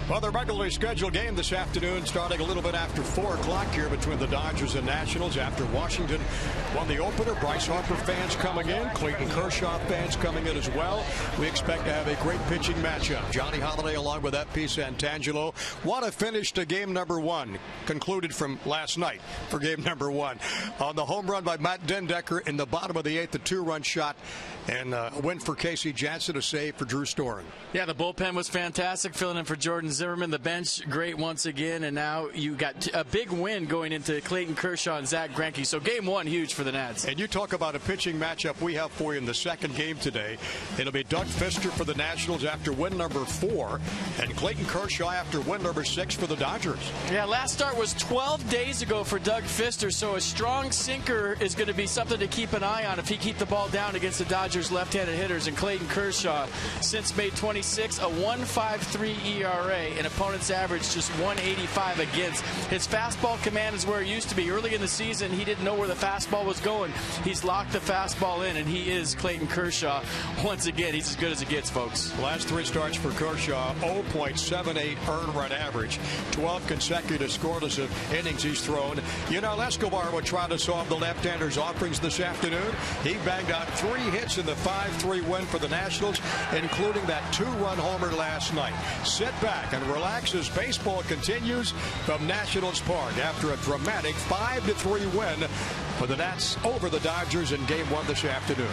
Well, the regularly scheduled game this afternoon starting a little bit after 4 o'clock here between the Dodgers and Nationals after Washington won the opener. Bryce Harper fans coming in, Clayton Kershaw fans coming in as well. We expect to have a great pitching matchup. Johnny Holiday along with F.P. Santangelo. What a finish to game number 1, concluded from last night for game number 1. On the home run by Matt Dendecker in the bottom of the 8th, a 2-run shot, and a win for Casey Jansen, a save for Drew Storen. Yeah, the bullpen was fantastic, filling in for Jordan Zimmerman. The bench, great once again, and now you got a big win going into Clayton Kershaw and Zach Greinke. So game 1, huge for the Nats. And you talk about a pitching matchup we have for you in the second game today. It'll be Doug Fister for the Nationals after win number 4, and Clayton Kershaw after win number 6 for the Dodgers. Yeah, last start was 12 days ago for Doug Fister, so a strong sinker is going to be something to keep an eye on if he keeps the ball down against the Dodgers left-handed hitters. And Clayton Kershaw, since May 26, a 1.53 ERA, and opponent's average just 185 against. His fastball command is where it used to be. Early in the season, he didn't know where the fastball was going. He's locked the fastball in, and he is Clayton Kershaw. Once again, he's as good as it gets, folks. Last 3 starts for Kershaw, 0.78 earned run average, 12 consecutive scoreless innings he's thrown. Yunel Escobar will try to solve the left-hander's offerings this afternoon. He banged out 3 hits in the 5-3 win for the Nationals, including that 2-run homer last night. Sit back and relax as baseball continues from Nationals Park after a dramatic 5-3 win for the Nats over the Dodgers in game 1 this afternoon.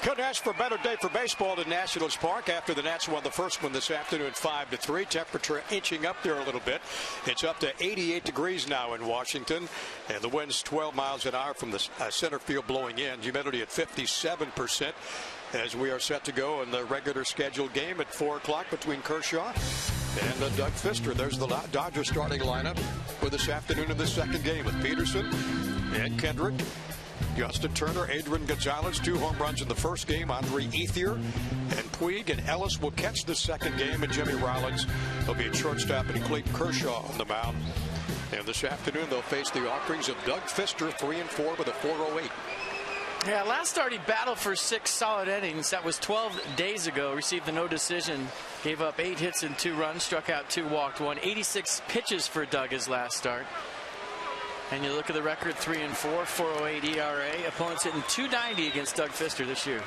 Couldn't ask for a better day for baseball at Nationals Park after the Nats won the first one this afternoon 5-3. Temperature inching up there a little bit. It's up to 88 degrees now in Washington, and the wind's 12 miles an hour from the center field blowing in. Humidity at 57% as we are set to go in the regular scheduled game at 4 o'clock between Kershaw and Doug Fister. There's the Dodgers starting lineup for this afternoon in the second game with Peterson and Kendrick, Justin Turner, Adrian Gonzalez, 2 home runs in the first game. Andre Ethier and Puig and Ellis will catch the second game, and Jimmy Rollins will be at shortstop, and Clayton Kershaw on the mound. And this afternoon they'll face the offerings of Doug Fister, 3-4 with a 4.08. Yeah, last start he battled for 6 solid innings. That was 12 days ago. Received the no decision. Gave up 8 hits and 2 runs. Struck out 2, walked 1. 86 pitches for Doug his last start. And you look at the record, 3-4, 4.08 ERA. Opponents hitting .290 against Doug Fister this year.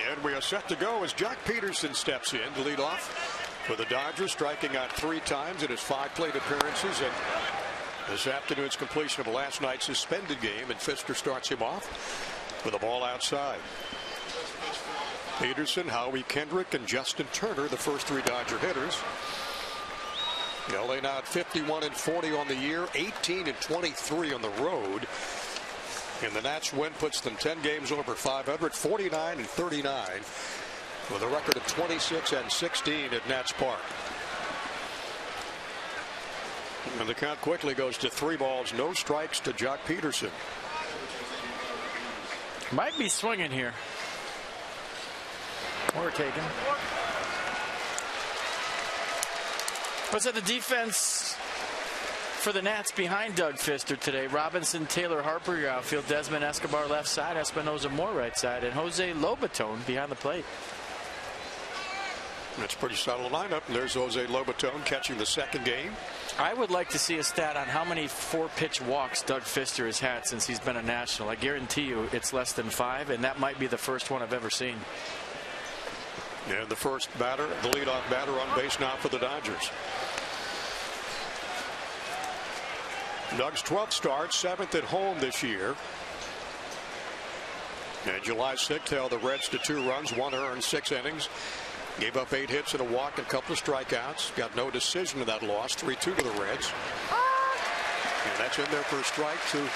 And we are set to go as Jack Peterson steps in to lead off for the Dodgers, striking out 3 times in his 5 plate appearances. And This afternoon's completion of last night's suspended game, and Fister starts him off with a ball outside. Peterson, Howie Kendrick, and Justin Turner, the first three Dodger hitters. LA now at 51-40 on the year, 18-23 on the road. And the Nats win puts them 10 games over 500, 49-39, with a record of 26-16 at Nats Park. And the count quickly goes to 3 balls, no strikes to Jock Peterson. Might be swinging here. Or taken. What's at the defense for the Nats behind Doug Fister today? Robinson, Taylor Harper, your outfield. Desmond Escobar left side. Espinosa Moore right side. And Jose Lobaton behind the plate. That's a pretty solid lineup. And there's Jose Lobaton catching the second game. I would like to see a stat on how many 4-pitch walks Doug Fister has had since he's been a National. I guarantee you it's less than 5, and that might be the first one I've ever seen. And the first batter, the leadoff batter on base now for the Dodgers. Doug's 12th start, 7th at home this year. And July 6th held the Reds to 2 runs, 1 earned, 6 innings. Gave up 8 hits and a walk and a couple of strikeouts. Got no decision in that loss, 3-2 to the Reds. And that's in there for a strike to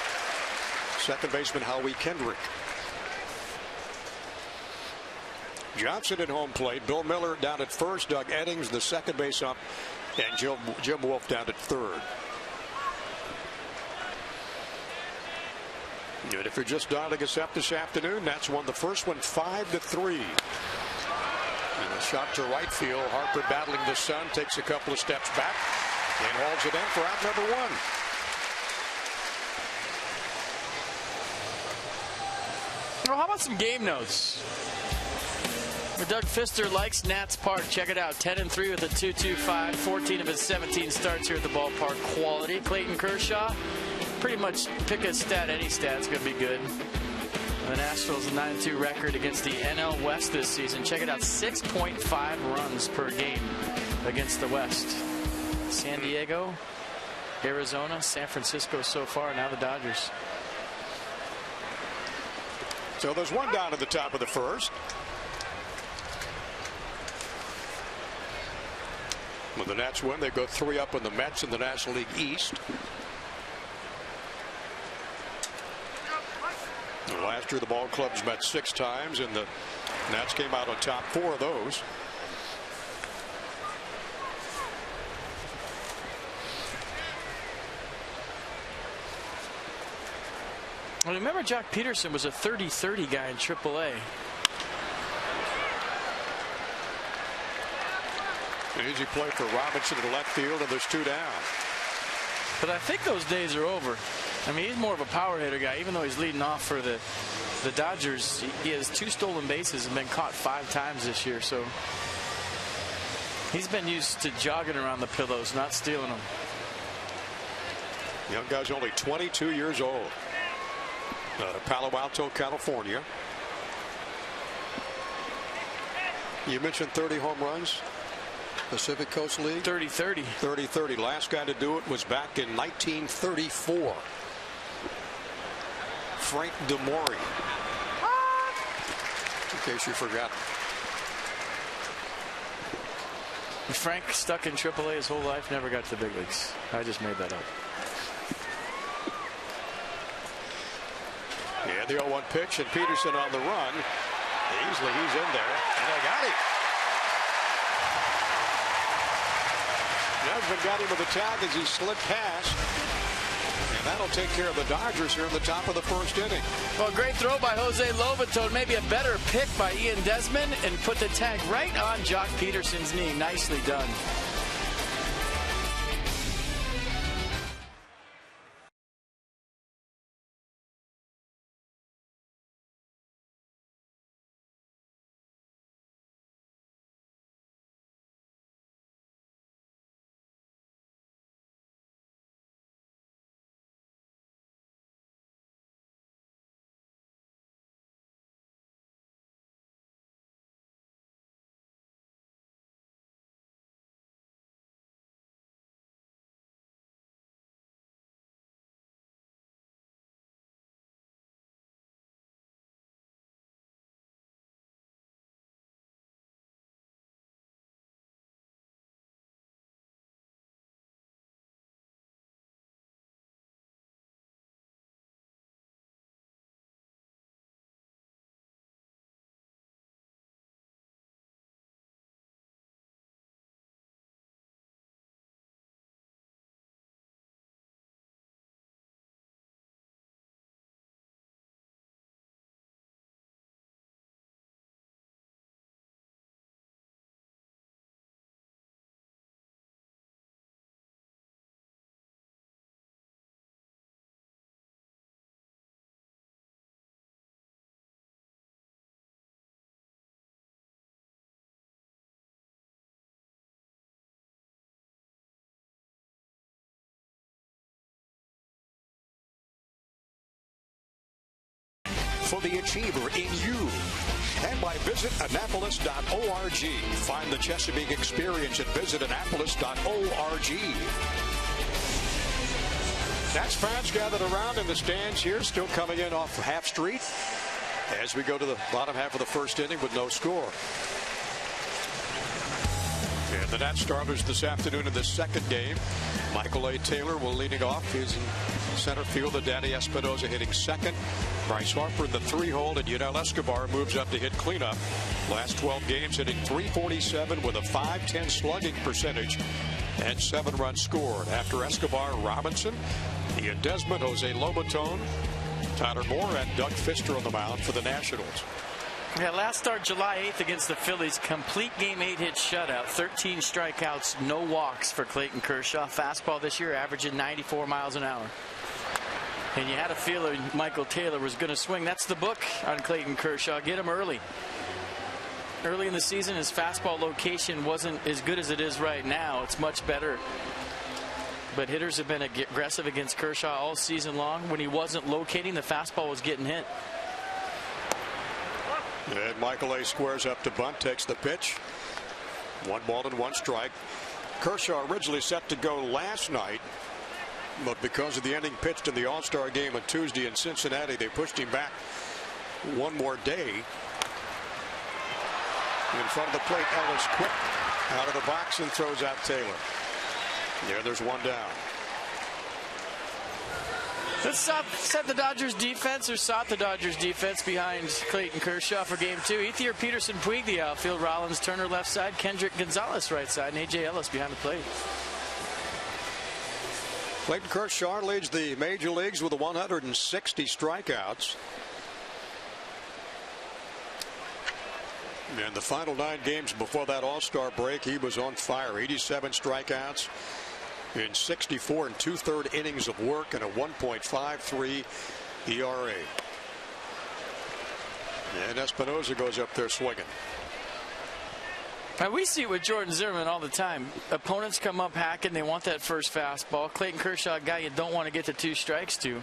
second baseman Howie Kendrick. Johnson at home plate. Bill Miller down at first. Doug Eddings the second base ump, and Jim Wolf down at third. And if you're just dialing us up this afternoon, Nats won the first one 5-3. And a shot to right field. Harper battling the sun, takes a couple of steps back and hauls it in for out number 1. Well, how about some game notes? Where Doug Fister likes Nats Park. Check it out. 10-3 with a 2.25. 14 of his 17 starts here at the ballpark. Quality. Clayton Kershaw. Pretty much pick a stat. Any stat's going to be good. The Astros 9-2 record against the NL West this season. Check it out. 6.5 runs per game against the West. San Diego, Arizona, San Francisco so far. Now the Dodgers. So there's one down at the top of the first. When the Nats win, they go 3 up on the Mets in the National League East. Last year the ball clubs met 6 times, and the Nats came out on top 4 of those. Well, remember Jock Peterson was a 30-30 guy in AAA. An easy play for Robinson to left field, and there's 2 down. But I think those days are over. I mean, he's more of a power hitter guy, even though he's leading off for the Dodgers. He has 2 stolen bases and been caught 5 times this year, so he's been used to jogging around the pillows, not stealing them. Young guy's only 22 years old. Palo Alto, California. You mentioned 30 home runs. Pacific Coast League. 30-30. 30-30. Last guy to do it was back in 1934. Frank DeMori. In case you forgot. Frank stuck in AAA his whole life, never got to the big leagues. I just made that up. Yeah, the 0-1 pitch, and Peterson on the run. Easily he's in there, and they got him. Desmond got him with a tag as he slid past. And that'll take care of the Dodgers here in the top of the first inning. Well, great throw by Jose Lobaton. Maybe a better pick by Ian Desmond, and put the tag right on Jock Peterson's knee. Nicely done. for the achiever in you. And by visitannapolis.org. Find the Chesapeake experience at visitannapolis.org. Nats fans gathered around in the stands here, still coming in off Half Street as we go to the bottom half of the first inning with no score. And the Nats starters this afternoon in the second game. Michael A. Taylor will lead it off. He's in center field. Danny Espinosa hitting second. Bryce Harper in the 3-hole, and Yunel Escobar moves up to hit cleanup. Last 12 games hitting .347 with a .510 slugging percentage and 7 runs scored. After Escobar, Robinson, Ian Desmond, Jose Lobaton, Tyler Moore, and Doug Fister on the mound for the Nationals. Yeah, last start July 8th against the Phillies, complete game 8-hit shutout, 13 strikeouts, no walks for Clayton Kershaw. Fastball this year averaging 94 miles an hour. And you had a feeling Michael Taylor was going to swing. That's the book on Clayton Kershaw. Get him early. Early in the season, his fastball location wasn't as good as it is right now. It's much better. But hitters have been aggressive against Kershaw all season long. When he wasn't locating, the fastball was getting hit. And Michael A. squares up to bunt, takes the pitch. 1-1 strike. Kershaw originally set to go last night, but because of the inning pitched in the All-Star game on Tuesday in Cincinnati, they pushed him back one more day. In front of the plate, Ellis quick out of the box and throws out Taylor. Yeah, there's one down. Let's set the Dodgers defense, or sought the Dodgers defense behind Clayton Kershaw for game 2. Ethier, Peterson, Puig the outfield, Rollins, Turner left side, Kendrick Gonzalez right side, and A.J. Ellis behind the plate. Clayton Kershaw leads the major leagues with 160 strikeouts. And the final 9 games before that All-Star break, he was on fire. 87 strikeouts in 64 2/3 innings of work and a 1.53 ERA. And Espinosa goes up there swinging. Now we see it with Jordan Zimmerman all the time. Opponents come up hacking. They want that first fastball. Clayton Kershaw, a guy you don't want to get to 2 strikes to.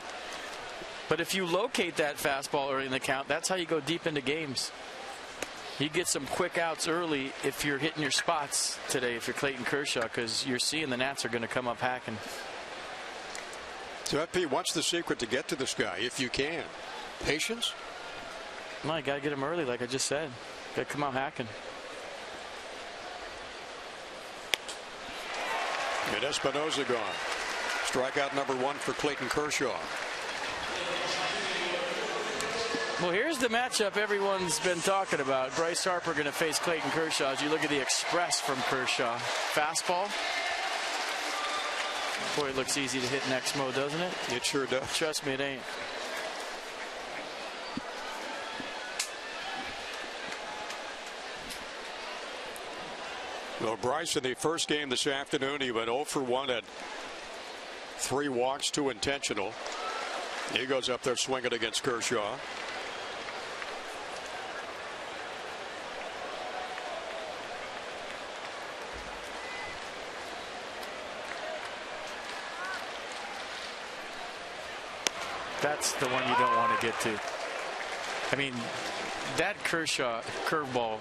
But if you locate that fastball early in the count, that's how you go deep into games. You get some quick outs early if you're hitting your spots today, if you're Clayton Kershaw, because you're seeing the Nats are going to come up hacking. So, FP, what's the secret to get to this guy if you can? Patience? No, you got to get him early, like I just said. Got to come out hacking. And Espinosa gone. Strikeout number 1 for Clayton Kershaw. Well, here's the matchup everyone's been talking about. Bryce Harper going to face Clayton Kershaw. As you look at the express from Kershaw. Fastball. Boy, it looks easy to hit in X mode, doesn't it? It sure does. Trust me, it ain't. Well, Bryce in the first game this afternoon, he went 0 for 1 at 3 walks, 2 intentional. He goes up there swinging against Kershaw. That's the one you don't want to get to. I mean, that Kershaw curveball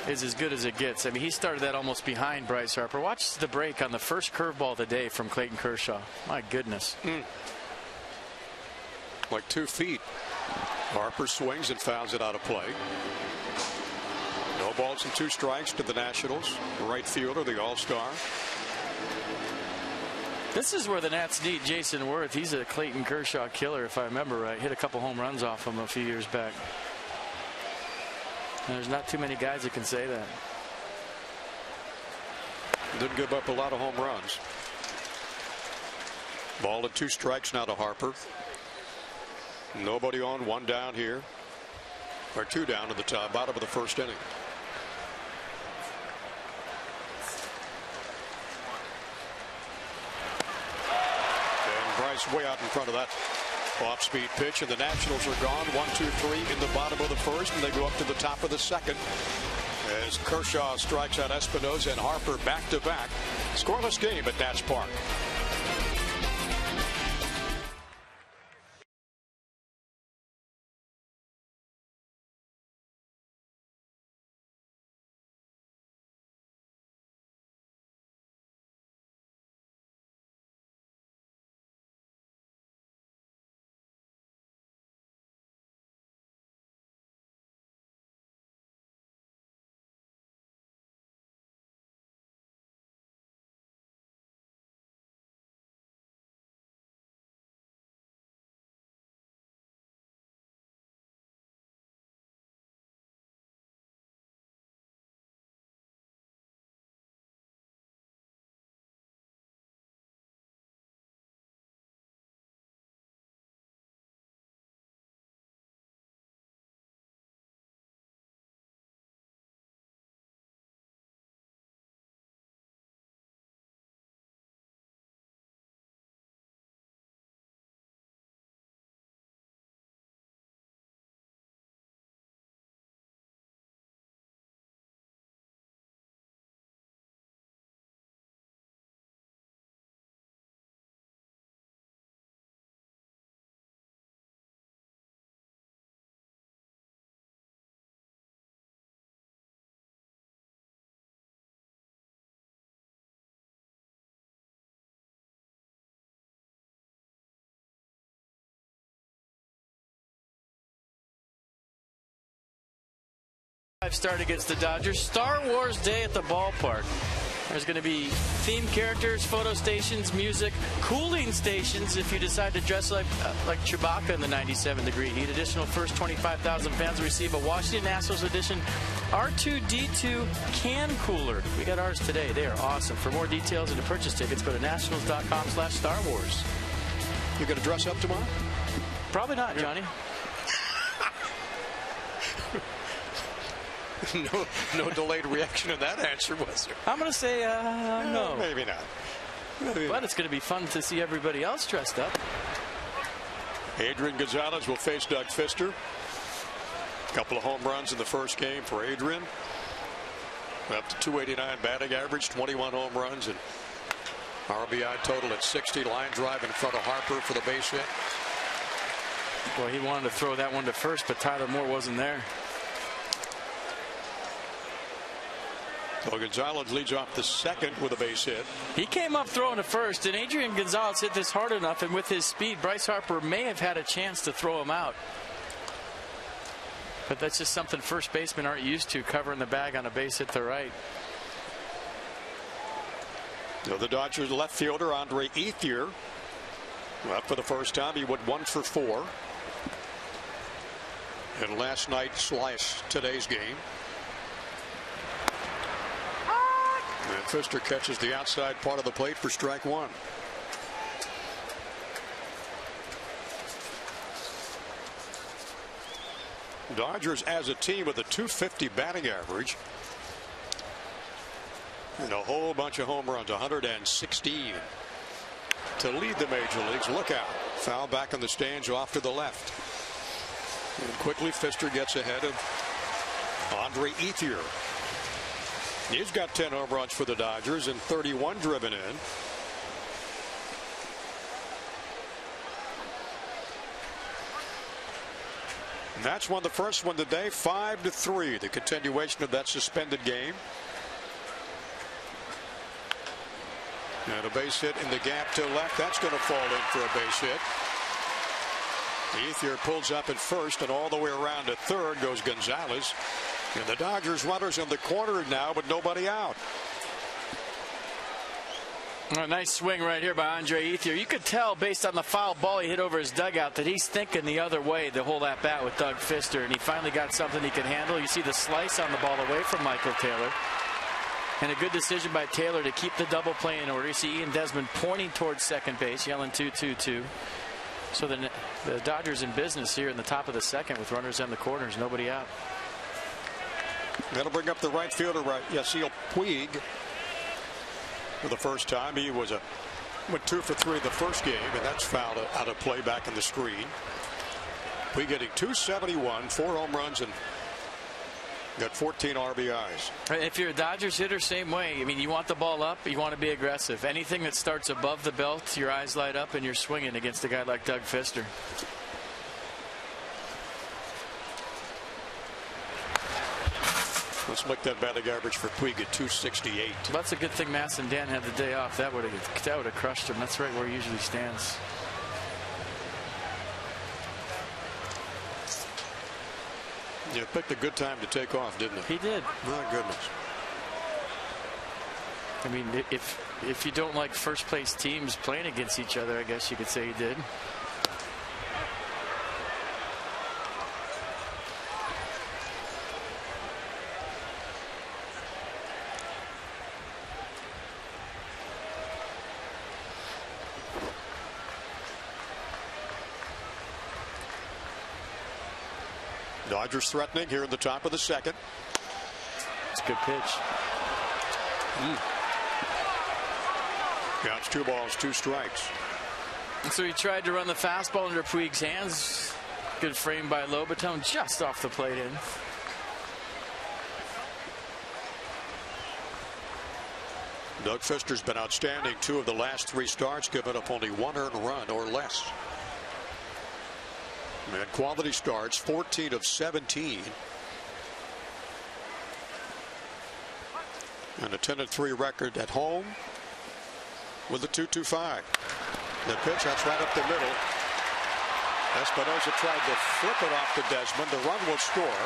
is as good as it gets. I mean, he started that almost behind Bryce Harper. Watch the break on the first curveball of the day from Clayton Kershaw. My goodness. Like 2 feet. Harper swings and fouls it out of play. No balls and 2 strikes to the Nationals. Right fielder, the All-Star. This is where the Nats need Jason Worth. He's a Clayton Kershaw killer, if I remember right. Hit a couple home runs off him a few years back. And there's not too many guys that can say that. Didn't give up a lot of home runs. Ball and 2 strikes now to Harper. Nobody on, 1 down here. Or 2 down to the top, bottom of the first inning. And Bryce way out in front of that off-speed pitch, and the Nationals are gone. 1, 2, 3 in the bottom of the first, and they go up to the top of the second as Kershaw strikes out Espinosa and Harper back-to-back. Scoreless game at Nats Park. Start against the Dodgers. Star Wars Day at the ballpark. There's going to be themed characters, photo stations, music, cooling stations if you decide to dress like Chewbacca in the 97-degree heat. Additional first 25,000 fans receive a Washington Astros edition R2-D2 can cooler. We got ours today. They are awesome. For more details and to purchase tickets, go to nationals.com/Star Wars. You going to dress up tomorrow? Probably not, Johnny. No delayed reaction in that answer, was there? I'm going to say no. Maybe not. But it's going to be fun to see everybody else dressed up. Adrian Gonzalez will face Doug Fister. A couple of home runs in the first game for Adrian. Up to 289 batting average, 21 home runs, and RBI total at 60. Line drive in front of Harper for the base hit. Well, he wanted to throw that one to first, but Tyler Moore wasn't there. So Gonzalez leads off the second with a base hit. He came up throwing to first, and Adrian Gonzalez hit this hard enough, and with his speed, Bryce Harper may have had a chance to throw him out. But that's just something first basemen aren't used to, covering the bag on a base hit to right. So the Dodgers left fielder Andre Ethier up for the first time. He went 1 for 4 in last night's today's game. And Fister catches the outside part of the plate for strike one. Dodgers as a team with a .250 batting average and a whole bunch of home runs, 116 to lead the major leagues. Look out. Foul back in the stands off to the left. And quickly Fister gets ahead of Andre Ethier. He's got 10 home runs for the Dodgers and 31 driven in. And that's won the first one today, 5-3. The continuation of that suspended game. And a base hit in the gap to left. That's going to fall in for a base hit. Ethier pulls up at first, and all the way around to third goes Gonzalez. And the Dodgers runners in the corner now, but nobody out. A nice swing right here by Andre Ethier. You could tell based on the foul ball he hit over his dugout that he's thinking the other way the whole at bat with Doug Fister, and he finally got something he could handle. You see the slice on the ball away from Michael Taylor, and a good decision by Taylor to keep the double play in order. You see Ian Desmond pointing towards second base, yelling 2-2-2. So the Dodgers in business here in the top of the second with runners in the corners, nobody out. That'll bring up the right fielder, Yasiel Puig. For the first time, he went 2 for 3 the first game, and that's fouled out of play back in the screen. Puig getting 271, 4 home runs, and got 14 RBIs. If you're a Dodgers hitter, same way. I mean, you want the ball up, you want to be aggressive. Anything that starts above the belt, your eyes light up, and you're swinging against a guy like Doug Fister. Let's make that batting average for Puig at 268. Well, that's a good thing Mass and Dan had the day off. That would have crushed him. That's right where he usually stands. Yeah, picked a good time to take off, didn't he? He did. My goodness. I mean, if you don't like first place teams playing against each other, I guess you could say he did. Dodgers threatening here in the top of the second. It's a good pitch. Counts 2 balls, 2 strikes. And so he tried to run the fastball under Puig's hands. Good frame by Lobaton, just off the plate in. Doug Fister's been outstanding 2 of the last 3 starts, giving up only 1 earned run or less. And quality starts, 14 of 17. And a 10-3 record at home with a 2.25. The pitch, that's right up the middle. Espinosa tried to flip it off to Desmond. The run will score.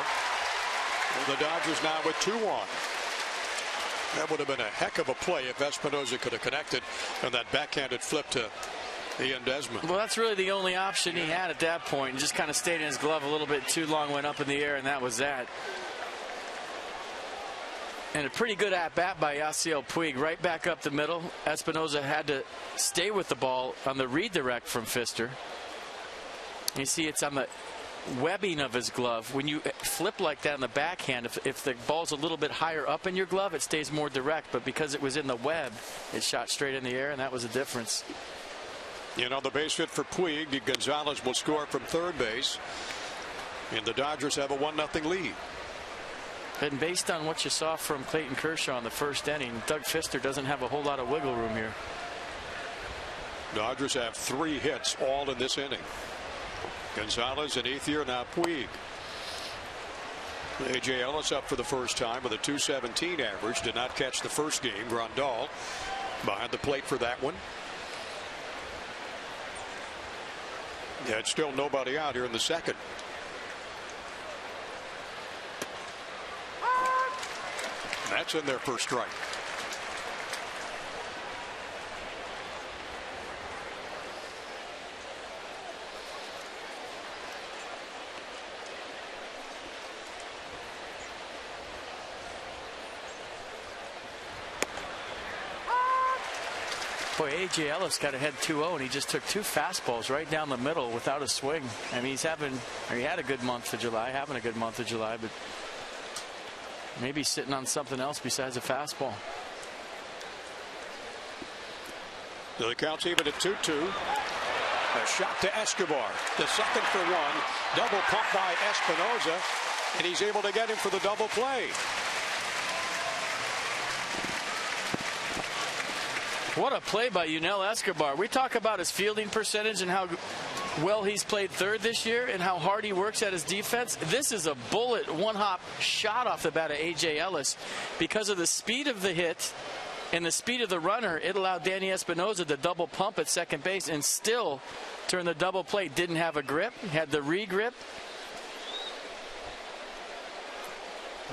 And the Dodgers now with 2 on. That would have been a heck of a play if Espinosa could have connected on that backhanded flip to Ian Desmond. Well, that's really the only option he had at that point, and just kind of stayed in his glove a little bit too long, went up in the air, and that was that. And a pretty good at-bat by Yasiel Puig, right back up the middle. Espinosa had to stay with the ball on the redirect from Pfister. You see it's on the webbing of his glove. When you flip like that in the backhand, if the ball's a little bit higher up in your glove, it stays more direct. But because it was in the web, it shot straight in the air, and that was the difference. You know, the base hit for Puig. Gonzalez will score from third base, and the Dodgers have a 1-0 lead. And based on what you saw from Clayton Kershaw in the first inning, Doug Pfister doesn't have a whole lot of wiggle room here. Dodgers have 3 hits all in this inning. Gonzalez and Ethier, now Puig. A.J. Ellis up for the first time with a .217 average. Did not catch the first game. Grandal behind the plate for that one. Yeah, it's still nobody out here in the second. That's in there for a strike. Boy, A.J. Ellis got ahead 2-0, and he just took 2 fastballs right down the middle without a swing. I mean, he had a good month of July, having a good month of July, but maybe sitting on something else besides a fastball. So the count's even at 2-2. A shot to Escobar. The second for 1. Double pump by Espinosa, and he's able to get him for the double play. What a play by Yunel Escobar. We talk about his fielding percentage and how well he's played third this year and how hard he works at his defense. This is a bullet one-hop shot off the bat of A.J. Ellis. Because of the speed of the hit and the speed of the runner, it allowed Danny Espinosa to double pump at second base and still turn the double play. Didn't have a grip, had the re-grip.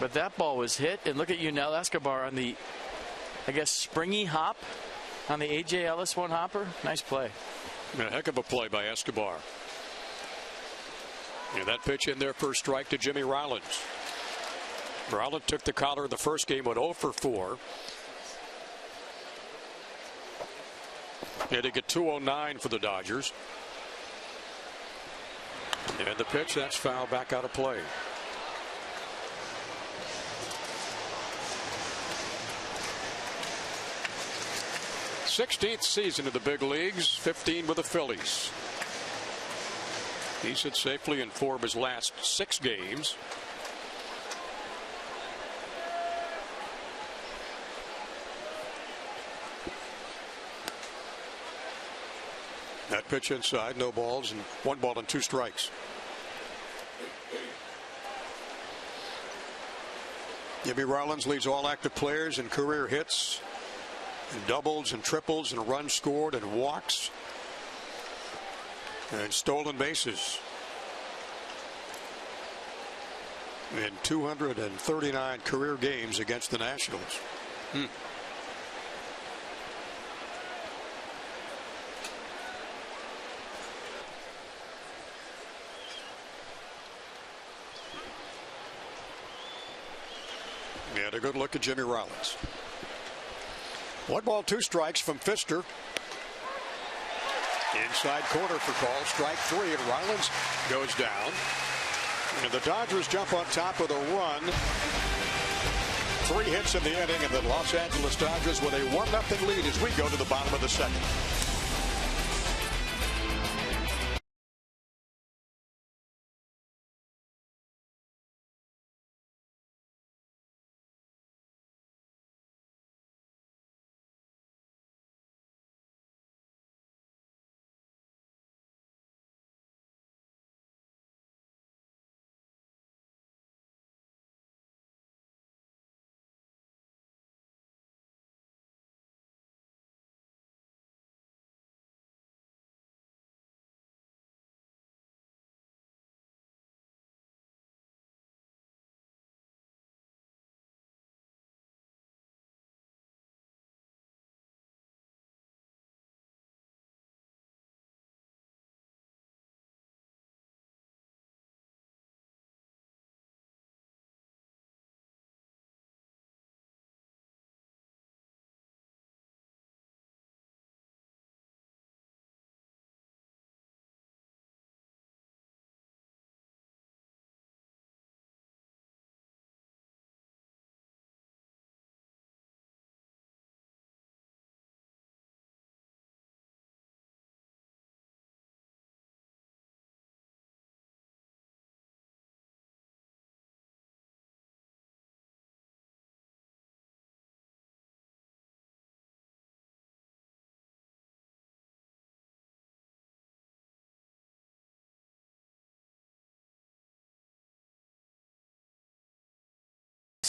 But that ball was hit, and look at Yunel Escobar on the, I guess, springy hop on the A.J. Ellis one-hopper. Nice play. A heck of a play by Escobar. And that pitch in there for a strike to Jimmy Rollins. Rollins took the collar in the first game, went 0 for 4. Hitting at 209 for the Dodgers. And the pitch, that's foul, back out of play. Sixteenth season in the big leagues, 15 with the Phillies. He sits safely in 4 of his last 6 games. That pitch inside, no balls, and 1 ball and 2 strikes. Jimmy Rollins leads all active players in career hits, and doubles and triples and runs scored and walks and stolen bases. In 239 career games against the Nationals. And a good look at Jimmy Rollins. 1 ball, 2 strikes from Pfister. Inside corner for call, strike 3, and Rollins goes down. And the Dodgers jump on top with a run. 3 hits in the inning, and the Los Angeles Dodgers with a 1-0 lead as we go to the bottom of the second.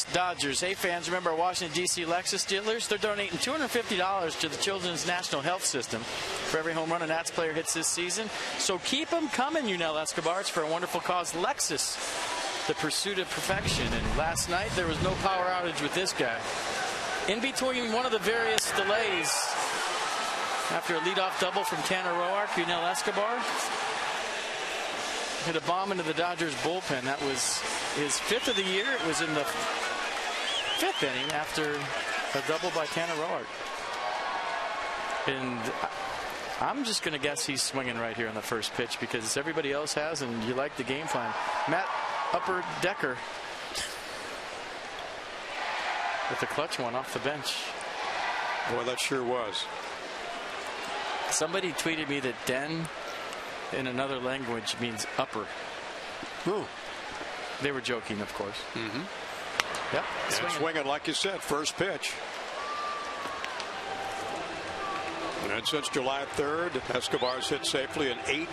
Giants, Dodgers. Hey, fans, remember our Washington, D.C. Lexus dealers? They're donating $250 to the Children's National Health System for every home run a Nats player hits this season. So keep them coming, Yunel Escobar. It's for a wonderful cause. Lexus, the pursuit of perfection. And last night, there was no power outage with this guy. In between one of the various delays, after a leadoff double from Tanner Roark, Yunel Escobar hit a bomb into the Dodgers bullpen. That was his 5th of the year. It was in the 5th inning after a double by Tanner Roark. And I'm just going to guess he's swinging right here on the first pitch because everybody else has, and you like the game plan. Matt Upper Decker with the clutch one off the bench. Boy, that sure was. Somebody tweeted me that Den in another language means upper. Ooh. They were joking, of course. Yep. Swinging, like you said, first pitch. And since July 3rd, Escobar's hit safely in 8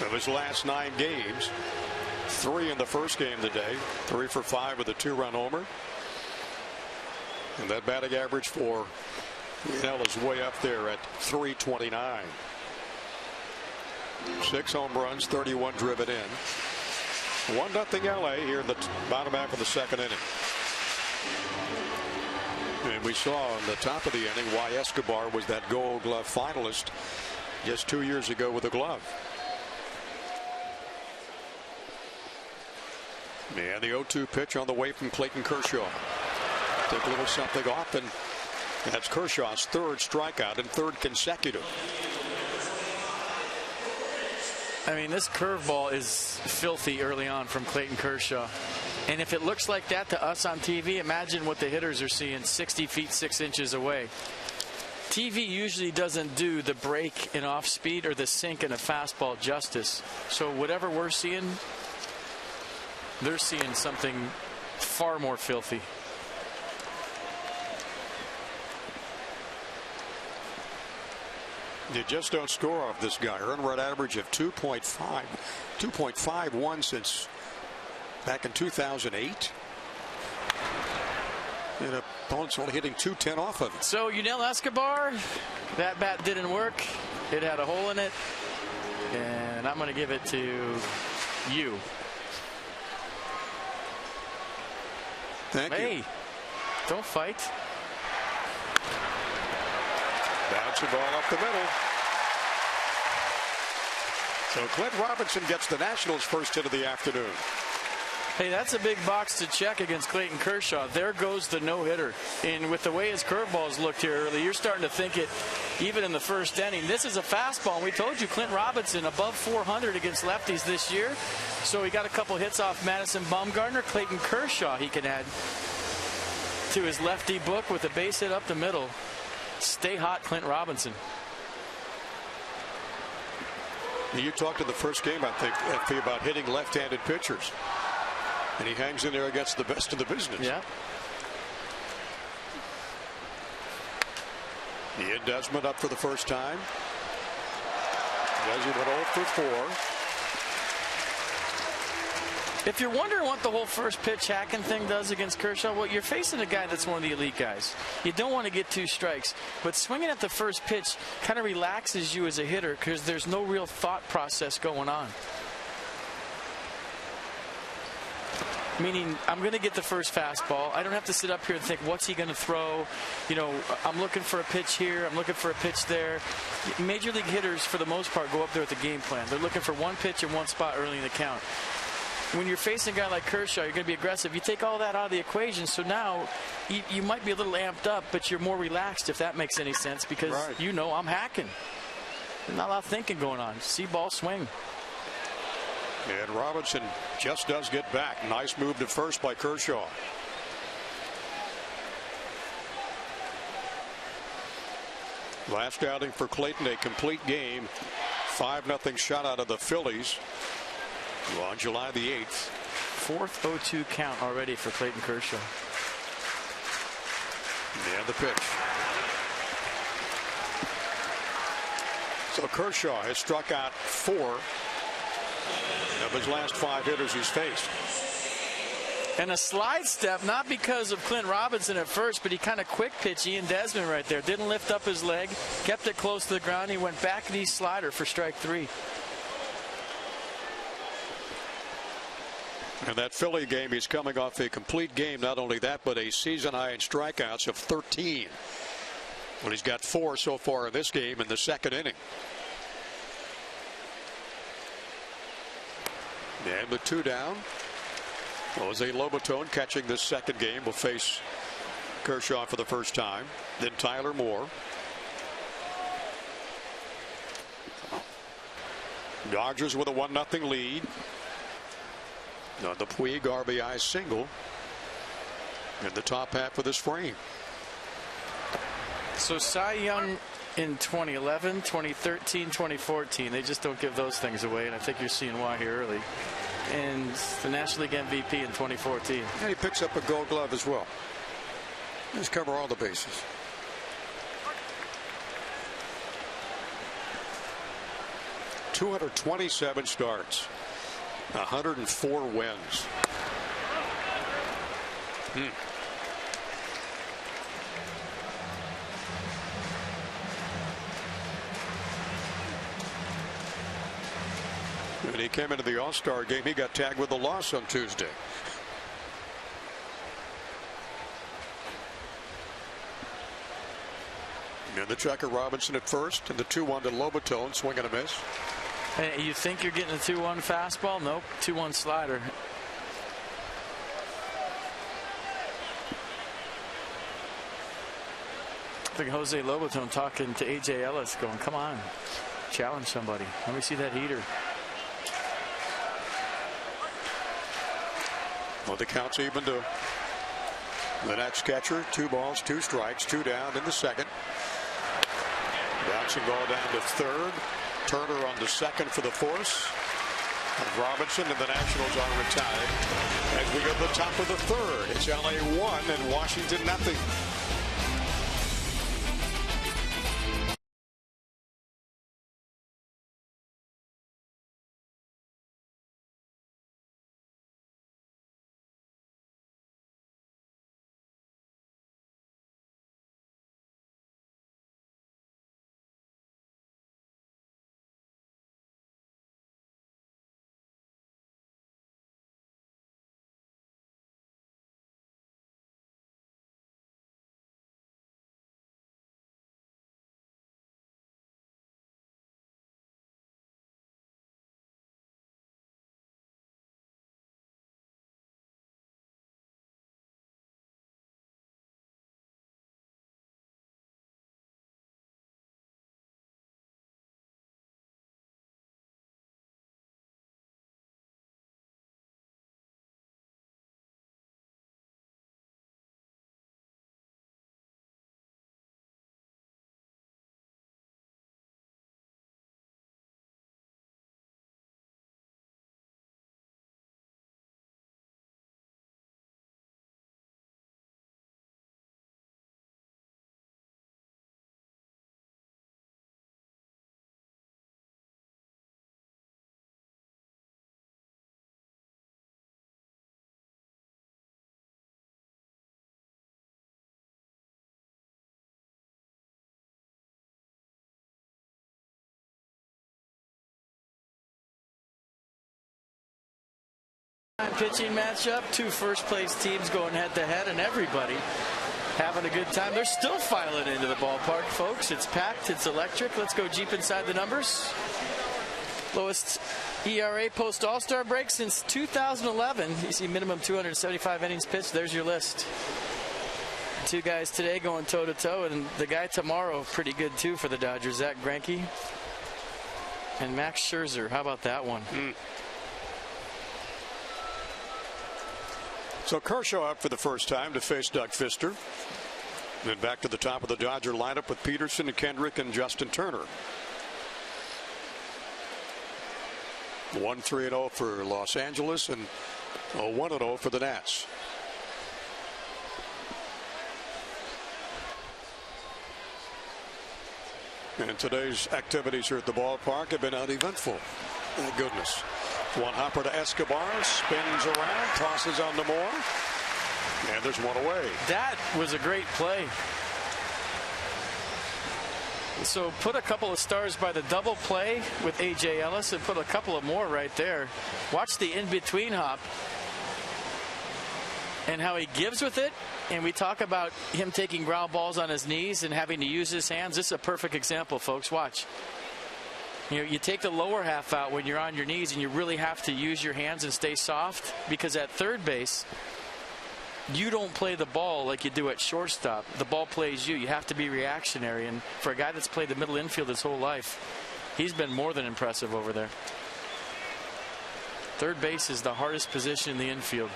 of his last 9 games. 3 in the first game today. 3 for 5 with a 2-run homer. And that batting average for Yunel is way up there at .329. 6 home runs, 31 driven in. 1-0 LA here in the bottom half of the 2nd inning. And we saw on the top of the inning why Escobar was that Gold Glove finalist just 2 years ago with a glove. And the 0-2 pitch on the way from Clayton Kershaw. Take a little something off, and that's Kershaw's 3rd strikeout and 3rd consecutive. I mean, this curveball is filthy early on from Clayton Kershaw. And if it looks like that to us on TV, imagine what the hitters are seeing 60 feet 6 inches away. TV usually doesn't do the break in off speed or the sink in a fastball justice. So whatever we're seeing, they're seeing something far more filthy. You just don't score off this guy. Earned run average of 2.51 since back in 2008. And opponents only hitting .210 off of it. So Yunel Escobar, that bat didn't work. It had a hole in it. And I'm going to give it to you. Thank you. Hey, don't fight. Bouncing ball up the middle. So Clint Robinson gets the Nationals' first hit of the afternoon. Hey, that's a big box to check against Clayton Kershaw. There goes the no-hitter. And with the way his curveballs looked here early, you're starting to think it even in the first inning. This is a fastball. And we told you Clint Robinson above 400 against lefties this year. So he got a couple hits off Madison Bumgarner. Clayton Kershaw he can add to his lefty book with a base hit up the middle. Stay hot, Clint Robinson. You talked in the first game, I think, FP, about hitting left-handed pitchers. And he hangs in there against the best in the business. Yeah. Ian Desmond up for the first time. Desmond went 0 for 4. If you're wondering what the whole first pitch hacking thing does against Kershaw, well, you're facing a guy that's one of the elite guys. You don't want to get 2 strikes. But swinging at the first pitch kind of relaxes you as a hitter because there's no real thought process going on. Meaning, I'm going to get the first fastball. I don't have to sit up here and think, what's he going to throw? You know, I'm looking for a pitch here. I'm looking for a pitch there. Major league hitters, for the most part, go up there with a game plan. They're looking for one pitch in one spot early in the count. When you're facing a guy like Kershaw, you're going to be aggressive. You take all that out of the equation, so now you might be a little amped up, but you're more relaxed, if that makes any sense, because you know I'm hacking. There's not a lot of thinking going on. See ball swing. And Robinson just does get back. Nice move to first by Kershaw. Last outing for Clayton, a complete game. 5-0 shutout of the Phillies on July the 8th. 4th 0-2 count already for Clayton Kershaw. And the pitch. So Kershaw has struck out 4 of his last 5 hitters he's faced. And a slide step, not because of Clint Robinson at first, but he kind of quick pitched Ian Desmond right there. Didn't lift up his leg, kept it close to the ground. He went back knee slider for strike 3. And that Philly game, he's coming off a complete game. Not only that, but a season high in strikeouts of 13. Well, he's got 4 so far in this game in the second inning. And with 2 down, Jose Lobaton catching this second game will face Kershaw for the first time. Then Tyler Moore. Dodgers with a 1-0 lead. Now the Puig RBI single in the top half of this frame. So Cy Young in 2011, 2013, 2014, they just don't give those things away, and I think you're seeing why here early. And the National League MVP in 2014. And he picks up a Gold Glove as well. Just cover all the bases. ...227 starts. 104 wins. When he came into the All-Star game, he got tagged with a loss on Tuesday. And the checker Robinson at first, and the 2-1 to Lobaton, swing and a miss. Hey, you think you're getting a 2-1 fastball? Nope, 2-1 slider. I think Jose Lobaton talking to A.J. Ellis going, come on, challenge somebody. Let me see that heater. Well, the count's even to the next catcher. 2 balls, 2 strikes, 2 down in the second. Bouncing ball down to third. Turner on the second for the force. And Robinson and the Nationals are retired. As we go to the top of the third, it's LA 1 and Washington nothing. Pitching matchup, 2 first-place teams going head-to-head, and everybody having a good time. They're still filing into the ballpark, folks. It's packed. It's electric. Let's go deep inside the numbers. Lowest ERA post All-Star break since 2011. You see minimum 275 innings pitched. There's your list. 2 guys today going toe-to-toe, and the guy tomorrow pretty good, too, for the Dodgers. Zach Greinke and Max Scherzer. How about that one? So Kershaw up for the first time to face Doug Fister. Then back to the top of the Dodger lineup with Peterson and Kendrick and Justin Turner. 1-3-0 for Los Angeles and 1-0 for the Nats. And today's activities here at the ballpark have been uneventful. Thank goodness. One hopper to Escobar, spins around, tosses on to Moore, and there's one away. That was a great play. So put a couple of stars by the double play with A.J. Ellis and put a couple of more right there. Watch the in-between hop and how he gives with it. And we talk about him taking ground balls on his knees and having to use his hands. This is a perfect example, folks. Watch. You know, you take the lower half out when you're on your knees and you really have to use your hands and stay soft, because at third base, you don't play the ball like you do at shortstop. The ball plays you. You have to be reactionary. And for a guy that's played the middle infield his whole life, he's been more than impressive over there. Third base is the hardest position in the infield.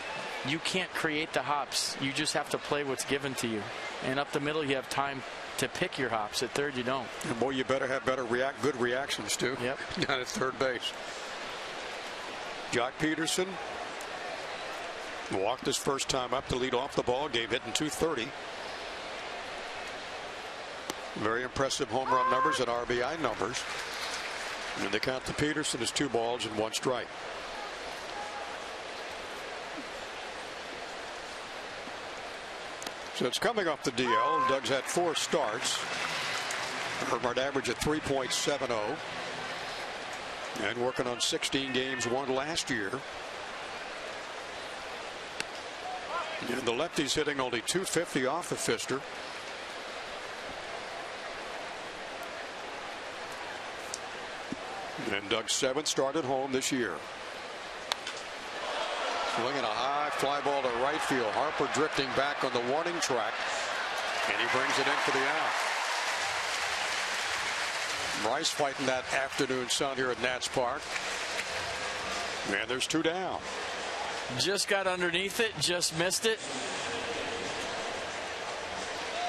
You can't create the hops. You just have to play what's given to you. And up the middle, you have time to pick your hops. At third, you don't. And boy, you better have good reactions too. Yep. Down at third base. Jock Peterson walked his first time up to lead off the ball game, hitting .230. Very impressive home run numbers and RBI numbers. And the count to Peterson is 2 balls and 1 strike. So it's coming off the DL. Doug's had 4 starts. Earned average at 3.70. And working on 16 games won last year. And the lefty's hitting only .250 off of Pfister. And Doug's 7th start at home this year. Swinging a high fly ball to right field. Harper drifting back on the warning track, and he brings it in for the out. Rice fighting that afternoon sun here at Nats Park. And there's 2 down. Just got underneath it, just missed it.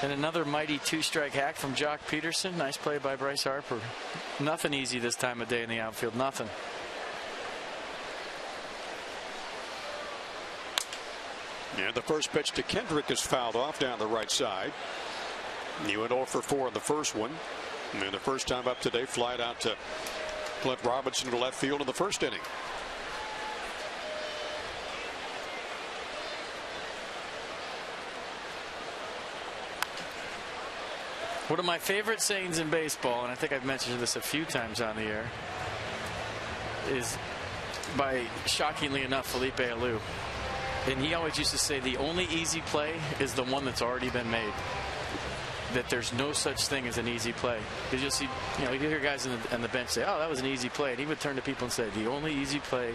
And another mighty 2-strike hack from Jock Peterson. Nice play by Bryce Harper. Nothing easy this time of day in the outfield. Nothing. And the first pitch to Kendrick is fouled off down the right side. He went 0 for 4 in the first one. And the first time up today, flied out to Clint Robinson to left field in the first inning. One of my favorite sayings in baseball, and I think I've mentioned this a few times on the air, is by, shockingly enough, Felipe Alou. And he always used to say the only easy play is the one that's already been made. That there's no such thing as an easy play. You just see, you hear guys on the bench say, "Oh, that was an easy play," and he would turn to people and say, "The only easy play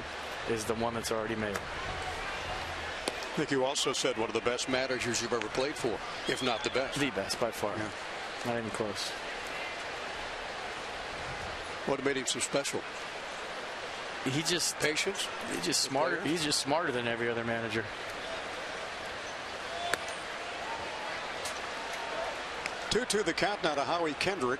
is the one that's already made." I think you also said one of the best managers you've ever played for, if not the best. The best by far. Yeah. Not even close. What made him so special? He just patience. He's just smarter. He's just smarter than every other manager. Two the count now to Howie Kendrick.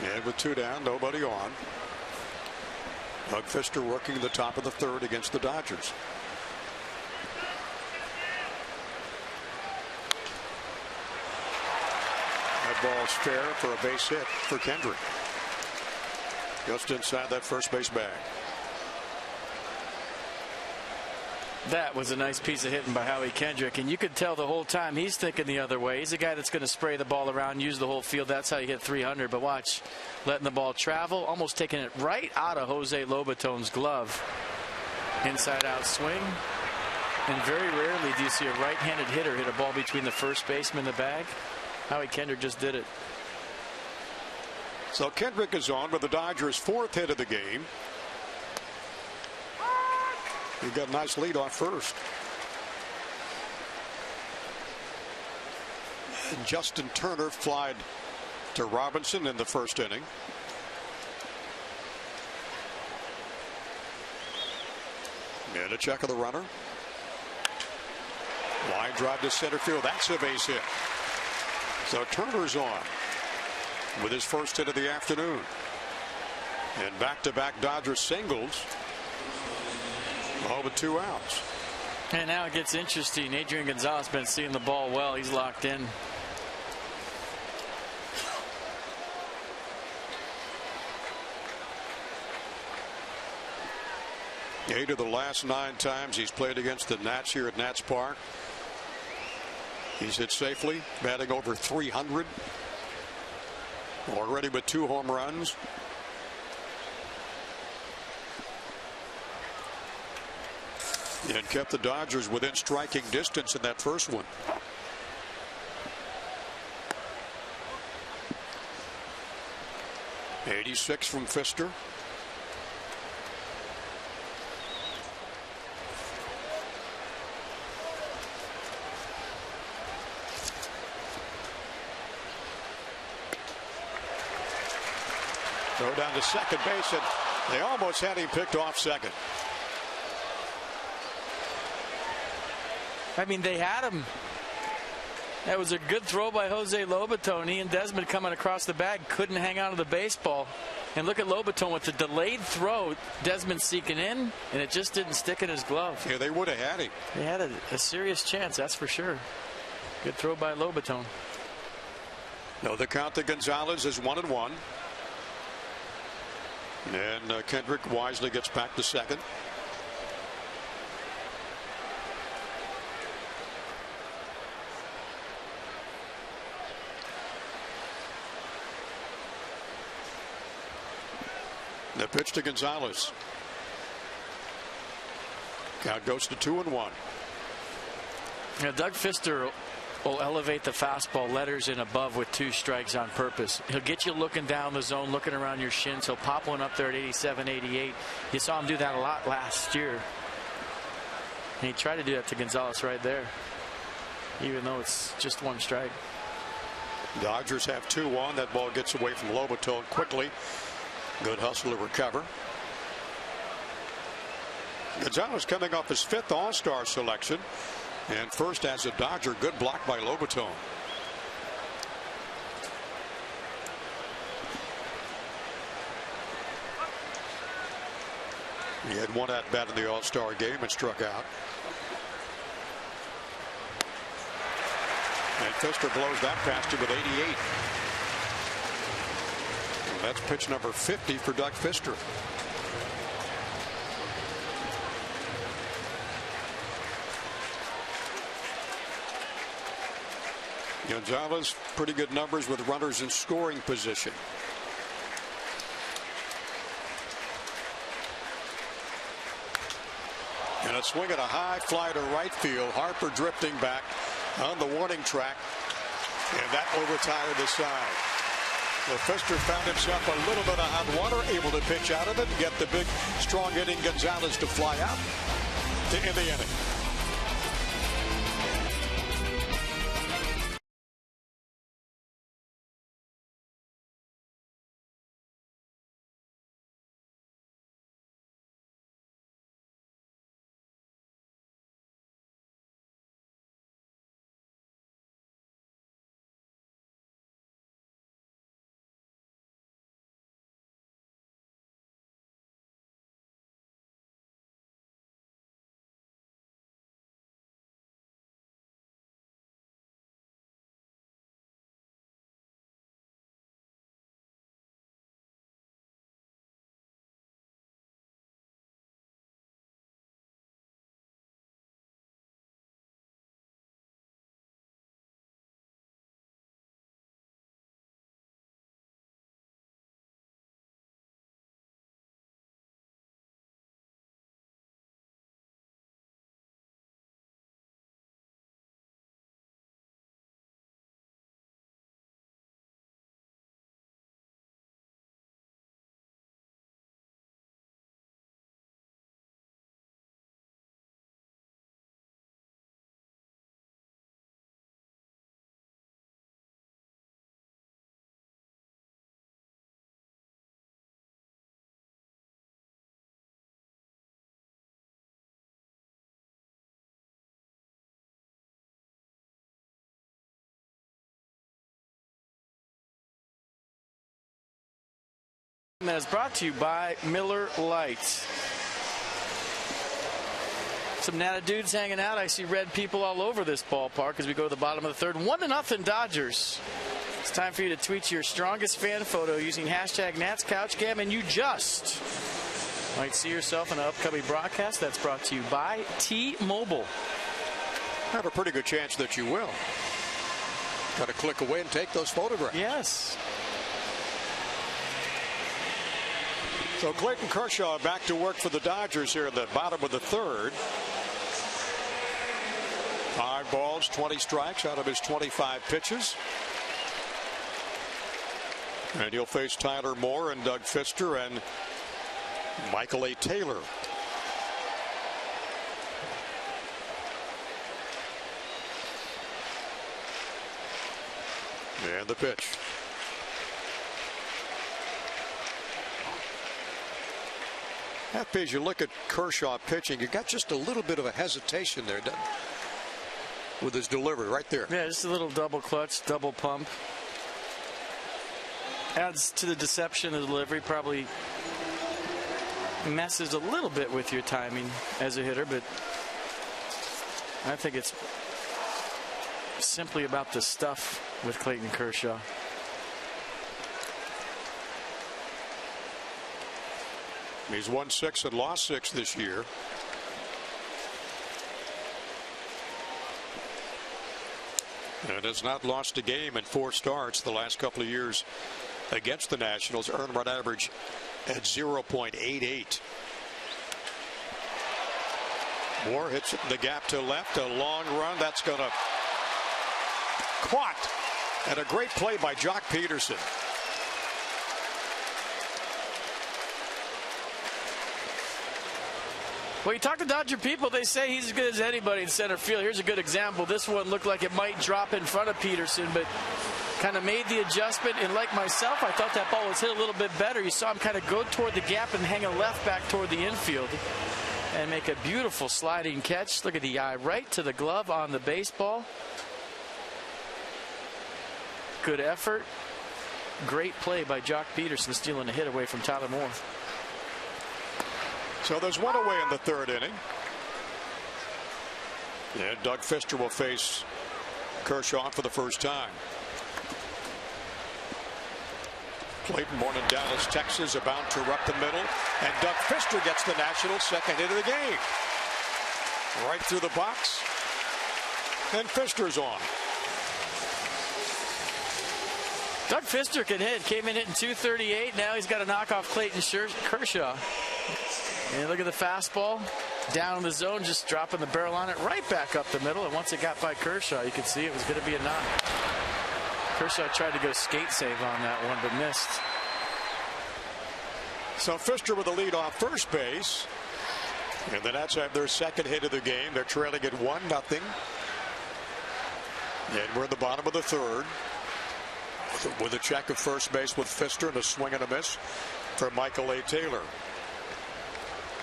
And with 2 down, nobody on. Doug Pfister working the top of the 3rd against the Dodgers. That ball's fair for a base hit for Kendrick. Just inside that first base bag. That was a nice piece of hitting by Howie Kendrick, and you could tell the whole time he's thinking the other way. He's a guy that's going to spray the ball around, use the whole field. That's how you hit 300. But watch, letting the ball travel, almost taking it right out of Jose Lobaton's glove. Inside out swing. And very rarely do you see a right-handed hitter hit a ball between the first baseman and the bag. Howie Kendrick just did it. So Kendrick is on with the Dodgers' 4th hit of the game. He got a nice lead off first. And Justin Turner flied to Robinson in the first inning. And a check of the runner. Line drive to center field. That's a base hit. So Turner's on with his first hit of the afternoon. And back-to-back Dodgers singles. All but 2 outs. And now it gets interesting. Adrian Gonzalez been seeing the ball well. He's locked in. 8 of the last 9 times he's played against the Nats here at Nats Park, he's hit safely, batting over 300. Already with 2 home runs. And kept the Dodgers within striking distance in that first one. '86 from Pfister. Throw down to second base, and they almost had him picked off second. I mean, they had him. That was a good throw by Jose Lobaton. Ian Desmond coming across the bag, couldn't hang on to the baseball. And look at Lobaton with the delayed throw. Desmond seeking in, and it just didn't stick in his glove. Yeah, they would have had him. They had a serious chance, that's for sure. Good throw by Lobaton. No, the count to Gonzalez is 1-1. And Kendrick wisely gets back to second. The pitch to Gonzalez. Count goes to 2-1. Now, Doug Pfister will elevate the fastball letters in above with 2 strikes on purpose. He'll get you looking down the zone, looking around your shins. He'll pop one up there at 87, 88. You saw him do that a lot last year. And he tried to do that to Gonzalez right there, even though it's just 1 strike. Dodgers have 2-1. That ball gets away from Lobaton quickly. Good hustle to recover. Gonzalez coming off his 5th All-Star selection. And first as a Dodger, good block by Lobaton. He had 1 at-bat in the All-Star game and struck out. And Pfister blows that past him with 88. And that's pitch number 50 for Doug Pfister. Gonzalez, pretty good numbers with runners in scoring position. And a swing at a high fly to right field. Harper drifting back on the warning track. And that will retire the side. So Pfister found himself a little bit of hot water, able to pitch out of it, get the big, strong hitting Gonzalez to fly out to end the inning. That is brought to you by Miller Lite. Some Nana dudes hanging out. I see red people all over this ballpark as we go to the bottom of the 3rd. 1-0 Dodgers. It's time for you to tweet your strongest fan photo using hashtag NatsCouchCam, and you just Might see yourself in an upcoming broadcast. That's brought to you by T-Mobile. Have a pretty good chance that you will. Got to click away and take those photographs. Yes. So Clayton Kershaw back to work for the Dodgers here in the bottom of the third. 5 balls, 20 strikes out of his 25 pitches. And he'll face Tyler Moore and Doug Fister and Michael A. Taylor. And the pitch. After as you look at Kershaw pitching, you got just a little bit of a hesitation there, doesn't it? With his delivery right there. Yeah, just a little double clutch, double pump. Adds to the deception of the delivery. Probably messes a little bit with your timing as a hitter, but I think it's simply about the stuff with Clayton Kershaw. He's won 6 and lost 6 this year. And has not lost a game in 4 starts the last couple of years against the Nationals. Earned run average at 0.88. Moore hits the gap to left. A long run. That's going to caught. And a great play by Jock Peterson. Well, you talk to Dodger people, they say he's as good as anybody in center field. Here's a good example. This one looked like it might drop in front of Peterson, but kind of made the adjustment. And like myself, I thought that ball was hit a little bit better. You saw him kind of go toward the gap and hang a left back toward the infield and make a beautiful sliding catch. Look at the eye right to the glove on the baseball. Good effort. Great play by Jock Peterson, stealing a hit away from Tyler Moore. So there's one away in the third inning. And Doug Fister will face Kershaw for the first time. Clayton born in Dallas, Texas, about to up the middle. And Doug Fister gets the Nationals' second hit of the game. Right through the box. And Fister's on. Doug Fister can hit. Came in hitting .238. Now he's got to knock off Clayton Kershaw. And look at the fastball down in the zone, just dropping the barrel on it right back up the middle. And once it got by Kershaw, you could see it was going to be a knock. Kershaw tried to go skate save on that one, but missed. So Fister with the lead off first base. And the Nats have their second hit of the game. They're trailing at 1-0. And we're in the bottom of the third. With a check of first base with Fister and a swing and a miss for Michael A. Taylor.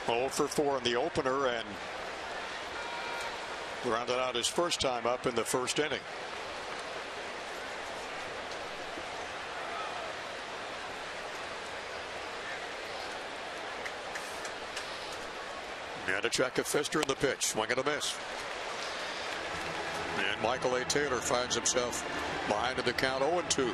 0 for 4 in the opener and rounded out his first time up in the first inning. And a check of Fister in the pitch. Swing and a miss. And Michael A. Taylor finds himself behind in the count 0-2.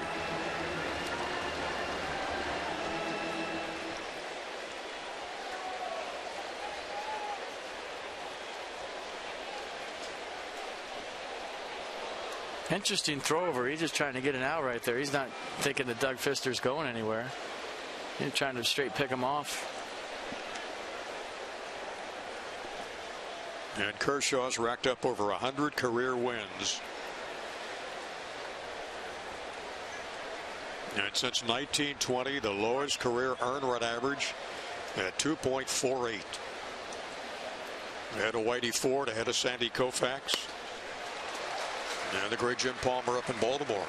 Interesting throw over. He's just trying to get an out right there. He's not thinking that Doug Fister's going anywhere. He's trying to straight pick him off. And Kershaw's racked up over 100 career wins. And since 1920, the lowest career earned run average at 2.48. Ahead of Whitey Ford, ahead of Sandy Koufax. And the great Jim Palmer up in Baltimore.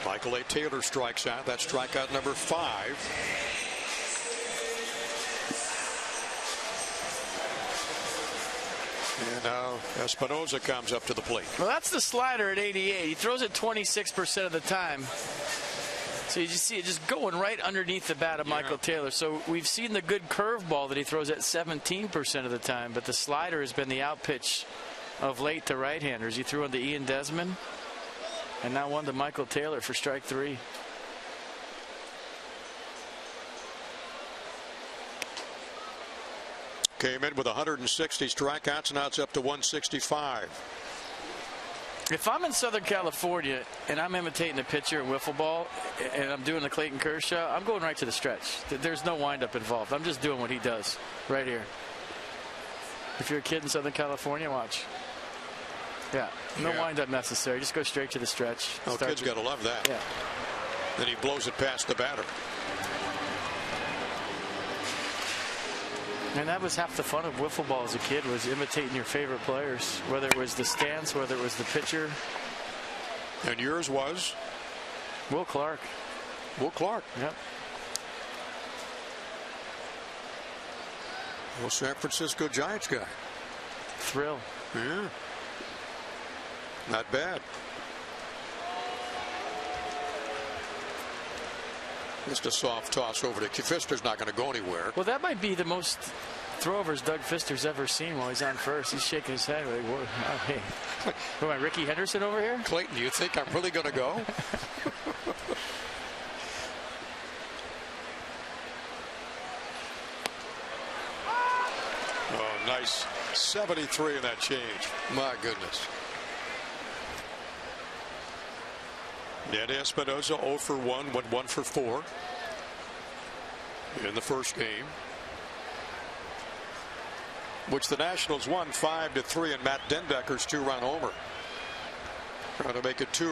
Michael A. Taylor strikes out. That's strikeout number 5. And now Espinosa comes up to the plate. Well, that's the slider at 88. He throws it 26% of the time. So you just see it just going right underneath the bat of Michael Taylor. So we've seen the good curveball that he throws at 17% of the time, but the slider has been the out pitch of late to right-handers. He threw on to Ian Desmond and now one to Michael Taylor for strike 3. came in with 160 strikeouts. Now it's up to 165. If I'm in Southern California and I'm imitating the pitcher in wiffle ball and I'm doing the Clayton Kershaw, I'm going right to the stretch. There's no windup involved. I'm just doing what he does right here. If you're a kid in Southern California, watch. Yeah, no windup necessary. Just go straight to the stretch. Oh, kids got to love that. Yeah. Then he blows it past the batter. And that was half the fun of wiffle ball as a kid, was imitating your favorite players, whether it was the stance, whether it was the pitcher. And yours was? Will Clark. Will Clark. Yep. Well, San Francisco Giants guy. Thrill. Yeah. Not bad. Just a soft toss over to Pfister's not going to go anywhere. Well, that might be the most throwovers Doug Pfister's ever seen while he's on first. He's shaking his head like, whoa, oh, hey. Who am I, Ricky Henderson over here? Clayton, you think I'm really going to go? Oh, nice. 73 in that change. My goodness. Ned Espinosa 0 for 1, went 1 for 4 in the first game, which the Nationals won 5-3, and Matt Dendecker's 2-run homer. Trying to make it 2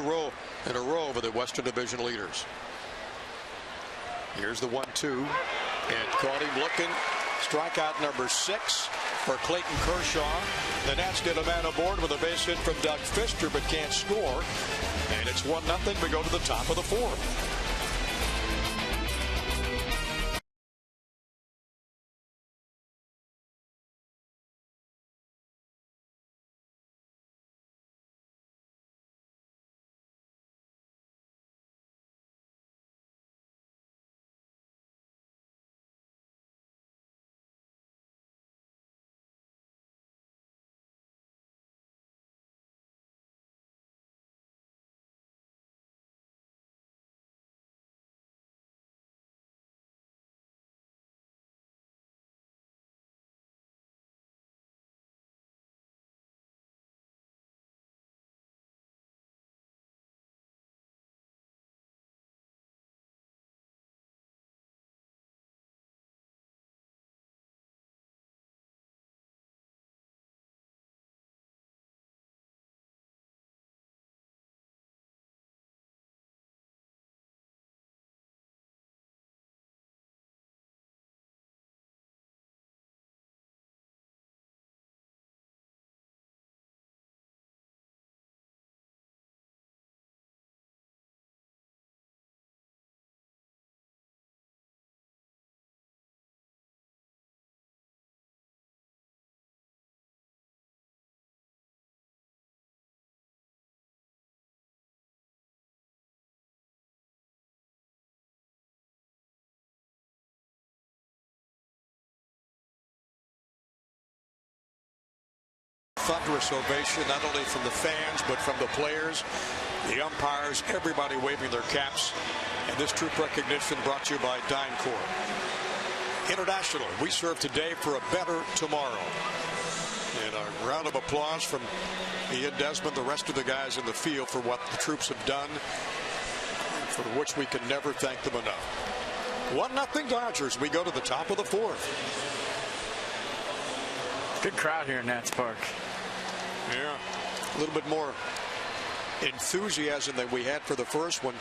in a row over the Western Division leaders. Here's the 1-2, and caught him looking. Strikeout number 6 for Clayton Kershaw. The Nats get a man aboard with a base hit from Doug Pfister, but can't score. And it's 1-0. We go to the top of the 4th. Thunderous ovation, not only from the fans, but from the players, the umpires, everybody waving their caps. And this troop recognition brought to you by DynCorp. International, we serve today for a better tomorrow. And a round of applause from Ian Desmond, the rest of the guys in the field for what the troops have done, for which we can never thank them enough. 1-0 Dodgers. We go to the top of the 4th. Good crowd here in Nats Park. Yeah, a little bit more enthusiasm than we had for the first one.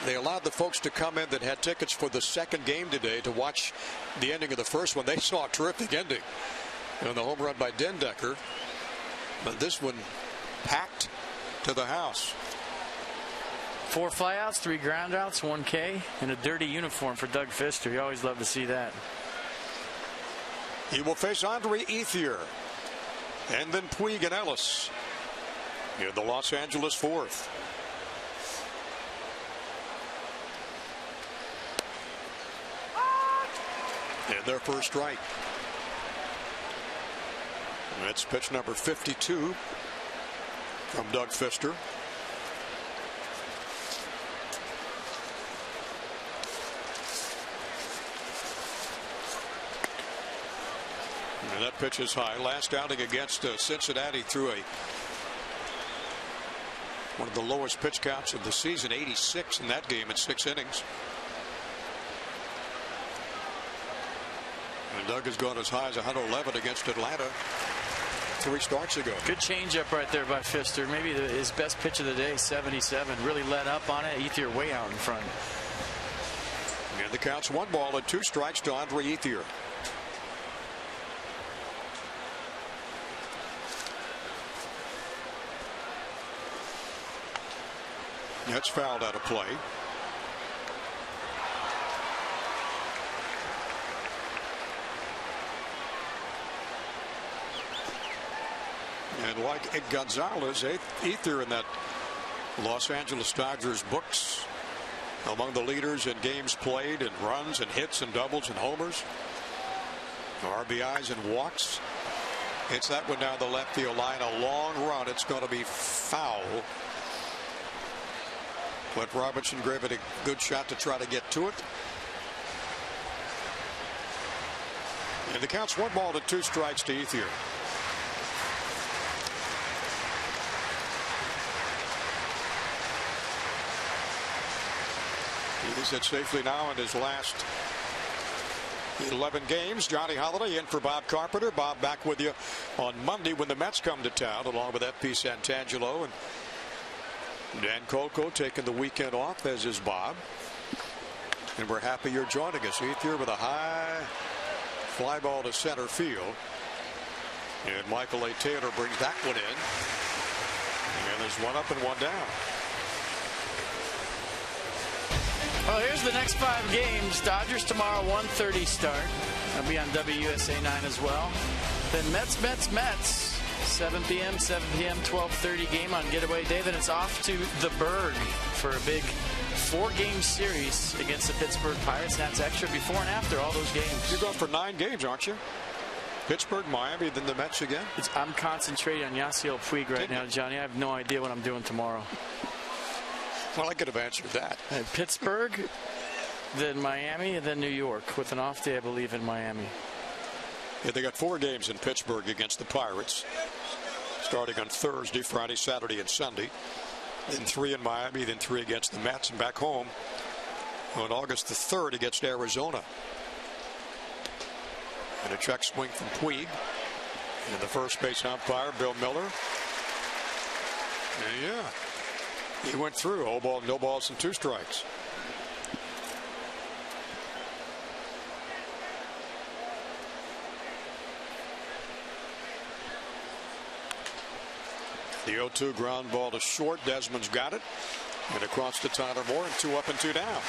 They allowed the folks to come in that had tickets for the second game today to watch the ending of the first one. They saw a terrific ending and the home run by Dendecker, but this one packed to the house. 4 flyouts, 3 groundouts, 1 K, and a dirty uniform for Doug Pfister. You always love to see that. He will face Andre Ethier and then Puig and Ellis in the Los Angeles 4th. And their first strike. And that's pitch number 52 from Doug Pfister. And that pitch is high. Last outing against Cincinnati threw one of the lowest pitch counts of the season, 86 in that game in 6 innings. And Doug has gone as high as 111 against Atlanta 3 starts ago. Good changeup right there by Pfister. Maybe his best pitch of the day, 77. Really let up on it. Ethier way out in front. And the count's 1 ball and 2 strikes to Andre Ethier. That's fouled out of play. And like Gonzalez, Ethier in that Los Angeles Dodgers books among the leaders in games played and runs and hits and doubles and homers, RBIs and walks. It's that one down the left field line, a long run. It's going to be foul. But Robertson gave it a good shot to try to get to it. And the count's 1 ball and 2 strikes to Ethier. He's hit safely now in his last 11 games. Johnny Holiday in for Bob Carpenter. Bob back with you on Monday when the Mets come to town, along with FP Santangelo and Dan Colco taking the weekend off, as is Bob. And we're happy you're joining us. Ethier with a high fly ball to center field. And Michael A. Taylor brings that one in. And there's 1 up and 1 down. Well, here's the next 5 games. Dodgers tomorrow, 1:30 start. I'll be on WUSA 9 as well. Then Mets. 7 p.m., 12:30 game on Getaway Day. Then it's off to the Berg for a big 4-game series against the Pittsburgh Pirates. That's extra before and after all those games. You're going for 9 games, aren't you? Pittsburgh, Miami, then the Mets again? I'm concentrating on Yasiel Puig right now, Johnny. I have no idea what I'm doing tomorrow. Well, I could have answered that. Pittsburgh, then Miami, and then New York, with an off day, I believe, in Miami. Yeah, they got 4 games in Pittsburgh against the Pirates, starting on Thursday, Friday, Saturday, and Sunday. Then 3 in Miami, then 3 against the Mets, and back home on August the 3rd against Arizona. And a check swing from Puig. And the first base umpire, Bill Miller. And yeah, he went through. 0 ball, no balls, and 2 strikes. The 0-2 ground ball to short. Desmond's got it. And across to Tyler Moore, and 2 up and 2 down.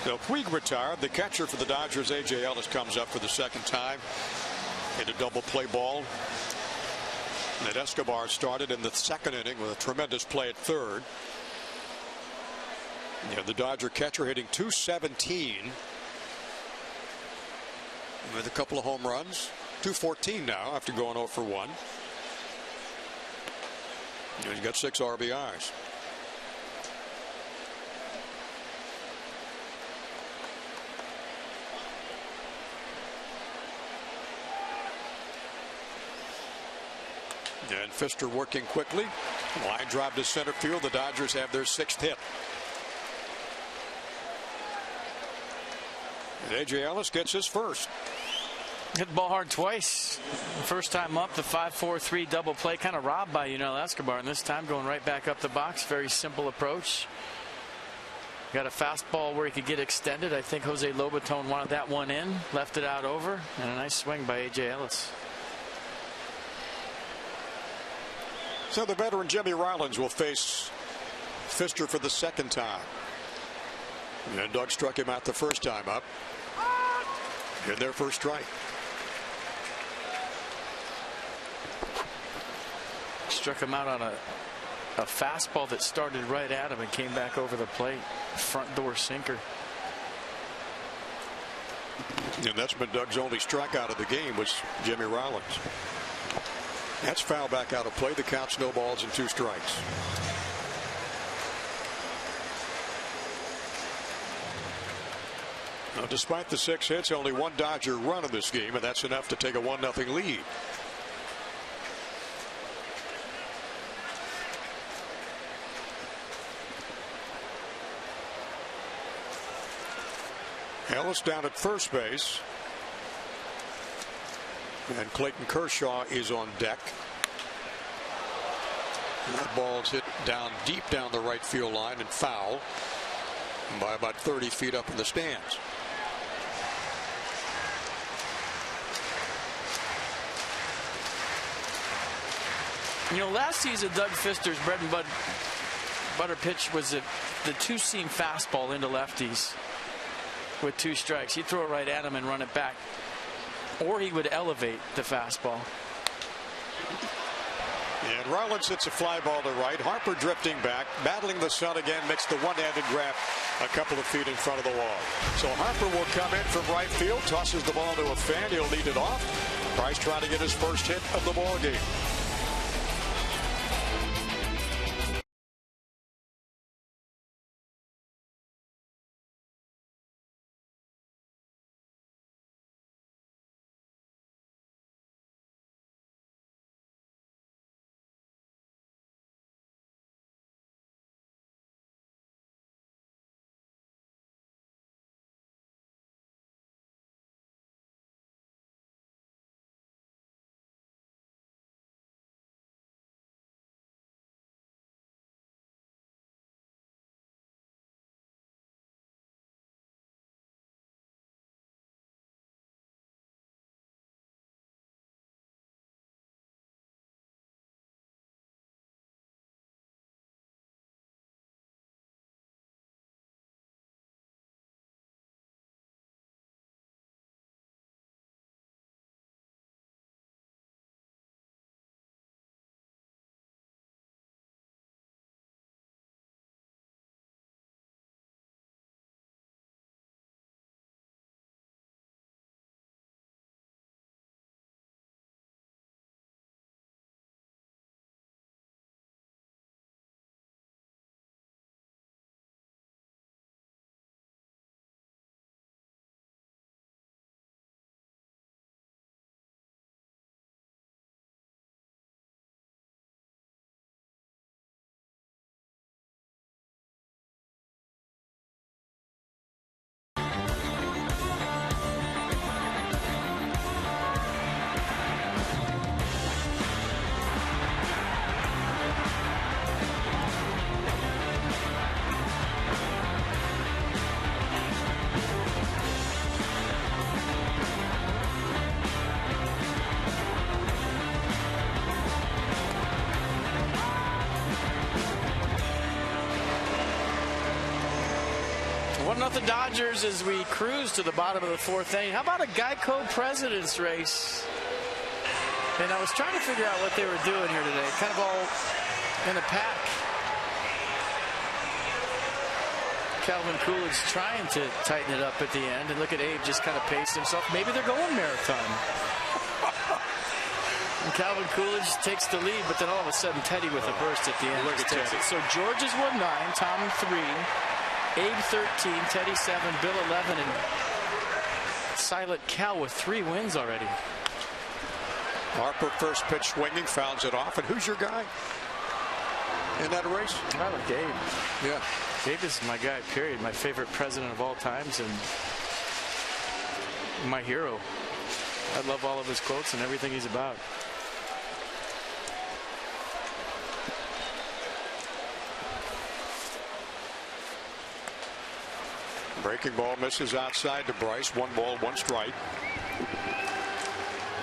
So Puig retired. The catcher for the Dodgers, A.J. Ellis, comes up for the 2nd time in a double play ball. And Escobar started in the 2nd inning with a tremendous play at 3rd. The Dodger catcher hitting .217 with a couple of home runs. .214 now after going 0 for 1. He's got 6 RBIs. And Pfister working quickly. Line drive to center field. The Dodgers have their 6th hit. And A.J. Ellis gets his first. Hit the ball hard twice. First time up, the 5-4-3 double play, kind of robbed by Escobar, and this time going right back up the box. Very simple approach. Got a fastball where he could get extended. I think Jose Lobaton wanted that one in, left it out over, and a nice swing by A.J. Ellis. So the veteran Jimmy Rollins will face Pfister for the 2nd time. And Doug struck him out the first time up. In their first strike. Struck him out on a fastball that started right at him and came back over the plate. Front door sinker. And that's been Doug's only strikeout of the game, was Jimmy Rollins. That's foul back out of play. The count's no balls and 2 strikes. Now, despite the 6 hits, only one Dodger run in this game, and that's enough to take a 1-0 lead. Ellis down at first base. And Clayton Kershaw is on deck. And that ball's hit down deep down the right field line and foul by about 30 feet up in the stands. You know, last season Doug Fister's bread and butter pitch was the two-seam fastball into lefties with 2 strikes. He'd throw it right at him and run it back. Or he would elevate the fastball. And Rollins hits a fly ball to right. Harper drifting back, battling the sun again, makes the one-handed grab a couple of feet in front of the wall. So Harper will come in from right field, tosses the ball to a fan. He'll lead it off. Price trying to get his first hit of the ball game. The Dodgers as we cruise to the bottom of the 4th inning. How about a Geico President's Race? And I was trying to figure out what they were doing here today. Kind of all in a pack. Calvin Coolidge trying to tighten it up at the end. And look at Abe just kind of paced himself. Maybe they're going marathon. And Calvin Coolidge takes the lead, but then all of a sudden Teddy with a burst at the end. Look at Teddy. So George is 1-9, Tom 3. Abe 13, Teddy 7, Bill 11, and Silent Cal with 3 wins already. Harper first pitch swinging, fouls it off. And who's your guy in that race? I like Abe. Yeah. Abe is my guy, period. My favorite president of all times and my hero. I love all of his quotes and everything he's about. Breaking ball misses outside to Bryce. 1 ball, 1 strike.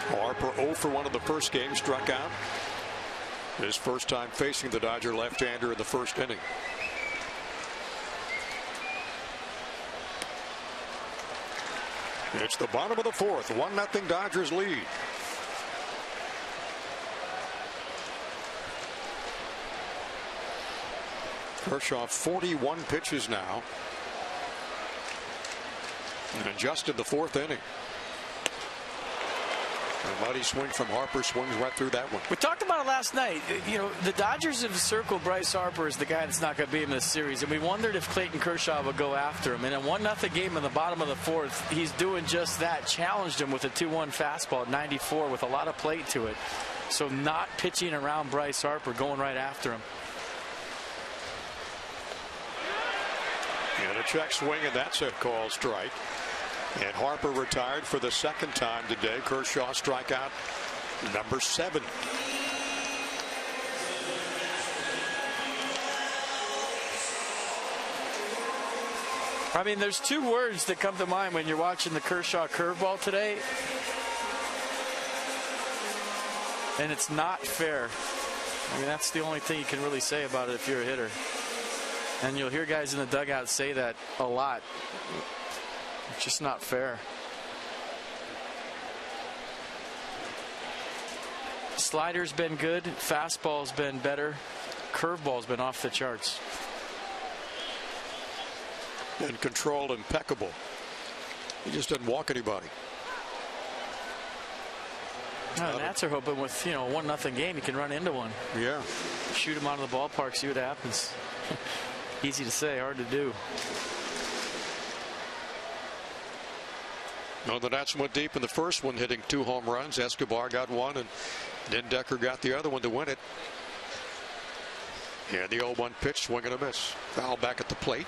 Harper 0 for 1 of the first game, struck out. His first time facing the Dodger left-hander in the first inning. It's the bottom of the 4th. 1-0 Dodgers lead. Kershaw 41 pitches now. And just in the 4th inning. A mighty swing from Harper, swings right through that one. We talked about it last night. You know, the Dodgers have circled Bryce Harper as the guy that's not going to beat him in this series, and we wondered if Clayton Kershaw would go after him. And in a 1-0 game in the bottom of the fourth, he's doing just that. Challenged him with a 2-1 fastball at 94 with a lot of plate to it. So not pitching around Bryce Harper, going right after him. And a check swing, and that's a called strike. And Harper retired for the second time today. Kershaw strikeout number 7. I mean, there's 2 words that come to mind when you're watching the Kershaw curveball today. And it's not fair. I mean, that's the only thing you can really say about it if you're a hitter. And you'll hear guys in the dugout say that a lot. It's just not fair. Slider's been good. Fastball's been better. Curveball's been off the charts. And control impeccable. He just doesn't walk anybody. No, the Nats are hoping with, you know, a 1-0 game, he can run into one. Yeah. Shoot him out of the ballpark, see what happens. Easy to say, hard to do. No, the Nats went deep in the first one, hitting 2 home runs. Escobar got one, and then Decker got the other one to win it. And the 0-1 pitch, swing and a miss. Foul back at the plate.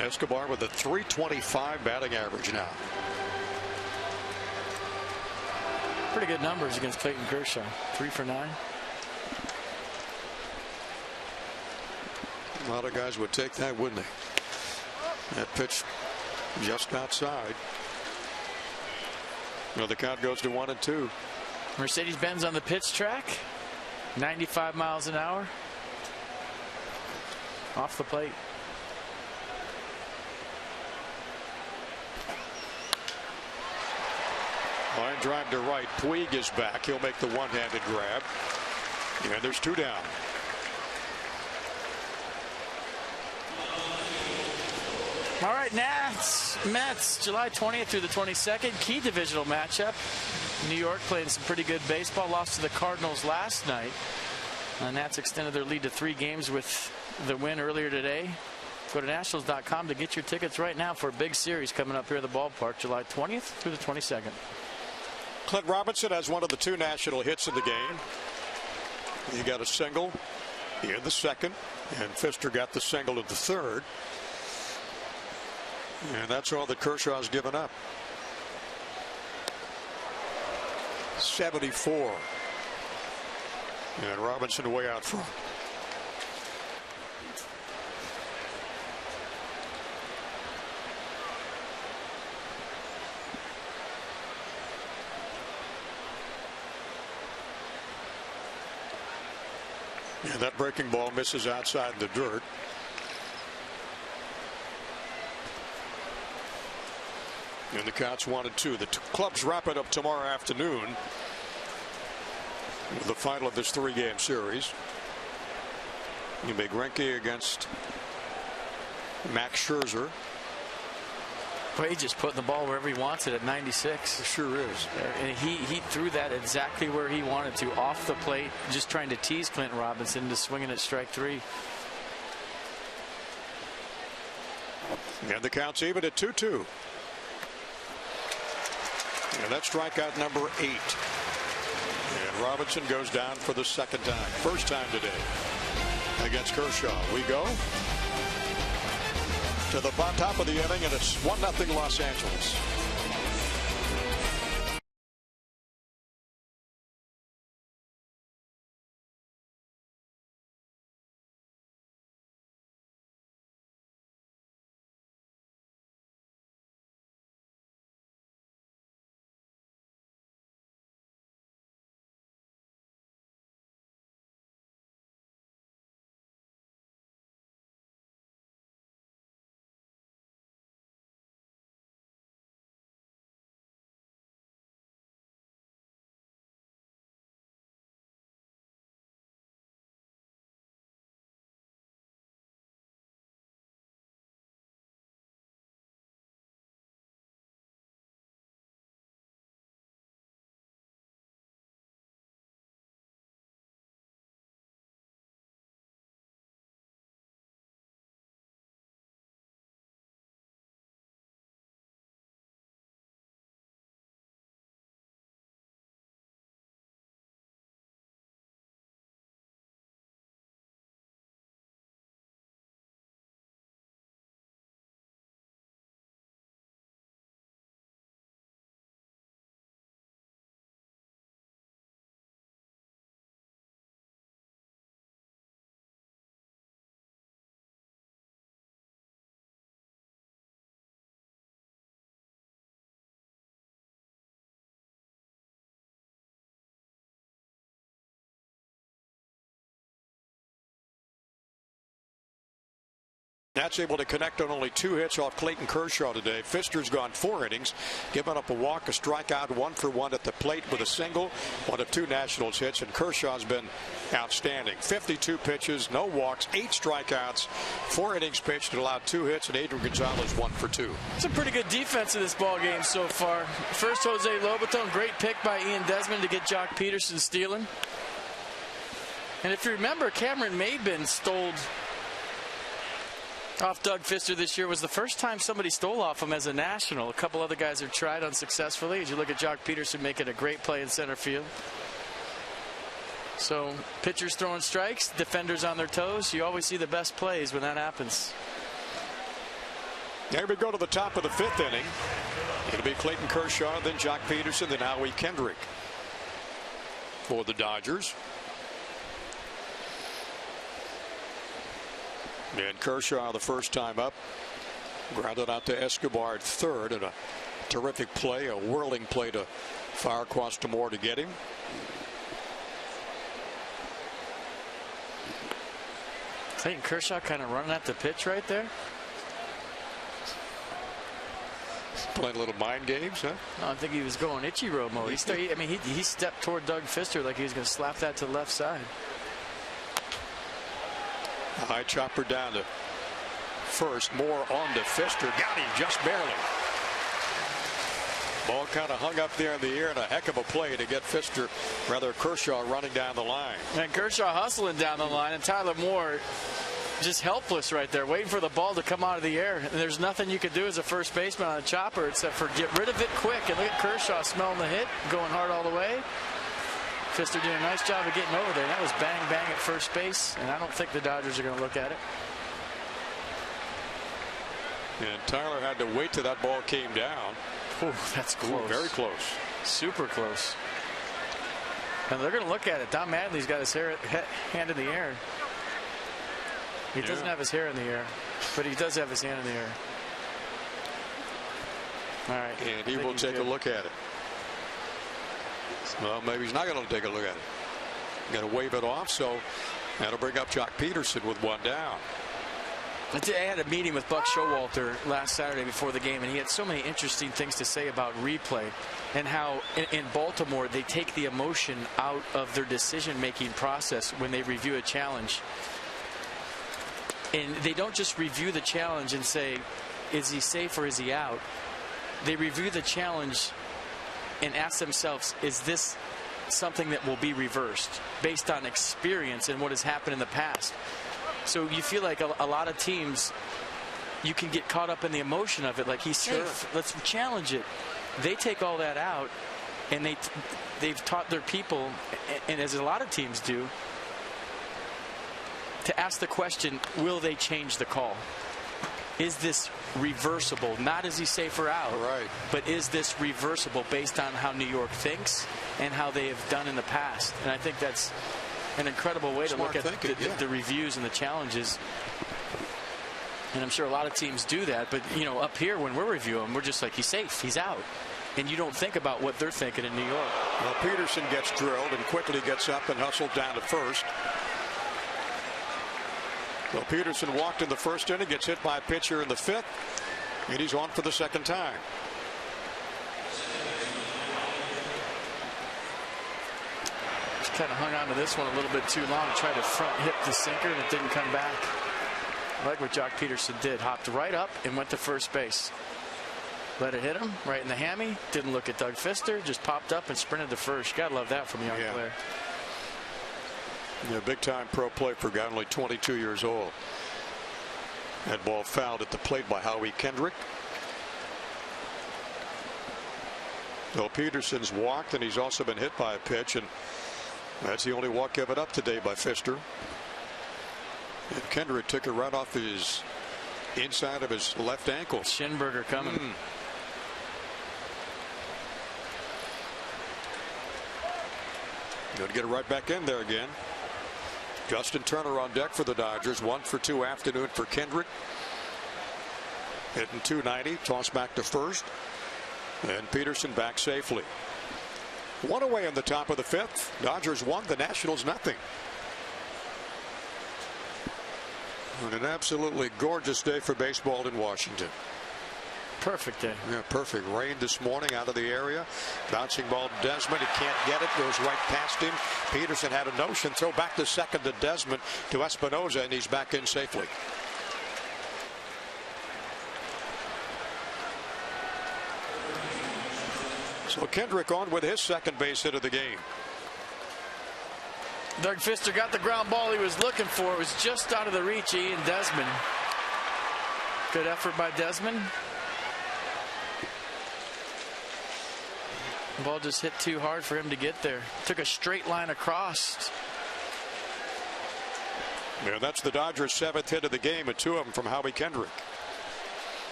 Escobar with a .325 batting average now. Pretty good numbers against Clayton Kershaw. 3 for 9. A lot of guys would take that, wouldn't they? That pitch just outside. Well, the count goes to 1-2. Mercedes-Benz on the pitch track. 95 miles an hour. Off the plate. Line drive to right. Puig is back. He'll make the one-handed grab. And there's 2 down. All right, Nats, Mets, July 20th through the 22nd. Key divisional matchup. New York playing some pretty good baseball. Lost to the Cardinals last night. Nats extended their lead to 3 games with the win earlier today. Go to Nationals.com to get your tickets right now for a big series coming up here at the ballpark, July 20th through the 22nd. Clint Robinson has one of the 2 national hits in the game. He got a single in the second, and Pfister got the single in the third. And that's all that Kershaw's given up. 74. And Robinson way out front. And that breaking ball misses outside the dirt. And the count's 1-2. The clubs wrap it up tomorrow afternoon with the final of this 3-game series. You make Greinke against Max Scherzer. Well, he's just putting the ball wherever he wants it at 96. It sure is. And he threw that exactly where he wanted to, off the plate, just trying to tease Clinton Robinson into swinging at strike 3. And the count's even at 2-2. And that's strikeout number 8. And Robinson goes down for the second time. First time today against Kershaw. We go to the top of the inning, and it's 1-0 Los Angeles. Nats able to connect on only 2 hits off Clayton Kershaw today. Fister's gone 4 innings, given up a walk, a strikeout, 1 for 1 at the plate with a single, 1 of 2 Nationals hits, and Kershaw's been outstanding. 52 pitches, no walks, 8 strikeouts, 4 innings pitched, and allowed 2 hits, and Adrian Gonzalez 1 for 2. It's a pretty good defense in this ball game so far. First, Jose Lobaton, great pick by Ian Desmond to get Jock Peterson stealing. And if you remember, Cameron Maybin stole off Doug Fister this year. Was the first time somebody stole off him as a National. A couple other guys have tried unsuccessfully. As you look at Jock Peterson making a great play in center field. So pitchers throwing strikes, defenders on their toes. You always see the best plays when that happens. There we go to the top of the 5th inning. It'll be Clayton Kershaw, then Jock Peterson, then Howie Kendrick for the Dodgers. And Kershaw, the first time up, grounded out to Escobar at 3rd, and a terrific play, a whirling play to fire across to Moore to get him. Clayton Kershaw kind of running at the pitch right there. Playing a little mind games, huh? No, I think he was going Ichiro mode. He stepped toward Doug Fister like he was going to slap that to the left side. High chopper down to first. Moore on to Fister. Got him just barely. Ball kind of hung up there in the air, and a heck of a play to get Kershaw running down the line. And Kershaw hustling down the line, and Tyler Moore just helpless right there, waiting for the ball to come out of the air. And there's nothing you could do as a first baseman on a chopper except for get rid of it quick. And look at Kershaw smelling the hit, going hard all the way. Fister doing a nice job of getting over there. That was bang, bang at first base, and I don't think the Dodgers are going to look at it. And Tyler had to wait till that ball came down. Ooh, that's close. Ooh, very close. Super close. And they're going to look at it. Don Mattingly's got his hand in the air. He doesn't have his hair in the air, but he does have his hand in the air. All right. And he will take a look at it. Well, maybe he's not going to take a look at it. Going to wave it off, so that'll bring up Jock Peterson with 1 down. I had a meeting with Buck Showalter last Saturday before the game, and he had so many interesting things to say about replay and how in Baltimore they take the emotion out of their decision-making process when they review a challenge. And they don't just review the challenge and say, is he safe or is he out? They review the challenge and ask themselves, is this something that will be reversed based on experience and what has happened in the past? So you feel like a lot of teams, you can get caught up in the emotion of it, like he's safe, let's challenge it. They take all that out, and they've taught their people, and as a lot of teams do, to ask the question, will they change the call? Is this reversible? Not is he safe or out, right, but is this reversible based on how New York thinks and how they have done in the past? And I think that's an incredible way to look at the reviews and the challenges. And I'm sure a lot of teams do that, but you know, up here when we're reviewing, we're just like, he's safe, he's out, and you don't think about what they're thinking in New York. Well, Peterson gets drilled and quickly gets up and hustled down to first. Well, Peterson walked in the first inning, gets hit by a pitcher in the 5th, and he's on for the 2nd time. Just kind of hung on to this one a little bit too long, tried to front hit the sinker, and it didn't come back. I like what Jock Peterson did. Hopped right up and went to first base. Let it hit him right in the hammy. Didn't look at Doug Fister. Just popped up and sprinted to first. Gotta love that from a young player. Yeah, big time pro play for a guy only 22 years old. That ball fouled at the plate by Howie Kendrick. Well, Peterson's walked, and he's also been hit by a pitch, and that's the only walk given up today by Fister. And Kendrick took it right off his inside of his left ankle. Schinberger coming. Going to get it right back in there again. Justin Turner on deck for the Dodgers. 1 for 2 afternoon for Kendrick. Hitting .290. Toss back to first. And Peterson back safely. 1 away in the top of the 5th. Dodgers 1, the Nationals nothing. And an absolutely gorgeous day for baseball in Washington. Perfect day. Yeah, perfect. Rain this morning out of the area. Bouncing ball to Desmond. He can't get it. Goes right past him. Peterson had a notion. Throw back to second to Desmond, to Espinosa, and he's back in safely. So Kendrick on with his second base hit of the game. Doug Fister got the ground ball he was looking for. It was just out of the reach of Ian Desmond. Good effort by Desmond. The ball just hit too hard for him to get there. Took a straight line across. Yeah, that's the Dodgers' 7th hit of the game, and 2 of them from Howie Kendrick.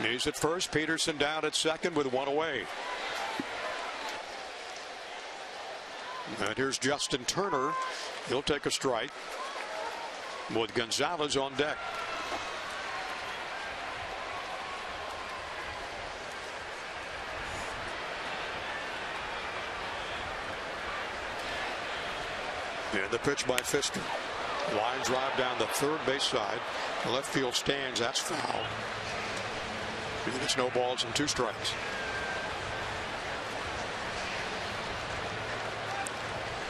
He's at first. Peterson down at second with 1 away. And here's Justin Turner. He'll take a strike with Gonzalez on deck. And the pitch by Fister. Line drive down the third base side. The left field stands. That's foul. And it's no balls and 2 strikes.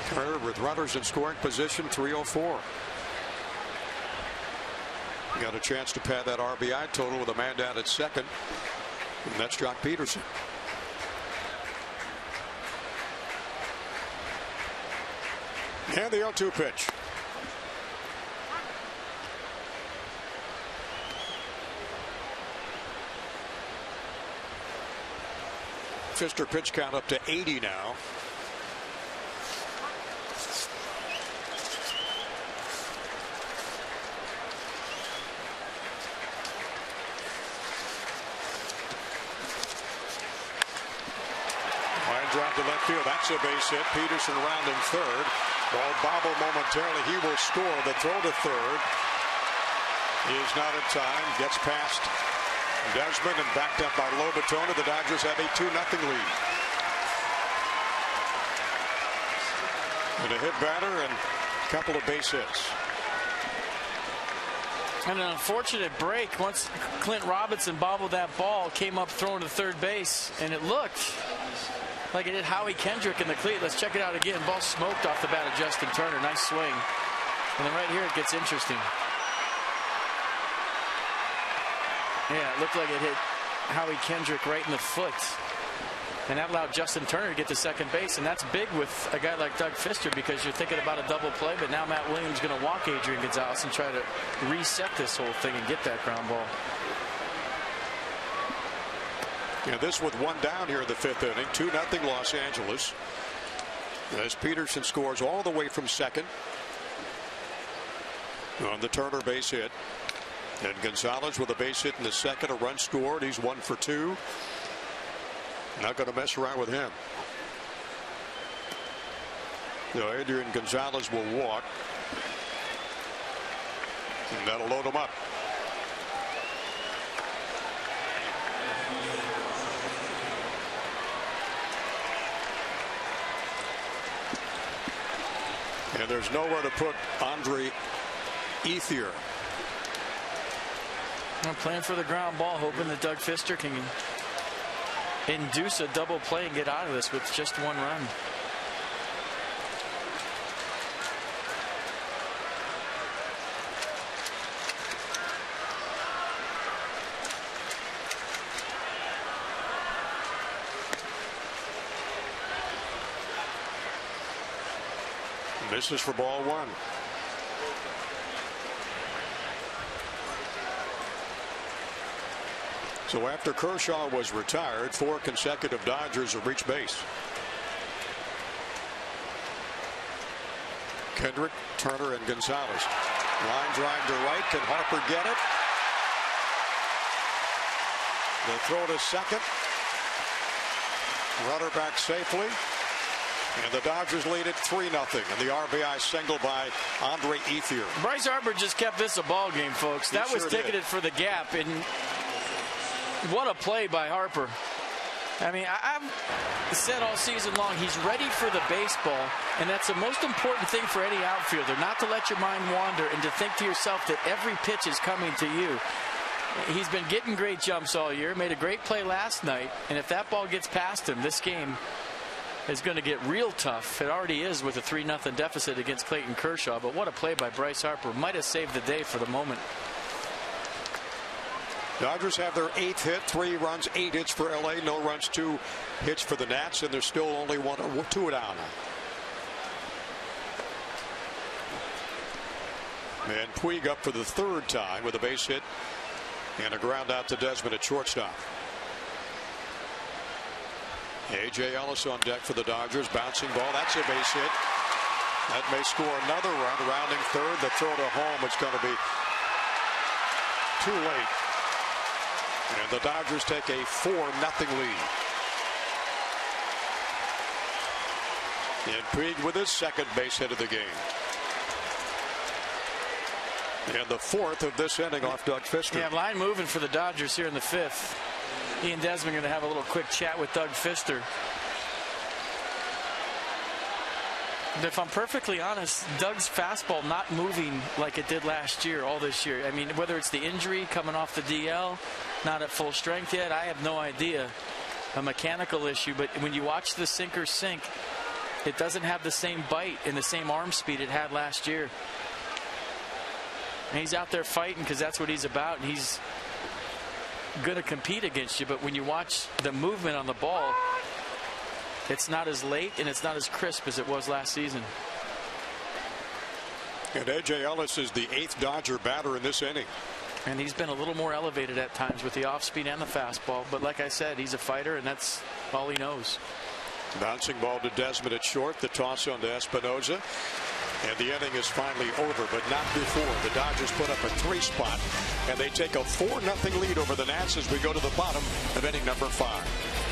Turner with runners in scoring position, 304. Got a chance to pad that RBI total with a man down at second. And that's Jock Peterson. And the 0-2 pitch. Fister pitch count up to 80 now. Line drive to left field. That's a base hit. Peterson around in third. Ball bobbled momentarily. He will score. The throw to third is not in time. Gets past Desmond and backed up by Lobatona. The Dodgers have a 2-0 lead. And a hit batter and a couple of base hits. And an unfortunate break once Clint Robinson bobbled that ball, came up throwing to third base, and it looked like it hit Howie Kendrick in the cleat. Let's check it out again. Ball smoked off the bat of Justin Turner. Nice swing. And then right here it gets interesting. Yeah, it looked like it hit Howie Kendrick right in the foot. And that allowed Justin Turner to get to second base. And that's big with a guy like Doug Fister, because you're thinking about a double play. But now Matt Williams is going to walk Adrian Gonzalez and try to reset this whole thing and get that ground ball. Yeah, this with 1 down here in the 5th inning. 2-0 Los Angeles. As Peterson scores all the way from second on the Turner base hit. And Gonzalez with a base hit in the second, a run scored. He's 1 for 2. Not going to mess around with him. So Adrian Gonzalez will walk. And that'll load him up. And there's nowhere to put Andre Ethier. I'm playing for the ground ball, hoping that Doug Fister can induce a double play and get out of this with just 1 run. Misses for ball 1. So after Kershaw was retired, 4 consecutive Dodgers have reached base. Kendrick, Turner, and Gonzalez. Line drive to right. Can Harper get it? The throw to second. Runner back safely. And the Dodgers lead it 3-0. And the RBI single by Andre Ethier. Bryce Harper just kept this a ball game, folks. That was ticketed for the gap. And what a play by Harper. I mean, said all season long, he's ready for the baseball, and that's the most important thing for any outfielder, not to let your mind wander and to think to yourself that every pitch is coming to you. He's been getting great jumps all year, made a great play last night, and if that ball gets past him, this game is going to get real tough. It already is with a 3-0 deficit against Clayton Kershaw, but what a play by Bryce Harper. Might have saved the day for the moment. Dodgers have their 8th hit, 3 runs, 8 hits for LA, no runs, 2 hits for the Nats, and there's still only 2 down. And Puig up for the 3rd time with a base hit and a ground out to Desmond at shortstop. A.J. Ellis on deck for the Dodgers. Bouncing ball. That's a base hit. That may score another run. Rounding third. The throw to home is going to be too late. And the Dodgers take a 4-0 lead. And Puig with his 2nd base hit of the game. And the 4th of this inning off Doug Fister. Yeah, line moving for the Dodgers here in the 5th. He and Desmond are going to have a little quick chat with Doug Fister. And if I'm perfectly honest, Doug's fastball not moving like it did last year, all this year. I mean, whether it's the injury coming off the DL, not at full strength yet, I have no idea. A mechanical issue, but when you watch the sinker sink, it doesn't have the same bite and the same arm speed it had last year. And he's out there fighting because that's what he's about, and he's going to compete against you. But when you watch the movement on the ball, it's not as late and it's not as crisp as it was last season. And A.J. Ellis is the 8th Dodger batter in this inning. And he's been a little more elevated at times with the off speed and the fastball. But like I said, he's a fighter, and that's all he knows. Bouncing ball to Desmond at short. The toss on to Espinoza. And the inning is finally over, but not before. The Dodgers put up a 3 spot, and they take a 4-0 lead over the Nats as we go to the bottom of inning number 5.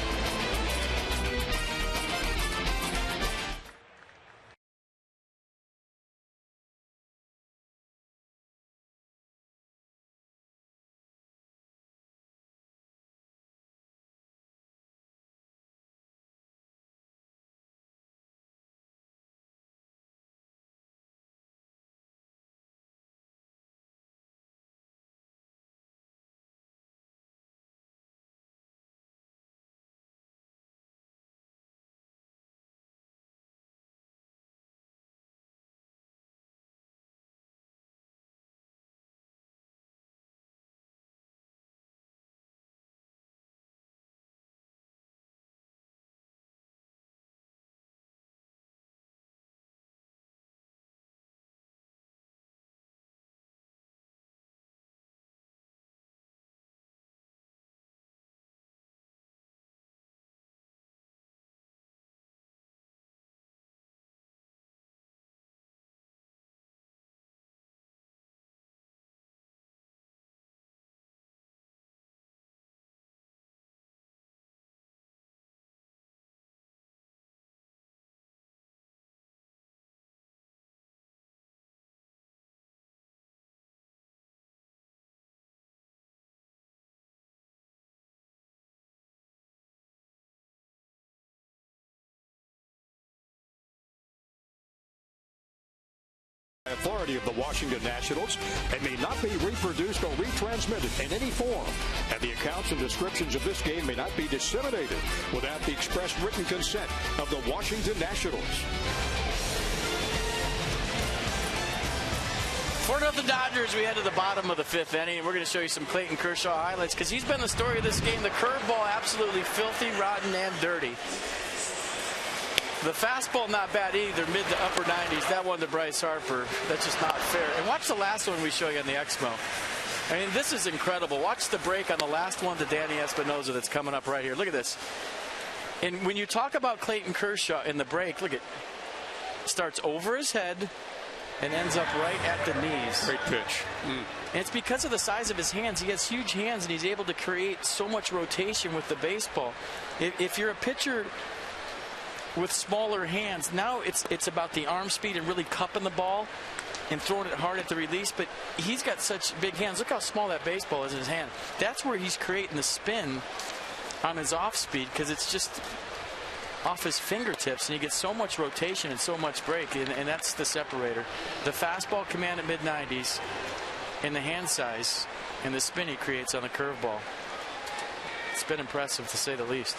Authority of the Washington Nationals and may not be reproduced or retransmitted in any form, and the accounts and descriptions of this game may not be disseminated without the express written consent of the Washington Nationals. 4-0 Dodgers. We head to the bottom of the 5th inning, and we're going to show you some Clayton Kershaw highlights because he's been the story of this game. The curveball absolutely filthy, rotten, and dirty. The fastball not bad either, mid to upper 90s. That one to Bryce Harper. That's just not fair. And watch the last one we show you on the Exmo. I mean, this is incredible. Watch the break on the last one to Danny Espinoza that's coming up right here. Look at this. And when you talk about Clayton Kershaw in the break, look at, starts over his head and ends up right at the knees. Great pitch. And it's because of the size of his hands. He has huge hands, and he's able to create so much rotation with the baseball. If you're a pitcher with smaller hands, now it's about the arm speed and really cupping the ball and throwing it hard at the release. But he's got such big hands. Look how small that baseball is in his hand. That's where he's creating the spin on his off speed, because it's just off his fingertips, and he gets so much rotation and so much break, and that's the separator. The fastball command at mid-90s, and the hand size, and the spin he creates on the curveball. It's been impressive, to say the least.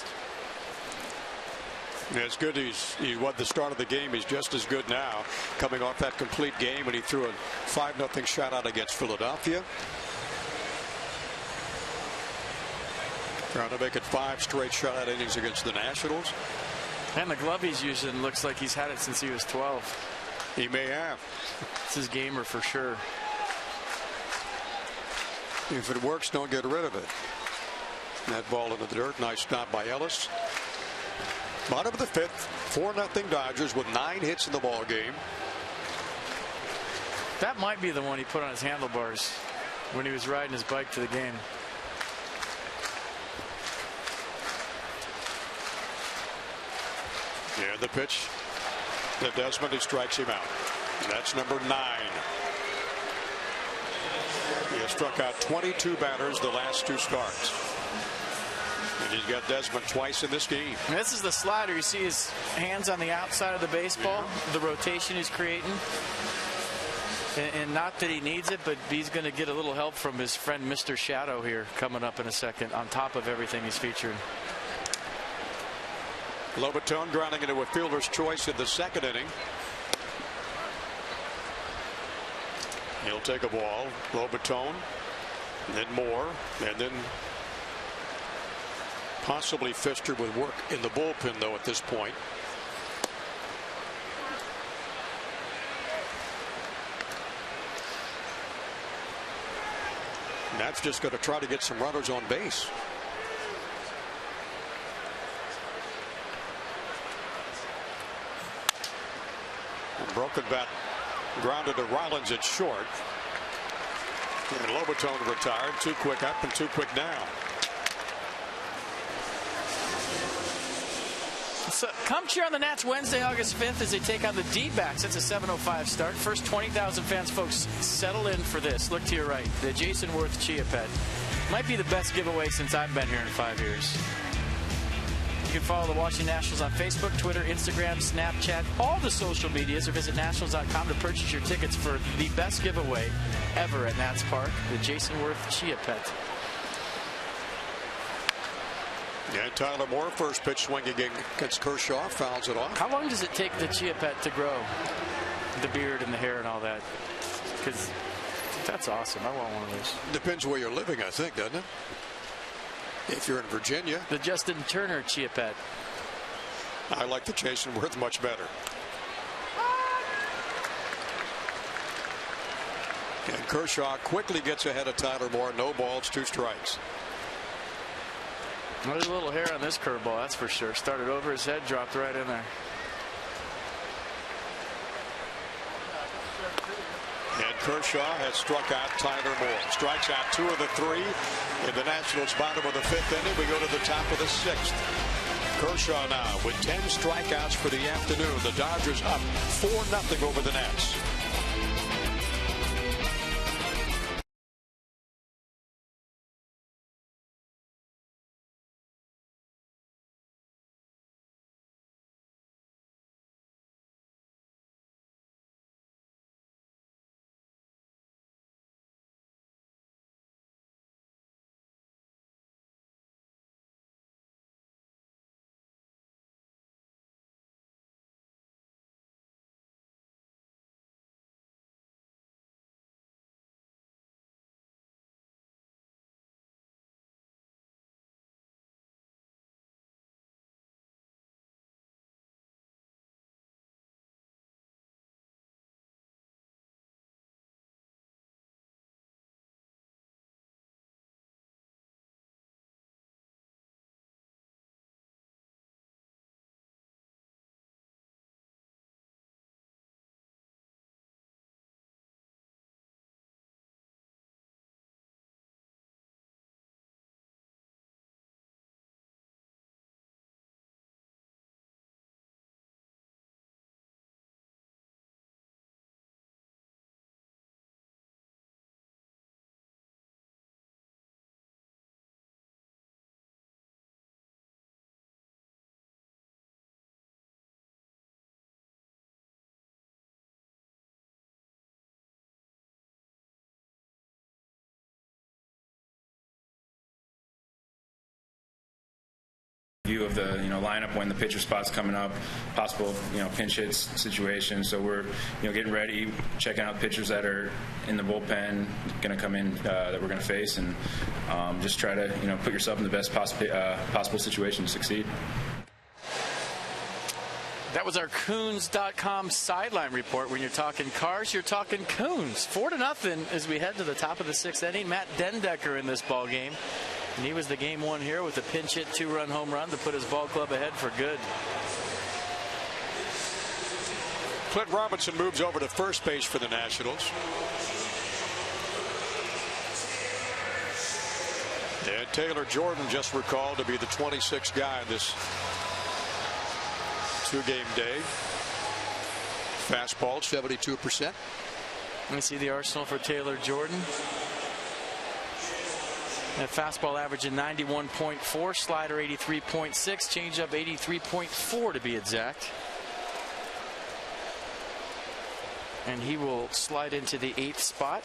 Yeah, it's good he won the start of the game. He's just as good now, coming off that complete game, and he threw a 5-0 shutout against Philadelphia. Trying to make it 5 straight shutout innings against the Nationals. And the glove he's using looks like he's had it since he was 12. He may have. It's his gamer for sure. If it works, don't get rid of it. That ball into the dirt. Nice stop by Ellis. Bottom of the 5th, 4-0 Dodgers with 9 hits in the ball game. That might be the one he put on his handlebars when he was riding his bike to the game. Yeah, the pitch to Desmond, he strikes him out. That's number 9. He has struck out 22 batters the last 2 starts. And he's got Desmond twice in this game. And this is the slider. You see his hands on the outside of the baseball, the rotation he's creating. And not that he needs it, but he's going to get a little help from his friend Mr. Shadow here coming up in a second, on top of everything he's featuring. Lobaton grounding into a fielder's choice in the 2nd inning. He'll take a ball. Lobaton, then Moore, and then possibly Pfister with work in the bullpen, though, at this point. And that's just going to try to get some runners on base. And broken bat grounded to Rollins at short. And Lobaton retired. Too quick up and too quick down. So come cheer on the Nats Wednesday, August 5th, as they take on the D-backs. It's a 7:05 start. First 20,000 fans, folks, settle in for this. Look to your right. The Jason Worth Chia Pet. Might be the best giveaway since I've been here in 5 years. You can follow the Washington Nationals on Facebook, Twitter, Instagram, Snapchat, all the social medias, or visit Nationals.com to purchase your tickets for the best giveaway ever at Nats Park, the Jason Worth Chia Pet. And Tyler Moore, first pitch swing against Kershaw, fouls it off. How long does it take the Chia Pet to grow? The beard and the hair and all that? Because that's awesome. I want one of those. Depends where you're living, I think, doesn't it? If you're in Virginia. The Justin Turner Chia Pet. I like the Jason Worth much better. And Kershaw quickly gets ahead of Tyler Moore. No balls, 2 strikes. Well, there's a little hair on this curveball, that's for sure. Started over his head, dropped right in there. And Kershaw has struck out Tyler Moore. Strikes out 2 of the 3 in the Nationals' bottom of the 5th inning. We go to the top of the 6th. Kershaw now with 10 strikeouts for the afternoon. The Dodgers up 4-0 over the Nats. view of the lineup when the pitcher spot's coming up, possible pinch hits situations. So we're getting ready, checking out pitchers that are in the bullpen, going to come in that we're going to face, and just try to put yourself in the best possible situation to succeed. That was our Coons.com sideline report. When you're talking Cars, you're talking Coons. 4-0 as we head to the top of the 6th inning. Matt Dendecker in this ball game. And he was the game one here with a pinch hit 2-run home run to put his ball club ahead for good. Clint Robinson moves over to first base for the Nationals. And Taylor Jordan just recalled to be the 26th guy in this two-game day. Fastball 72%. Let me see the arsenal for Taylor Jordan. That fastball averaging 91.4, slider 83.6, changeup 83.4 to be exact. And he will slide into the 8th spot.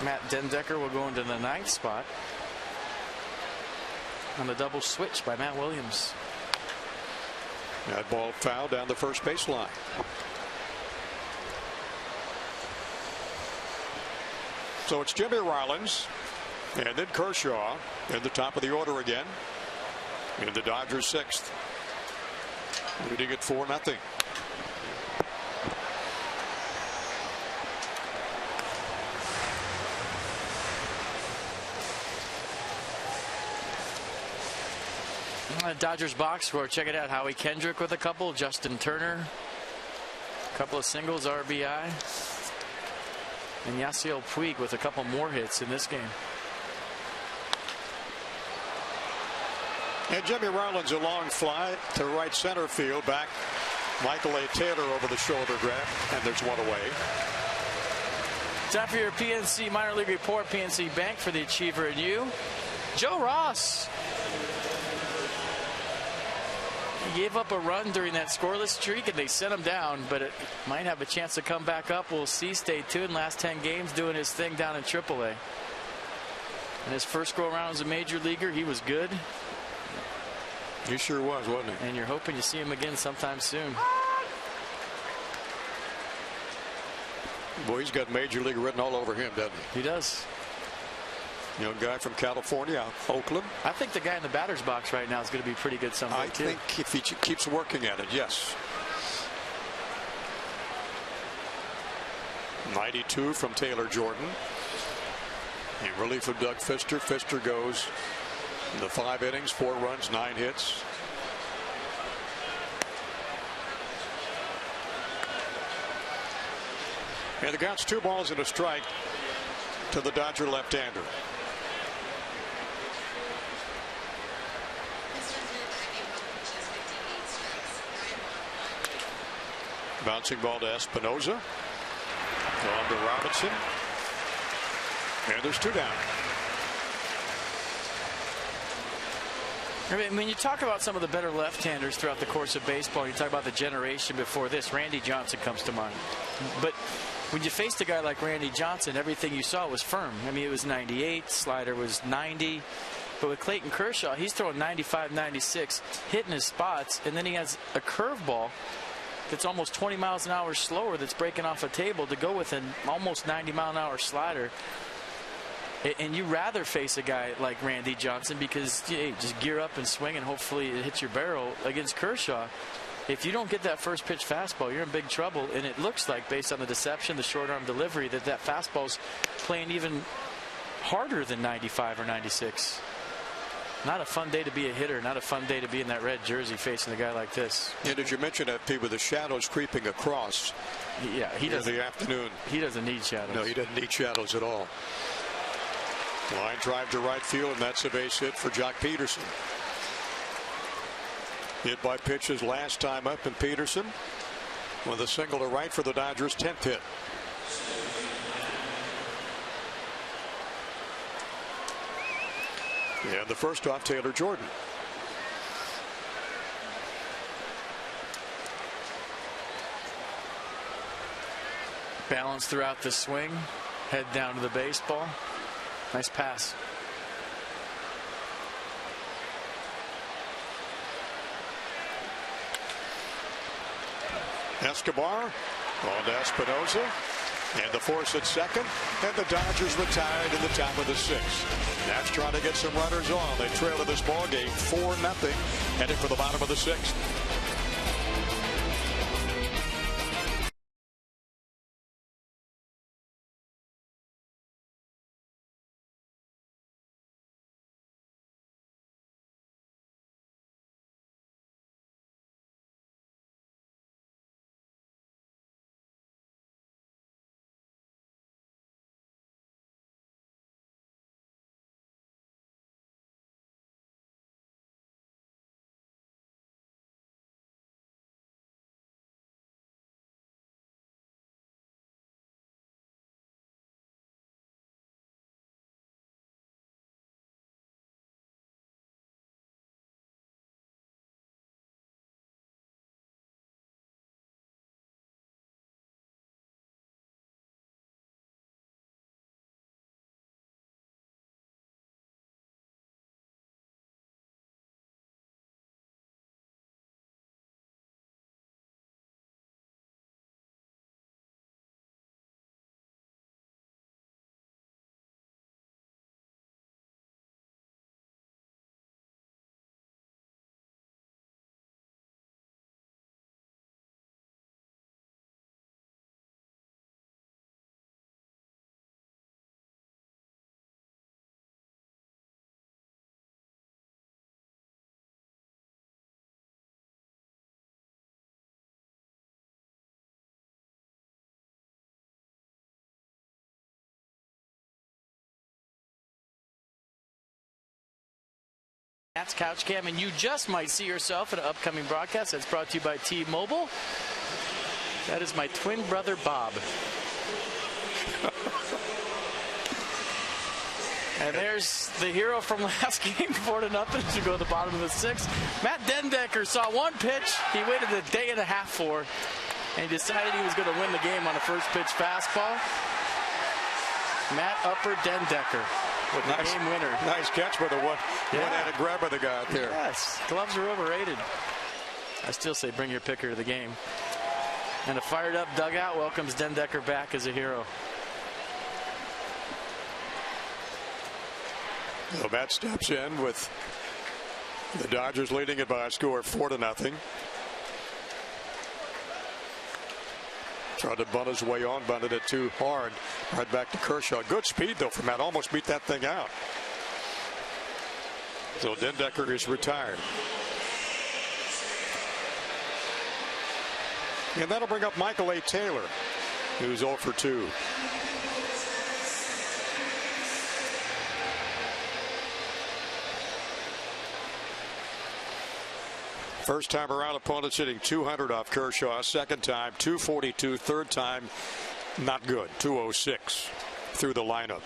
Matt Dendecker will go into the 9th spot on the double switch by Matt Williams. That ball foul down the first base line. So it's Jimmy Rollins and then Kershaw in the top of the order again in the Dodgers 6th, leading at 4-0. Dodgers box score. Check it out. Howie Kendrick with a couple. Justin Turner, a couple of singles, RBI. And Yasiel Puig with a couple more hits in this game. And Jimmy Rollins a long fly to right center field. Back Michael A. Taylor over the shoulder grab. And there's one away. Time for your PNC minor league report. PNC Bank for the Achiever and you. Joe Ross. He gave up a run during that scoreless streak, and they sent him down, but it might have a chance to come back up. We'll see. Stay tuned. Last 10 games doing his thing down in AAA. And his first go around as a major leaguer, he was good. He sure was, wasn't he? And you're hoping you see him again sometime soon. Boy, he's got major league written all over him, doesn't he? He does. Young guy from California, Oakland. I think the guy in the batter's box right now is going to be pretty good someday, too. I think if he keeps working at it, yes. 92 from Taylor Jordan. In relief of Doug Fister. Fister goes the 5 innings, 4 runs, 9 hits. And the count's 2 balls and a strike to the Dodger left-hander. Bouncing ball to Espinoza. On to Robinson. And there's 2 down. I mean, when you talk about some of the better left-handers throughout the course of baseball, you talk about the generation before this, Randy Johnson comes to mind. But when you faced a guy like Randy Johnson, everything you saw was firm. I mean, it was 98, slider was 90. But with Clayton Kershaw, he's throwing 95, 96, hitting his spots, and then he has a curveball that's almost 20 miles an hour slower that's breaking off a table to go with an almost 90-mile-an-hour slider. And you rather face a guy like Randy Johnson because just gear up and swing and hopefully it hits your barrel. Against Kershaw, if you don't get that first pitch fastball, you're in big trouble. And it looks like, based on the deception, the short arm delivery, that fastball's playing even harder than 95 or 96. Not a fun day to be a hitter. Not a fun day to be in that red jersey facing a guy like this. And as you mentioned, FP, with the shadows creeping across. Yeah, he doesn't. In the afternoon. He doesn't need shadows. No, he doesn't need shadows at all. Line drive to right field, and that's a base hit for Jock Peterson. Hit by pitches last time up, and Peterson with a single to right for the Dodgers' 10th hit. And the first off, Taylor Jordan. Balance throughout the swing. Head down to the baseball. Nice pass. Escobar on to Espinosa. And the force at second, and the Dodgers retired in the top of the sixth. Nats trying to get some runners on. They trail in this ball game 4-0, heading for the bottom of the sixth. That's Couch Cam, and you just might see yourself in an upcoming broadcast that's brought to you by T-Mobile. That is my twin brother, Bob. And there's the hero from last game, 4-0 to go to the bottom of the sixth. Matt Dendecker saw one pitch he waited a day and a half for, and he decided he was going to win the game on a first pitch fastball. Matt Upper Dendecker with the game winner. Nice catch by the one-handed grab by the guy out there. Yes, gloves are overrated. I still say bring your picker to the game. And a fired-up dugout welcomes Dendecker back as a hero. So Matt steps in with the Dodgers leading it by a score of 4-0. Tried to bunt his way on, bunted it too hard. Right back to Kershaw. Good speed, though, from Matt. Almost beat that thing out. So Dendecker is retired. And that'll bring up Michael A. Taylor, who's 0 for 2. First time around, opponents hitting 200 off Kershaw. Second time, 242. Third time, not good. 206 through the lineup.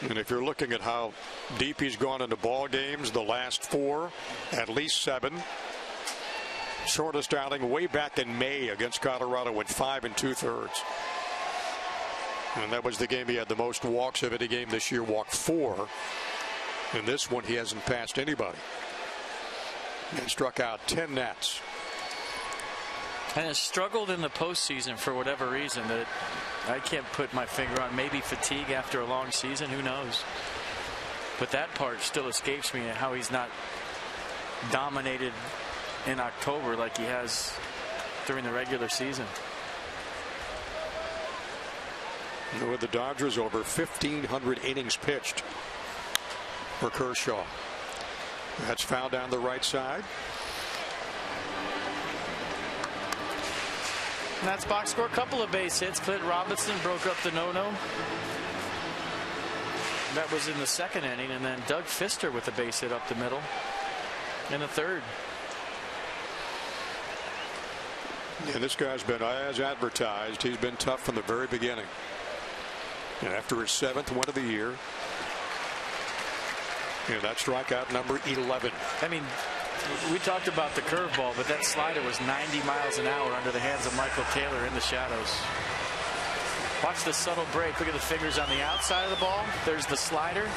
And if you're looking at how deep he's gone into ball games, the last 4, at least 7. Shortest outing way back in May against Colorado went 5 2/3. And that was the game he had the most walks of any game this year, walked 4. In this one, he hasn't passed anybody. And struck out 10 Nats. And has struggled in the postseason for whatever reason that I can't put my finger on. Maybe fatigue after a long season. Who knows? But that part still escapes me, how he's not dominated in October like he has during the regular season. With the Dodgers, over 1,500 innings pitched for Kershaw. That's fouled down the right side. Nats box score, a couple of base hits. Clint Robinson broke up the no-no. That was in the second inning, and then Doug Fister with a base hit up the middle in the third. And this guy's been, as advertised, he's been tough from the very beginning. And after his 7th win of the year, and that strikeout number 11. I mean, we talked about the curveball, but that slider was 90 miles an hour under the hands of Michael Taylor in the shadows. Watch the subtle break. Look at the fingers on the outside of the ball. There's the slider.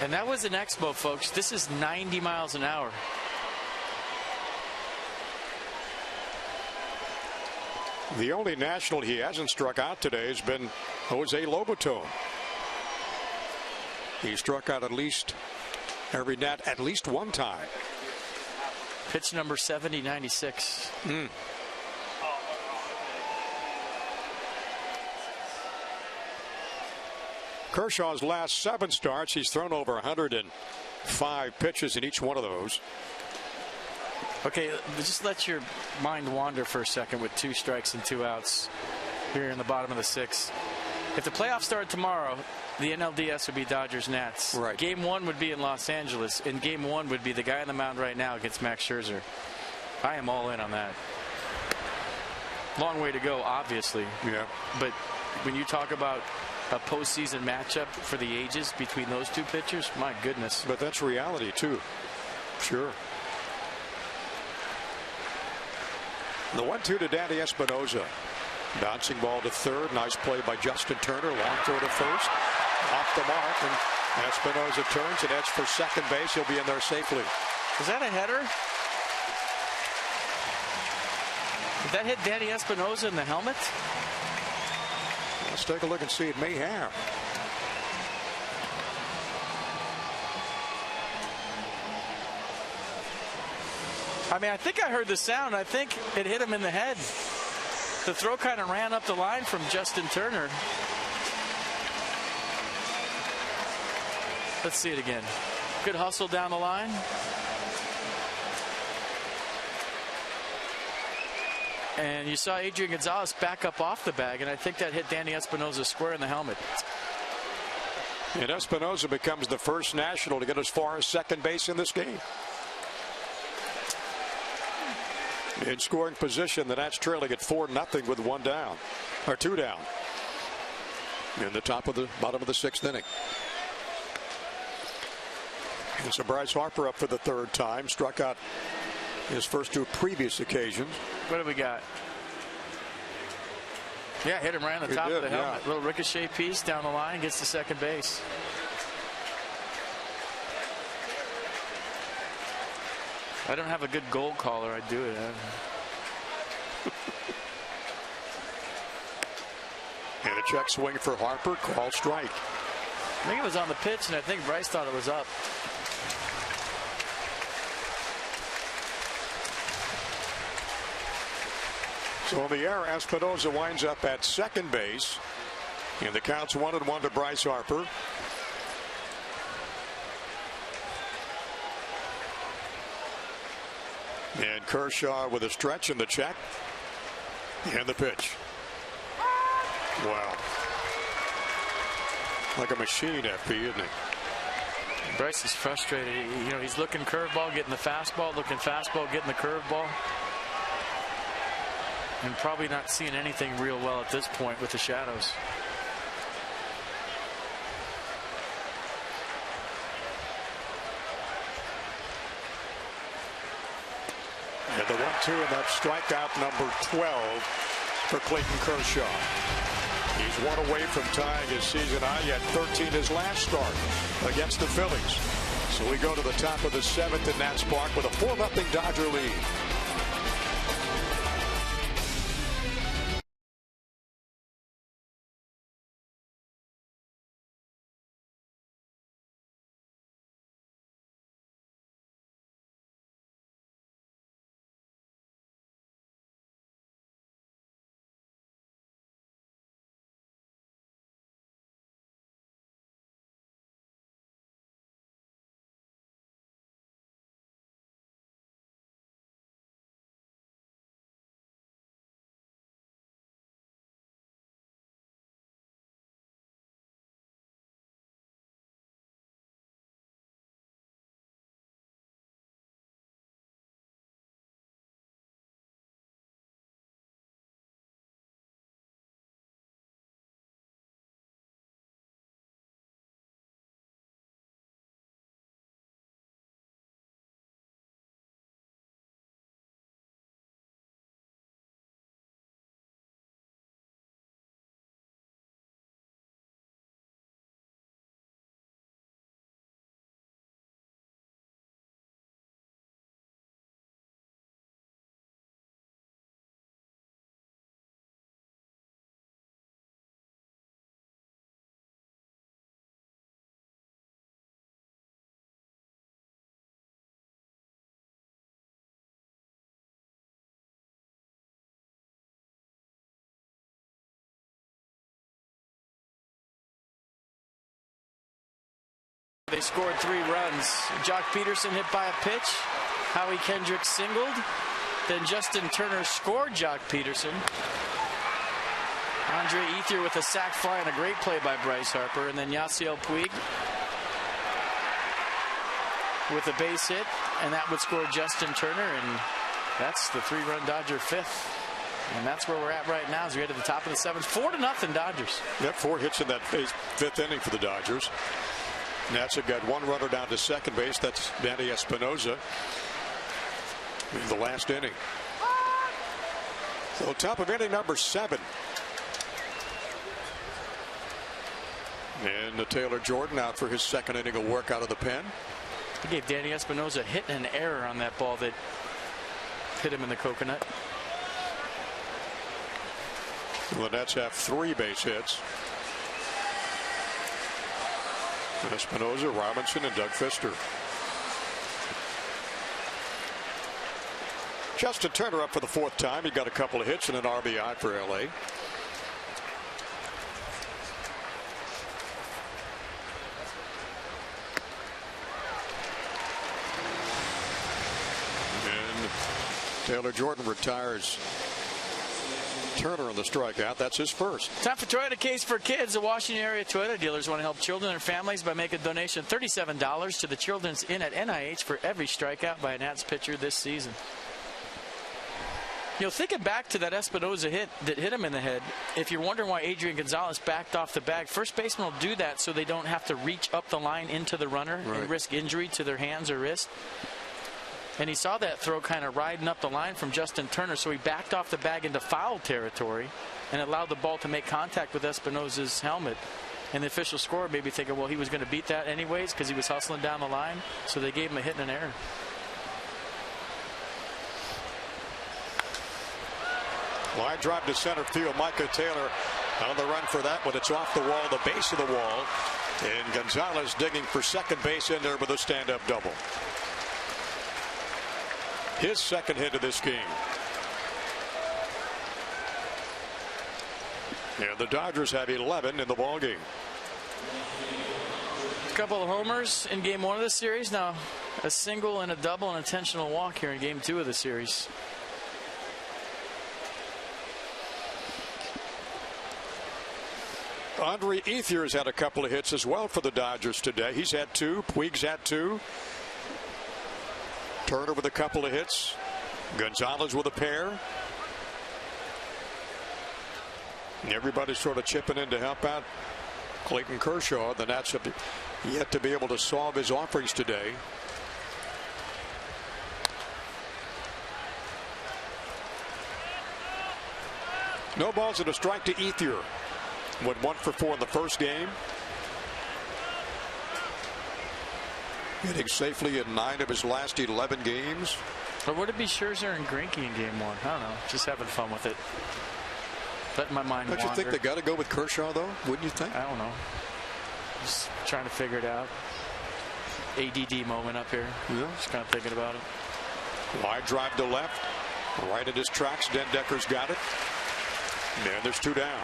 And that was an expo, folks. This is 90 miles an hour. The only national he hasn't struck out today has been Jose Lobaton. He struck out at least every net at least one time. Pitch number 70-96. Kershaw's last 7 starts, he's thrown over 105 pitches in each one of those. Okay, just let your mind wander for a second with 2 strikes and 2 outs here in the bottom of the 6th. If the playoffs started tomorrow, the NLDS would be Dodgers Nats. Right. Game 1 would be in Los Angeles, and Game 1 would be the guy on the mound right now against Max Scherzer. I am all in on that. Long way to go, obviously. Yeah. But when you talk about a postseason matchup for the ages between those 2 pitchers, my goodness. But that's reality, too. Sure. The 1-2 to Danny Espinosa. Bouncing ball to third. Nice play by Justin Turner. Long throw to first. Off the mark. And Espinosa turns and heads for second base. He'll be in there safely. Is that a header? Did that hit Danny Espinosa in the helmet? Let's take a look and see. It may have. I mean, I think I heard the sound. I think it hit him in the head. The throw kind of ran up the line from Justin Turner. Let's see it again. Good hustle down the line. And you saw Adrian Gonzalez back up off the bag, and I think that hit Danny Espinosa square in the helmet. And Espinosa becomes the first national to get as far as second base in this game. In scoring position, the Nats trailing at 4-0 with 1 down, or 2 down. In the bottom of the 6th inning. And so Bryce Harper up for the 3rd time, struck out his first 2 previous occasions. What do we got? Yeah, hit him right on the top of the helmet. Yeah. Little ricochet piece down the line, gets to second base. I don't have a good goal caller. I'd do it. And a check swing for Harper. Call strike. I think it was on the pitch, and I think Bryce thought it was up. So in the air, Espinosa winds up at second base. And the count's 1-1 to Bryce Harper. And Kershaw with a stretch in the check. And the pitch. Wow. Like a machine, FP, isn't he? Bryce is frustrated. You know, he's looking curveball, getting the fastball, looking fastball, getting the curveball. And probably not seeing anything real well at this point with the shadows. And the 1-2, and that's strikeout number 12 for Clayton Kershaw. He's 1 away from tying his season high. He had 13 his last start against the Phillies. So we go to the top of the 7th at Nats Park with a 4-0 Dodger lead. they scored 3 runs. Jock Peterson hit by a pitch. Howie Kendrick singled. Then Justin Turner scored Jock Peterson. Andre Ethier with a sac fly and a great play by Bryce Harper. And then Yasiel Puig with a base hit. And that would score Justin Turner. And that's the 3-run Dodger 5th. And that's where we're at right now as we head to the top of the 7th. 4-0 Dodgers. Yep, 4 hits in that 5th inning for the Dodgers. Nats have got 1 runner down to second base. That's Danny Espinosa in the last inning. So top of inning number 7. And Taylor Jordan out for his 2nd inning of work out of the pen. He gave Danny Espinosa a hit and an error on that ball that hit him in the coconut. The Nets have 3 base hits. Espinosa, Robinson, and Doug Fister. Justin Turner up for the 4th time. He got a couple of hits and an RBI for LA. And Taylor Jordan retires Turner on the strikeout. That's his first. Time for Toyota Case for Kids. The Washington area Toyota dealers want to help children and families by making a donation of $37 to the Children's Inn at NIH for every strikeout by a Nats pitcher this season. You know, thinking back to that Espinosa hit that hit him in the head, if you're wondering why Adrian Gonzalez backed off the bag, first baseman will do that so they don't have to reach up the line into the runner and risk injury to their hands or wrist. And he saw that throw kind of riding up the line from Justin Turner, so he backed off the bag into foul territory and allowed the ball to make contact with Espinosa's helmet. And the official scorer may be thinking, well, he was going to beat that anyways because he was hustling down the line, so they gave him a hit and an error. Line drive to center field. Micah Taylor on the run for that one. It's off the wall, the base of the wall. And Gonzalez digging for second base in there with a stand-up double. His 2nd hit of this game. And the Dodgers have 11 in the ball game. A couple of homers in game 1 of the series. Now a single and a double and intentional walk here in game 2 of the series. Andre Ethier has had a couple of hits as well for the Dodgers today. He's had 2. Puig's had 2. Turner with a couple of hits. Gonzalez with a pair. And everybody's sort of chipping in to help out Clayton Kershaw. The Nats have yet to be able to solve his offerings today. No balls and a strike to Ethier. Went 1 for 4 in the first game. Hitting safely in 9 of his last 11 games. Or would it be Scherzer and Greinke in game 1? I don't know. Just having fun with it. Letting my mind wander. Don't you think they got to go with Kershaw, though? Wouldn't you think? I don't know. Just trying to figure it out. ADD moment up here. Yeah. Just kind of thinking about it. Wide drive to left. Right at his tracks. Dendecker's got it. And there's 2 down.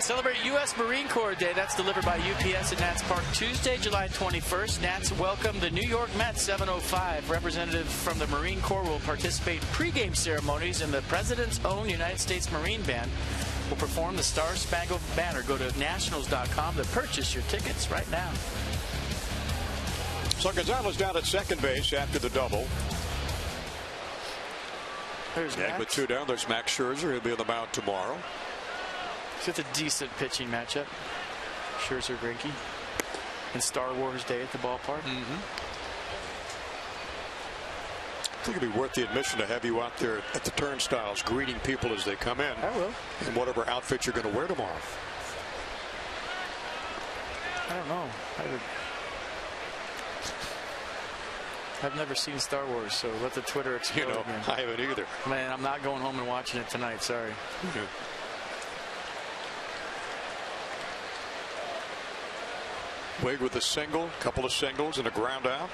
Celebrate U.S. Marine Corps Day. That's delivered by UPS at Nats Park Tuesday, July 21st. Nats welcome the New York Mets 7:05. Representative from the Marine Corps will participate in pregame ceremonies, and the President's own United States Marine Band will perform the Star Spangled Banner. Go to nationals.com to purchase your tickets right now. So Gonzalez down at second base after the double. There's Max. With 2 down, there's Max Scherzer. He'll be on the mound tomorrow. It's a decent pitching matchup. Scherzer, Greinke, and Star Wars Day at the ballpark. I think it'd be worth the admission to have you out there at the turnstiles greeting people as they come in. I will. In whatever outfit you're going to wear tomorrow. I don't know. I've never seen Star Wars, so let the Twitter explode. You know, I haven't either. Man, I'm not going home and watching it tonight. Sorry. Wade with a single, couple of singles, and a ground out.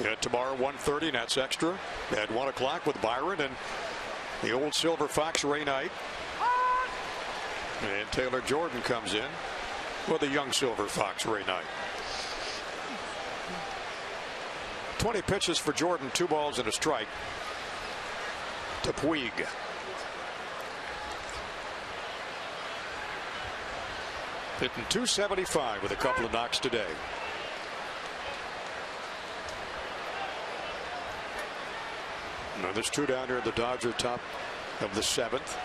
And tomorrow, 1:30, Nats Extra at 1 o'clock with Byron and the old Silver Fox Ray Knight. And Taylor Jordan comes in with a young Silver Fox, Ray Knight. 20 pitches for Jordan, 2 balls and a strike to Puig. Hitting .275 with a couple of knocks today. Now there's 2 down here at the Dodger top of the 7th.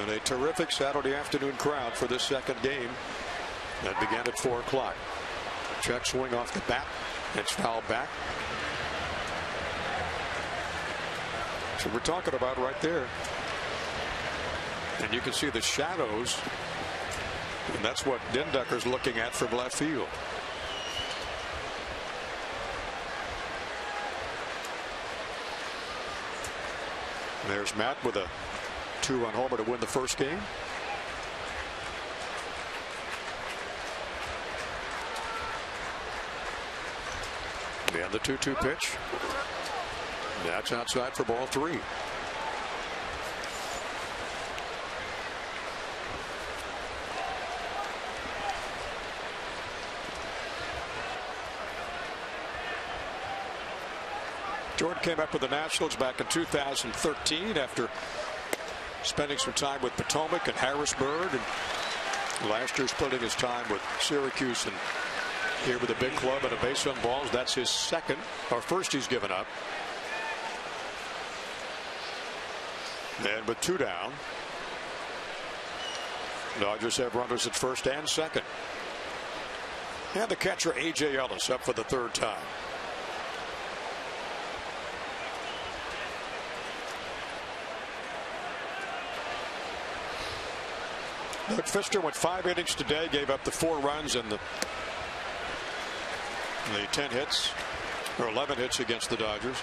And a terrific Saturday afternoon crowd for this second game that began at 4 o'clock. Check swing off the bat. It's fouled back. So we're talking about right there. And you can see the shadows. And that's what Dendecker's looking at from left field. There's Matt with a 2-run homer to win the first game. And the 2-2 pitch. That's outside for ball 3. Jordan came up with the Nationals back in 2013 after spending some time with Potomac and Harrisburg, and last year splitting his time with Syracuse, and here with a big club and a base on balls. That's his second or first he's given up. And with 2 down, Dodgers have runners at first and second. And the catcher A.J. Ellis up for the 3rd time. Doug Fister went 5 innings today, gave up the 4 runs and the 10 hits or 11 hits against the Dodgers.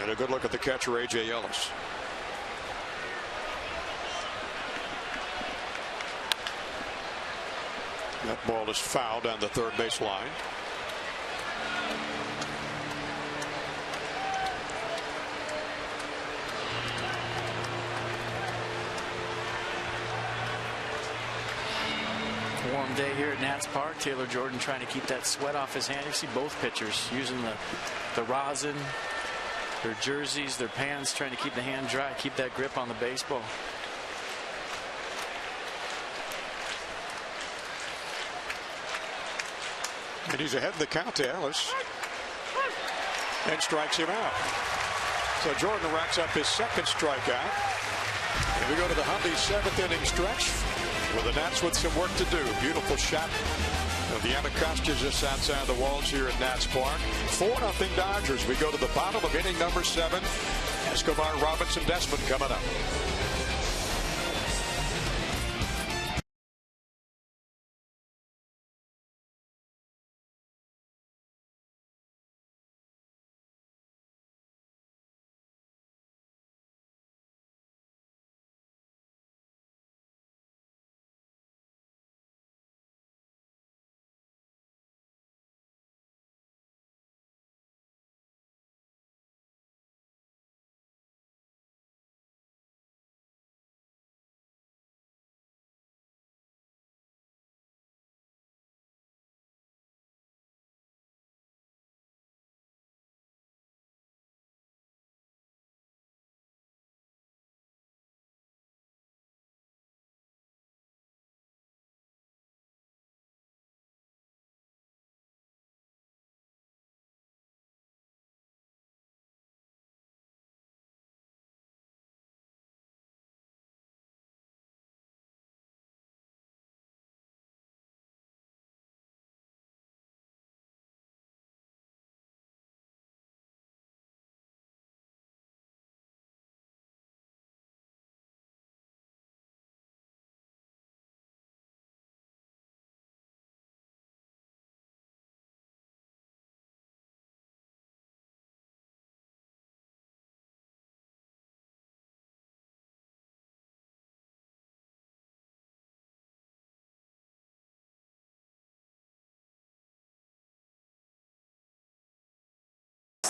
And a good look at the catcher A.J. Ellis. That ball is fouled down the 3rd base line. Warm day here at Nats Park. Taylor Jordan trying to keep that sweat off his hand. You see both pitchers using the rosin, their jerseys, their pants, trying to keep the hand dry, keep that grip on the baseball. And he's ahead of the count to Ellis and strikes him out. So Jordan racks up his 2nd strikeout. And we go to the Huntley 7th inning stretch with the Nats with some work to do. Beautiful shot of the Anacostia just outside the walls here at Nats Park. 4-0 Dodgers. We go to the bottom of inning number 7. Escobar, Robinson, Desmond coming up.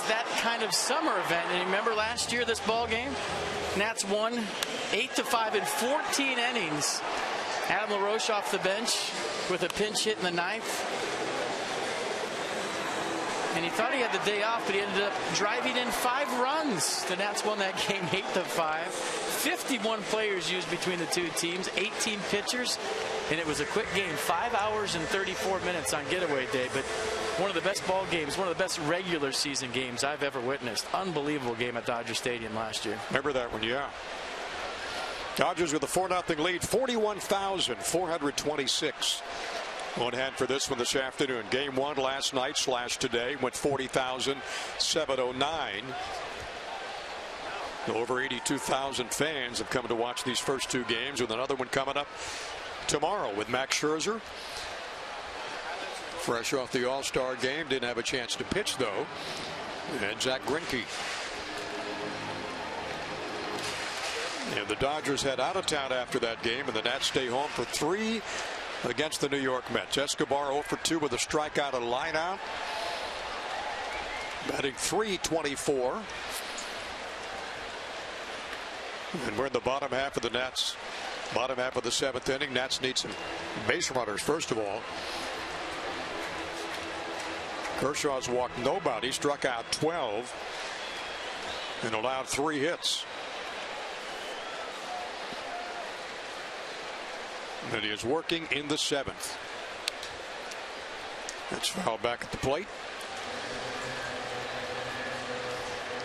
that kind of summer event. And remember last year, this ball game, Nats won 8-5 in 14 innings. Adam LaRoche off the bench with a pinch hit in the ninth. And he thought he had the day off, but he ended up driving in 5 runs. The Nats won that game 8-5. 51 players used between the two teams, 18 pitchers, and it was a quick game, 5 hours and 34 minutes on getaway day. But one of the best ball games, one of the best regular season games I've ever witnessed. Unbelievable game at Dodger Stadium last year. Remember that one, yeah. Dodgers with a 4-0 lead, 41,426. On hand for this one this afternoon. Game 1 last night / today went 40,709. Over 82,000 fans have come to watch these first 2 games, with another one coming up tomorrow with Max Scherzer. Fresh off the All-Star game, didn't have a chance to pitch though. And Zach Greinke. And the Dodgers head out of town after that game, and the Nats stay home for 3 against the New York Mets. Escobar 0 for 2 with a strikeout and line out. Batting .324. And we're in the bottom half of the Nats. Bottom half of the 7th inning. Nats need some base runners first of all. Kershaw's walked nobody, struck out 12, and allowed 3 hits. And he is working in the 7th. That's foul back at the plate.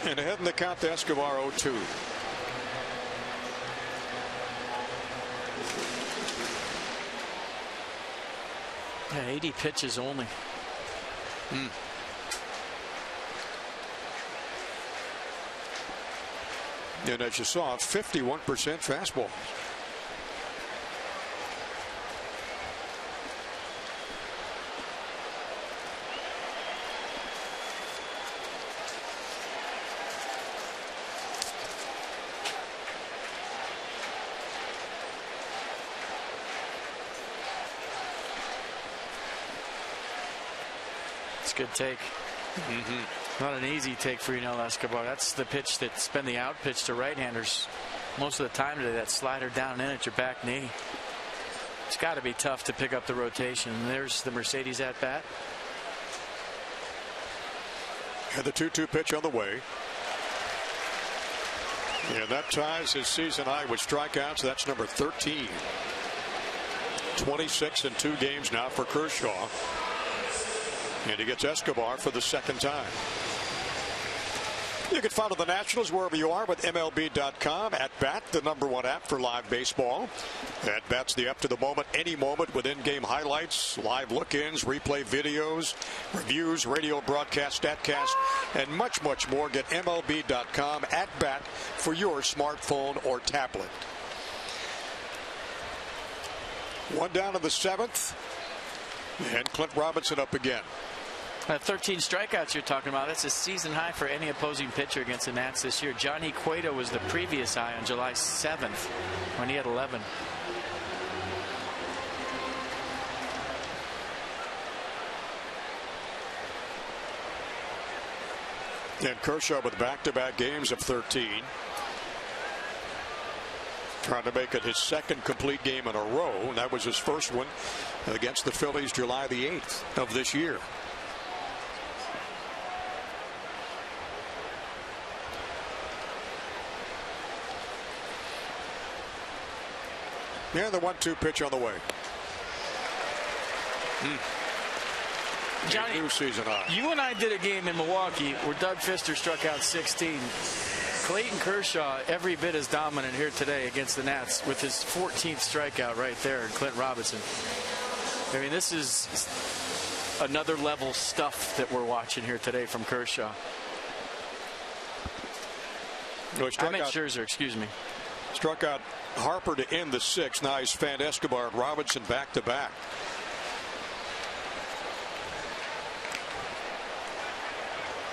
And ahead in the count to Escobar 0-2. Yeah, 80 pitches only. And as you saw, 51% fastball. Good take. Not an easy take for Escobar. That's the pitch that's been the out pitch to right-handers most of the time today. That slider down in at your back knee. It's got to be tough to pick up the rotation. There's the Mercedes at bat. And the 2-2 pitch on the way. And that ties his season high with strikeouts. That's number 13. 26 in 2 games now for Kershaw. And he gets Escobar for the 2nd time. You can follow the Nationals wherever you are with MLB.com. At Bat, the #1 app for live baseball. At Bat's the up to the moment, any moment with in-game highlights, live look-ins, replay videos, reviews, radio broadcast, statcast, and much, much more. Get MLB.com at Bat for your smartphone or tablet. 1 down in the 7th. And Clint Robinson up again. 13 strikeouts you're talking about. That's a season high for any opposing pitcher against the Nats this year. Johnny Cueto was the previous high on July 7th when he had 11. And Kershaw with back-to-back games of 13. Trying to make it his 2nd complete game in a row. And that was his first one against the Phillies July the 8th of this year. And the 1-2 pitch on the way. Johnny, new season high. You and I did a game in Milwaukee where Doug Fister struck out 16. Clayton Kershaw every bit as dominant here today against the Nats with his 14th strikeout right there, and Clint Robinson. I mean, this is another level stuff that we're watching here today from Kershaw. No, I meant Scherzer, excuse me. Struck out Harper to end the 6th. Now he's fanned Escobar and Robinson back to back.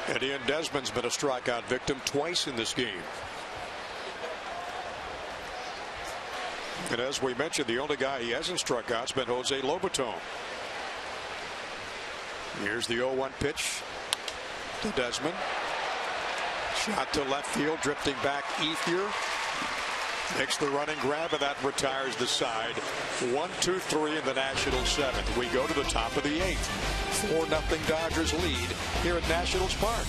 And Ian Desmond's been a strikeout victim twice in this game. And as we mentioned, the only guy he hasn't struck out's been Jose Lobaton. Here's the 0-1 pitch to Desmond. Shot to left field, drifting back Ethier. Makes the running grab, and that retires the side. 1-2-3 in the Nationals 7th. We go to the top of the 8th. 4-0 Dodgers lead here at Nationals Park.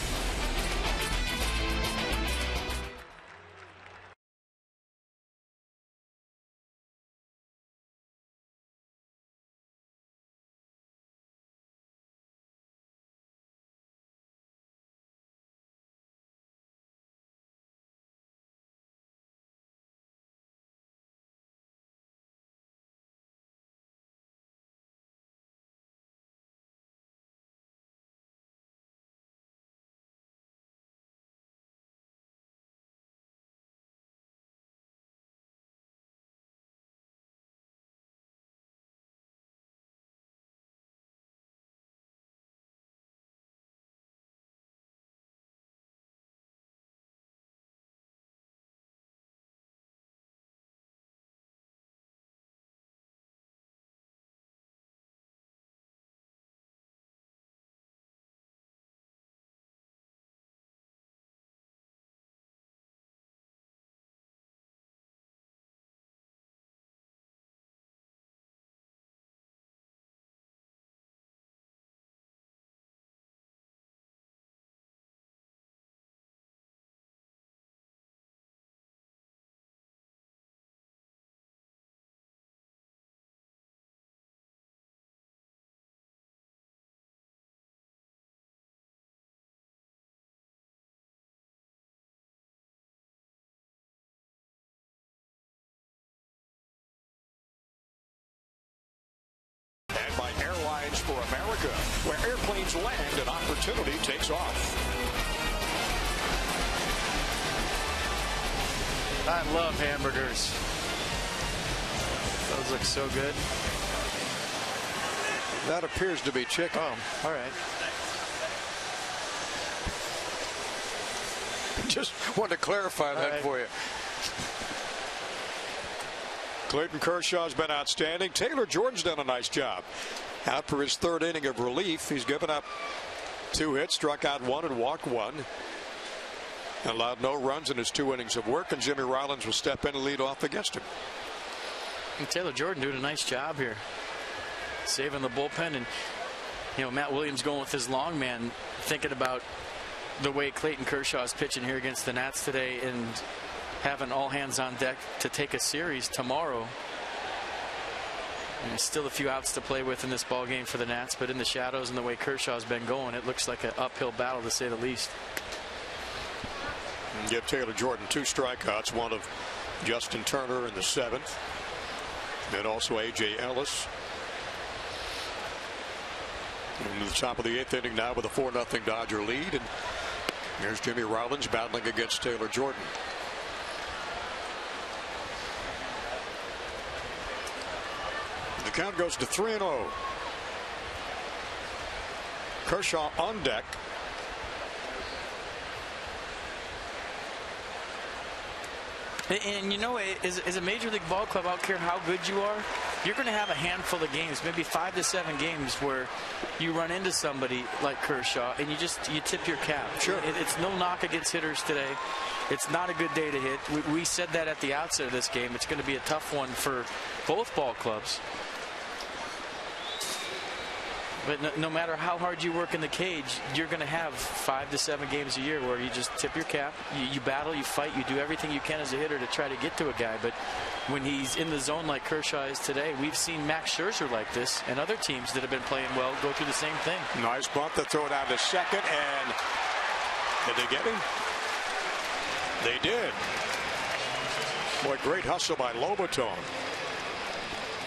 By Airlines for America, where airplanes land and opportunity takes off. I love hamburgers. Those look so good. That appears to be chicken. Oh, all right. Just wanted to clarify that for you. Clayton Kershaw's been outstanding. Taylor Jordan's done a nice job. Out for his 3rd inning of relief. He's given up 2 hits, struck out 1 and walked 1. Allowed no runs in his 2 innings of work, and Jimmy Rollins will step in and lead off against him. And Taylor Jordan doing a nice job here. Saving the bullpen, and Matt Williams going with his long man, thinking about the way Clayton Kershaw is pitching here against the Nats today and having all hands on deck to take a series tomorrow. And still a few outs to play with in this ball game for the Nats, but in the shadows and the way Kershaw's been going, it looks like an uphill battle to say the least. And give Taylor Jordan 2 strikeouts, one of Justin Turner in the 7th, and also A.J. Ellis. Into the top of the 8th inning now with a 4-0 Dodger lead, and here's Jimmy Rollins battling against Taylor Jordan. The count goes to 3-0. Kershaw on deck. And as a major league ball club, I don't care how good you are, you're going to have a handful of games, maybe 5 to 7 games, where you run into somebody like Kershaw and you tip your cap. Sure. It's no knock against hitters today. It's not a good day to hit. We said that at the outset of this game. It's going to be a tough one for both ball clubs. But no matter how hard you work in the cage, you're going to have 5 to 7 games a year where you just tip your cap, you battle, you fight, you do everything you can as a hitter to try to get to a guy. But when he's in the zone like Kershaw is today, we've seen Max Scherzer like this, and other teams that have been playing well go through the same thing. Nice bump to throw it out to second, and did they get him? They did. Boy, great hustle by Lobaton.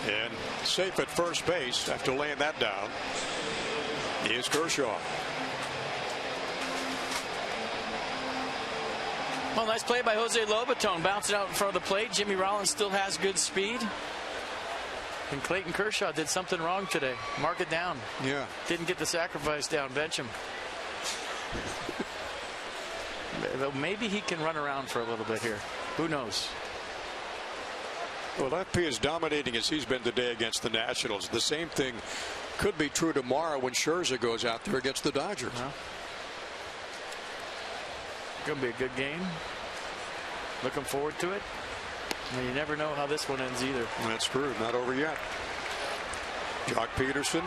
And safe at first base after laying that down is Kershaw. Well, nice play by Jose Lobaton. Bouncing out in front of the plate. Jimmy Rollins still has good speed. And Clayton Kershaw did something wrong today. Mark it down. Yeah. Didn't get the sacrifice down. Bench him. Maybe he can run around for a little bit here. Who knows? Well, FP is dominating as he's been today against the Nationals. The same thing could be true tomorrow when Scherzer goes out there against the Dodgers. Going to be a good game. Looking forward to it. And you never know how this one ends either. That's true. Not over yet. Jock Peterson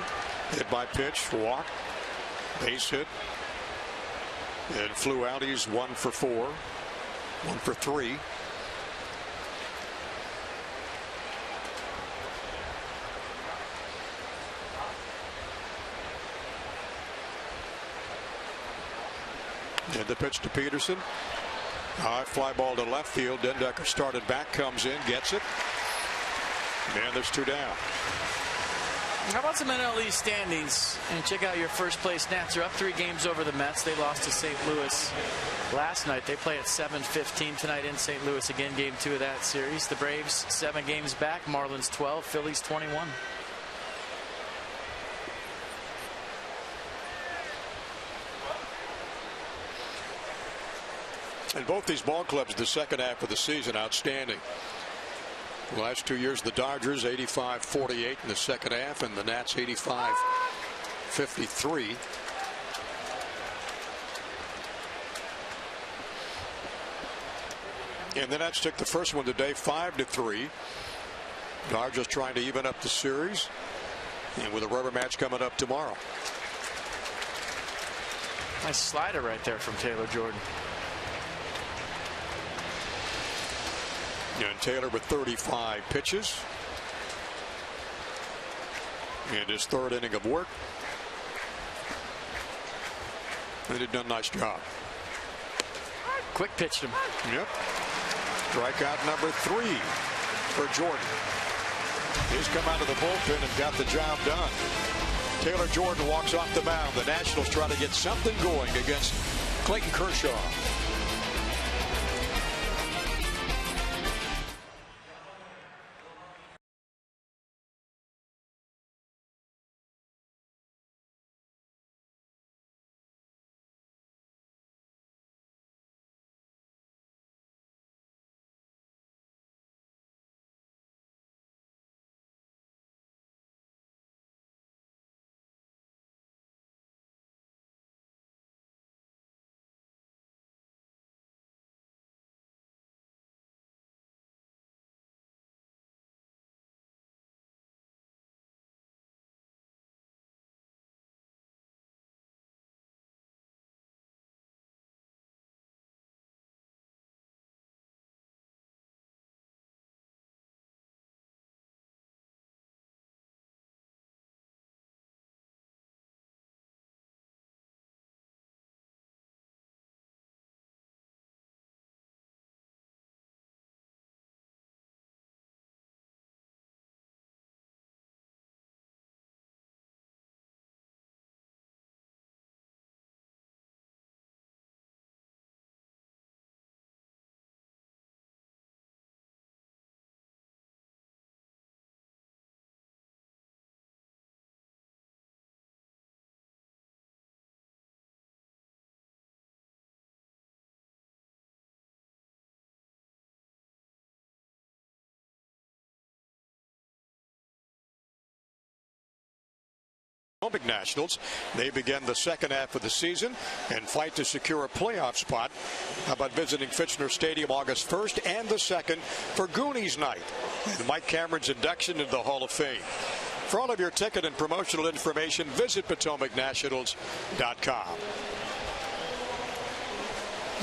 hit by pitch, walk, base hit, and flew out. He's 1 for 4, 1 for 3. And the pitch to Peterson. High fly ball to left field. Dendecker started back, comes in, gets it. And there's 2 down. How about some NL East standings? And check out your first place Nats. Are up 3 games over the Mets. They lost to St. Louis last night. They play at 7:15 tonight in St. Louis again, game 2 of that series. The Braves 7 games back. Marlins 12. Phillies 21. And both these ball clubs, the second half of the season, outstanding. The last 2 years, the Dodgers 85-48 in the second half, and the Nats 85-53. And the Nats took the first one today 5-3. Dodgers trying to even up the series, and with a rubber match coming up tomorrow. Nice slider right there from Taylor Jordan. And Taylor with 35 pitches in his 3rd inning of work. And he'd done a nice job. Quick pitch to him. Yep. Strikeout number 3 for Jordan. He's come out of the bullpen and got the job done. Taylor Jordan walks off the mound. The Nationals try to get something going against Clayton Kershaw. Nationals. They begin the second half of the season and fight to secure a playoff spot. How about visiting Fitchner Stadium August 1st and the 2nd for Goonies Night and Mike Cameron's induction into the Hall of Fame. For all of your ticket and promotional information, visit PotomacNationals.com.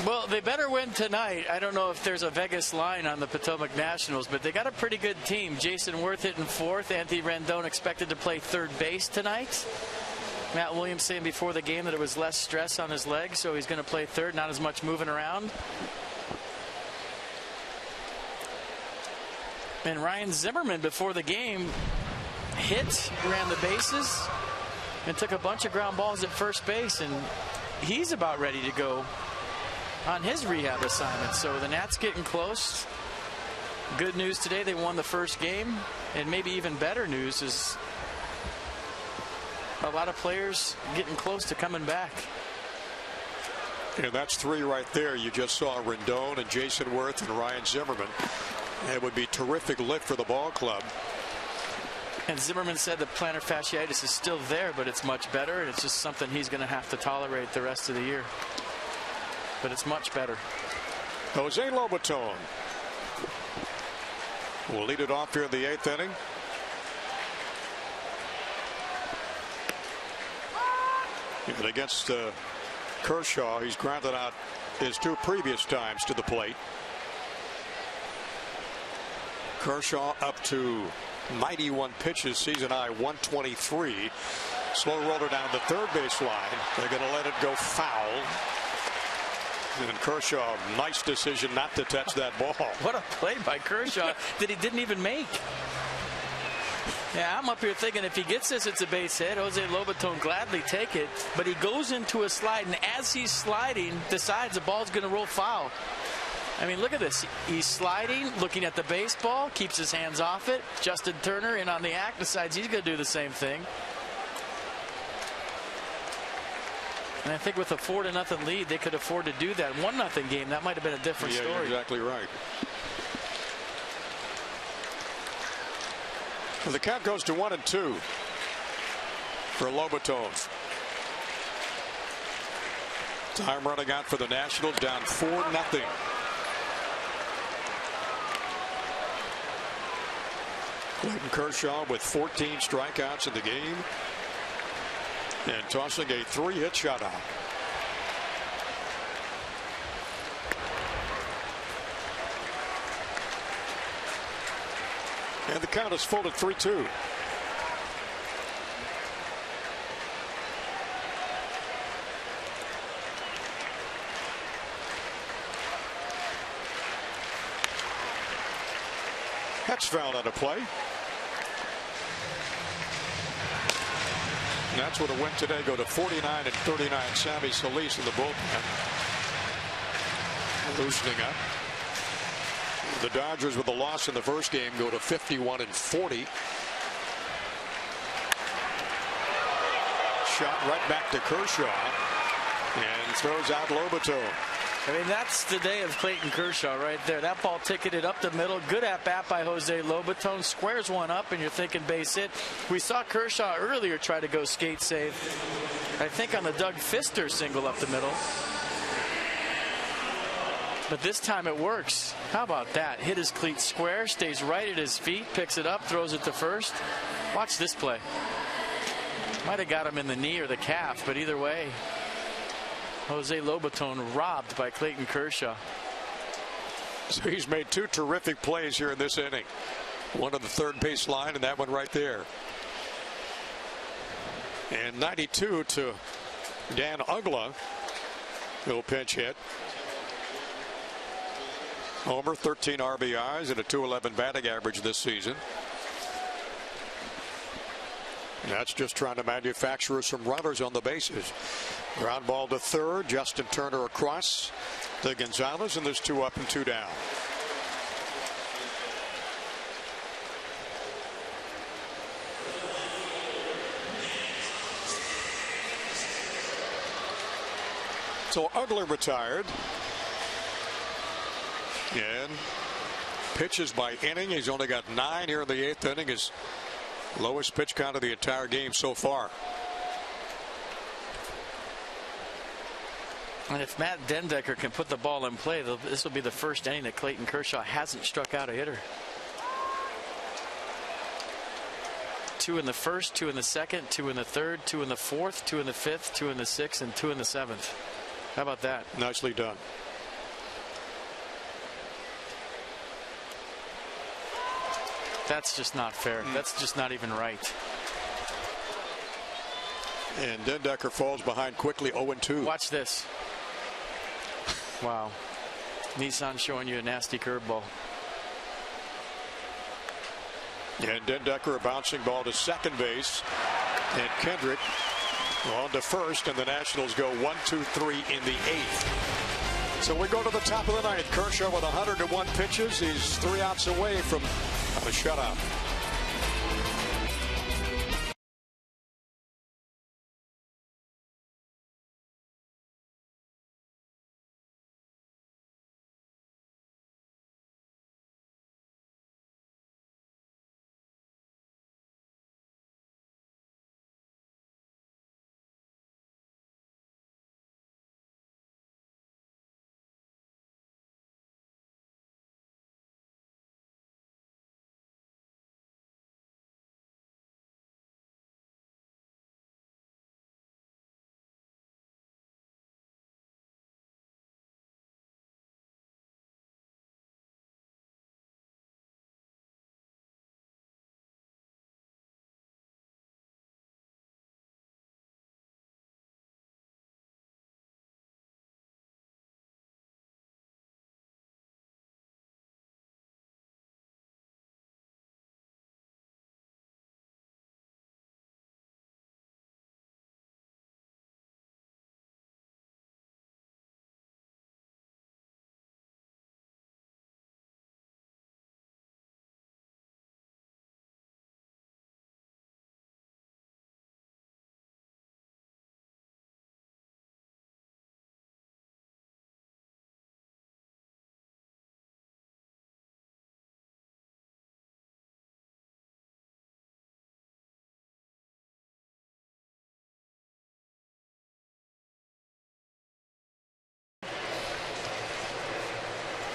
Well, they better win tonight. I don't know if there's a Vegas line on the Potomac Nationals, but they got a pretty good team. Jason Worth hitting 4th. Anthony Rendon expected to play 3rd base tonight. Matt Williams saying before the game that it was less stress on his legs, so he's going to play 3rd, not as much moving around. And Ryan Zimmerman before the game hit, ran the bases, and took a bunch of ground balls at first base, and he's about ready to go on his rehab assignment. So the Nats getting close. Good news today, they won the first game, and maybe even better news is a lot of players getting close to coming back. And that's 3 right there. You just saw Rendon and Jason Worth and Ryan Zimmerman. It would be terrific lift for the ball club. And Zimmerman said the plantar fasciitis is still there, but it's much better, and it's just something he's going to have to tolerate the rest of the year. but it's much better. Jose Lobaton will lead it off here in the 8th inning. And against Kershaw, he's grounded out his 2 previous times to the plate. Kershaw up to 91 pitches, season high 123. Slow roller down the third base line. They're going to let it go foul. And Kershaw, nice decision not to touch that ball. What a play by Kershaw that he didn't even make. Yeah, I'm up here thinking if he gets this, it's a base hit. Jose Lobaton gladly take it, but he goes into a slide, and as he's sliding, decides the ball's going to roll foul. I mean, look at this. He's sliding, looking at the baseball, keeps his hands off it. Justin Turner in on the act, decides he's going to do the same thing. And I think with a 4-0 lead, they could afford to do that. 1-0 game, that might have been a different story. You're exactly right. Well, the count goes to 1-2 for Lobaton. Time running out for the Nationals, down 4-0. Clayton Kershaw with 14 strikeouts in the game and tossing a 3-hit shutout. And the count is full at 3-2. That's fouled out of play. And that's what it went today. Go to 49-39. Sammy Solis in the bullpen. Loosening up. The Dodgers with a loss in the first game go to 51-40. Shot right back to Kershaw and throws out Lobaton. I mean, that's the day of Clayton Kershaw right there. That ball ticketed up the middle. Good at bat by Jose Lobaton. Squares one up, and you're thinking base hit. We saw Kershaw earlier try to go skate save, I think on the Doug Fister single up the middle. But this time it works. How about that? Hit his cleat square, stays right at his feet, picks it up, throws it to first. Watch this play. Might have got him in the knee or the calf, but either way, Jose Lobaton robbed by Clayton Kershaw. So he's made 2 terrific plays here in this inning. One on the third base line and that one right there. And 92 to Dan Uggla. He'll pinch hit. Homer, 13 RBIs and a .211 batting average this season. And that's just trying to manufacture some runners on the bases. Ground ball to third. Justin Turner across to Gonzalez, and there's 2 up and 2 down. So Uggla retired. And pitches by inning. He's only got 9 here in the 8th inning. His lowest pitch count of the entire game so far. And if Matt Dendecker can put the ball in play, this will be the first inning that Clayton Kershaw hasn't struck out a hitter. 2 in the first, 2 in the second, 2 in the third, 2 in the fourth, 2 in the fifth, 2 in the sixth, and 2 in the seventh. How about that? Nicely done. That's just not fair. That's just not even right. And Dendecker falls behind quickly, 0-2. Watch this. Wow. Nissan showing you a nasty curveball. And Dendecker, a bouncing ball to second base. And Kendrick on to first, and the Nationals go 1-2-3 in the 8th. So we go to the top of the 9th. Kershaw with 101 pitches. He's 3 outs away from a shutout.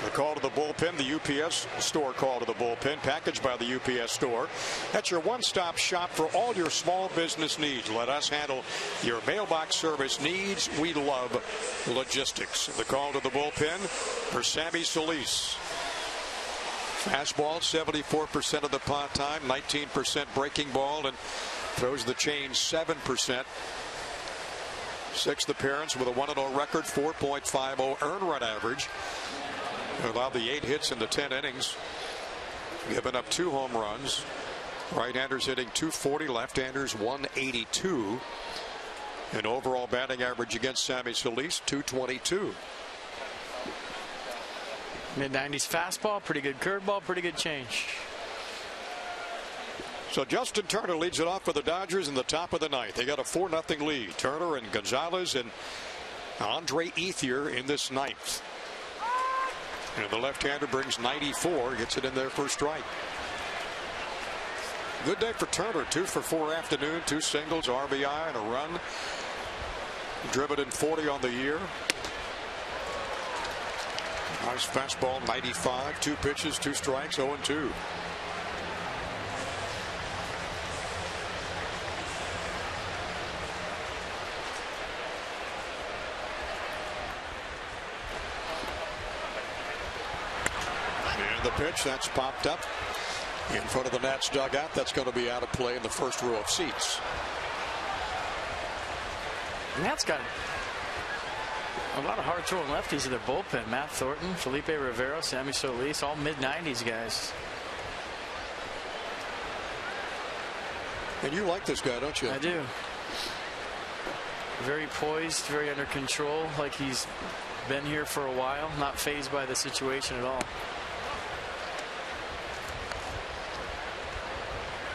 The call to the bullpen, the UPS store call to the bullpen, packaged by the UPS store. That's your one-stop shop for all your small business needs. Let us handle your mailbox service needs. We love logistics. The call to the bullpen for Sammy Solis. Fastball 74% of the time, 19% breaking ball, and throws the change 7%. Sixth appearance with a 1-0 record, 4.50 earned run average. Allowed the 8 hits in the 10 innings. Given up 2 home runs. Right-handers hitting .240, left-handers .182. And overall batting average against Sammy Solis, .222. Mid-90s fastball, pretty good curveball, pretty good change. So Justin Turner leads it off for the Dodgers in the top of the ninth. They got a 4-0 lead. Turner and Gonzalez and Andre Ethier in this ninth. And the left-hander brings 94, gets it in there for a strike. Good day for Turner. 2 for 4 afternoon, 2 singles, RBI, and a run. Driven in 40 on the year. Nice fastball, 95, 2 pitches, 2 strikes, 0-2. And the pitch that's popped up in front of the Nats dugout. That's going to be out of play in the first row of seats. Nats got a lot of hard throwing lefties in their bullpen. Matt Thornton, Felipe Rivero, Sammy Solis, all mid-90s guys. And you like this guy, don't you? I do. Very poised, very under control, like he's been here for a while, not fazed by the situation at all.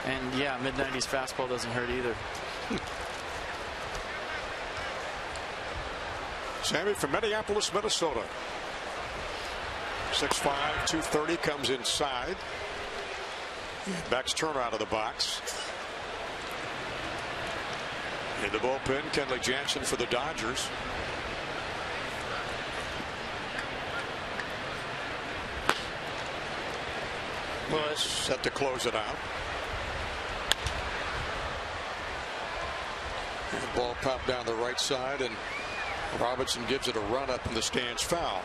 And yeah, mid-90s fastball doesn't hurt either. Sammy from Minneapolis, Minnesota. 6'5", 230, comes inside. Backs Turner out of the box. In the bullpen, Kenley Jansen for the Dodgers. Well, set to close it out. And ball popped down the right side, and Robinson gives it a run up in the stands, foul.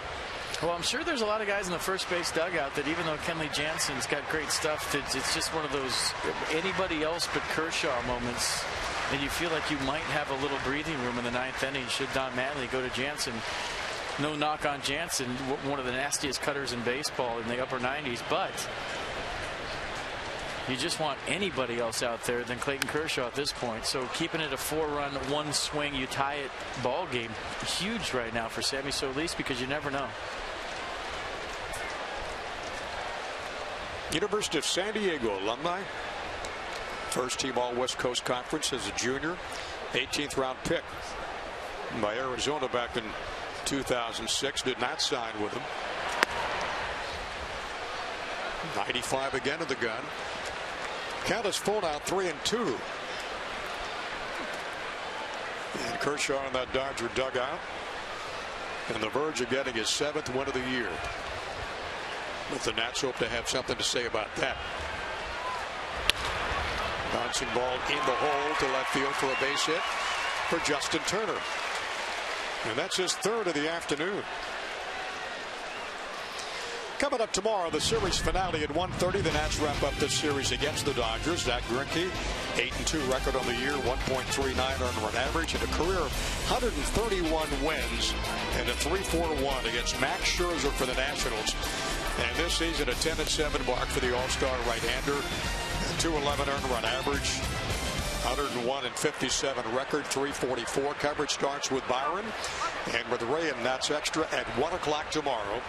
Well, I'm sure there's a lot of guys in the first base dugout that even though Kenley Jansen's got great stuff, it's just one of those anybody else but Kershaw moments. And you feel like you might have a little breathing room in the 9th inning should Don Mattingly go to Jansen. No knock on Jansen, one of the nastiest cutters in baseball in the upper 90s, but you just want anybody else out there than Clayton Kershaw at this point. So keeping it a 4-run, 1 swing, you tie it ball game, huge right now for Sammy Solis because you never know. University of San Diego alumni. First team All West Coast Conference as a junior. 18th round pick by Arizona back in 2006. Did not sign with them. 95 again in the gun. Count is full now, 3-2. And Kershaw in that Dodger dugout. And the verge of getting his 7th win of the year. But the Nats hope to have something to say about that. Bouncing ball in the hole to left field for a base hit for Justin Turner. And that's his 3rd of the afternoon. Coming up tomorrow, the series finale at 1:30. The Nats wrap up this series against the Dodgers. Zach Greinke, 8-2 record on the year, 1.39 earned run average, and a career 131 wins and a 3.41 against Max Scherzer for the Nationals. And this season, a 10-7 mark for the All-Star right-hander. 211 earned run average, 101 and 57 record, 344. Coverage starts with Byron and with Ray and Nats Extra at 1 o'clock tomorrow.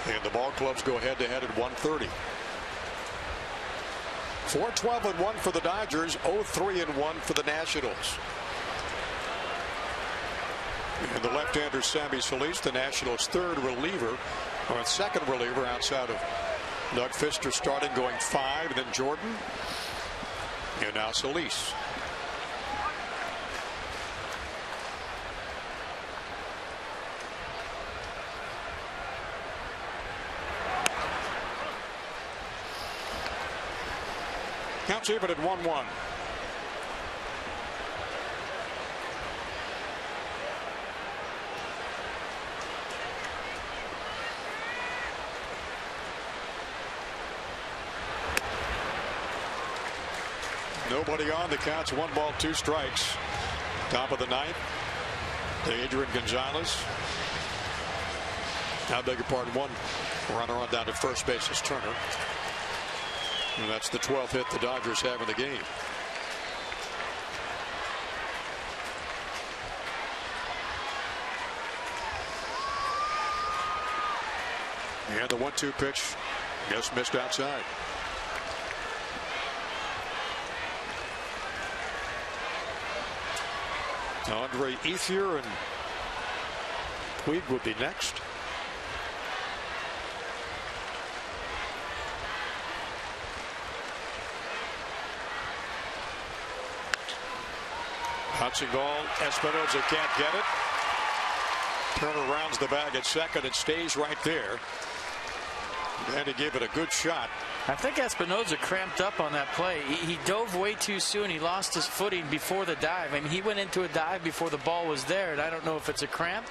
And the ball clubs go head-to-head at 1:30. 4-12-1 for the Dodgers, 0-3-1 for the Nationals. And the left-hander Sammy Solis, the Nationals' 3rd reliever, or 2nd reliever outside of Doug Fister, starting going 5, and then Jordan, and now Solis. it's even at 1-1. Nobody on. The count's 1 ball, 2 strikes. Top of the 9th. Adrian Gonzalez. I beg your pardon, 1 runner on down at first base is Turner. And that's the 12th hit the Dodgers have in the game. And the 1-2 pitch just missed outside. Andre Ethier and Puig would be next. Bouncing ball. Espinosa can't get it. Turner rounds the bag at second and stays right there. And he gave it a good shot. I think Espinosa cramped up on that play. He dove way too soon. He lost his footing before the dive. I mean, he went into a dive before the ball was there, and I don't know if it's a cramp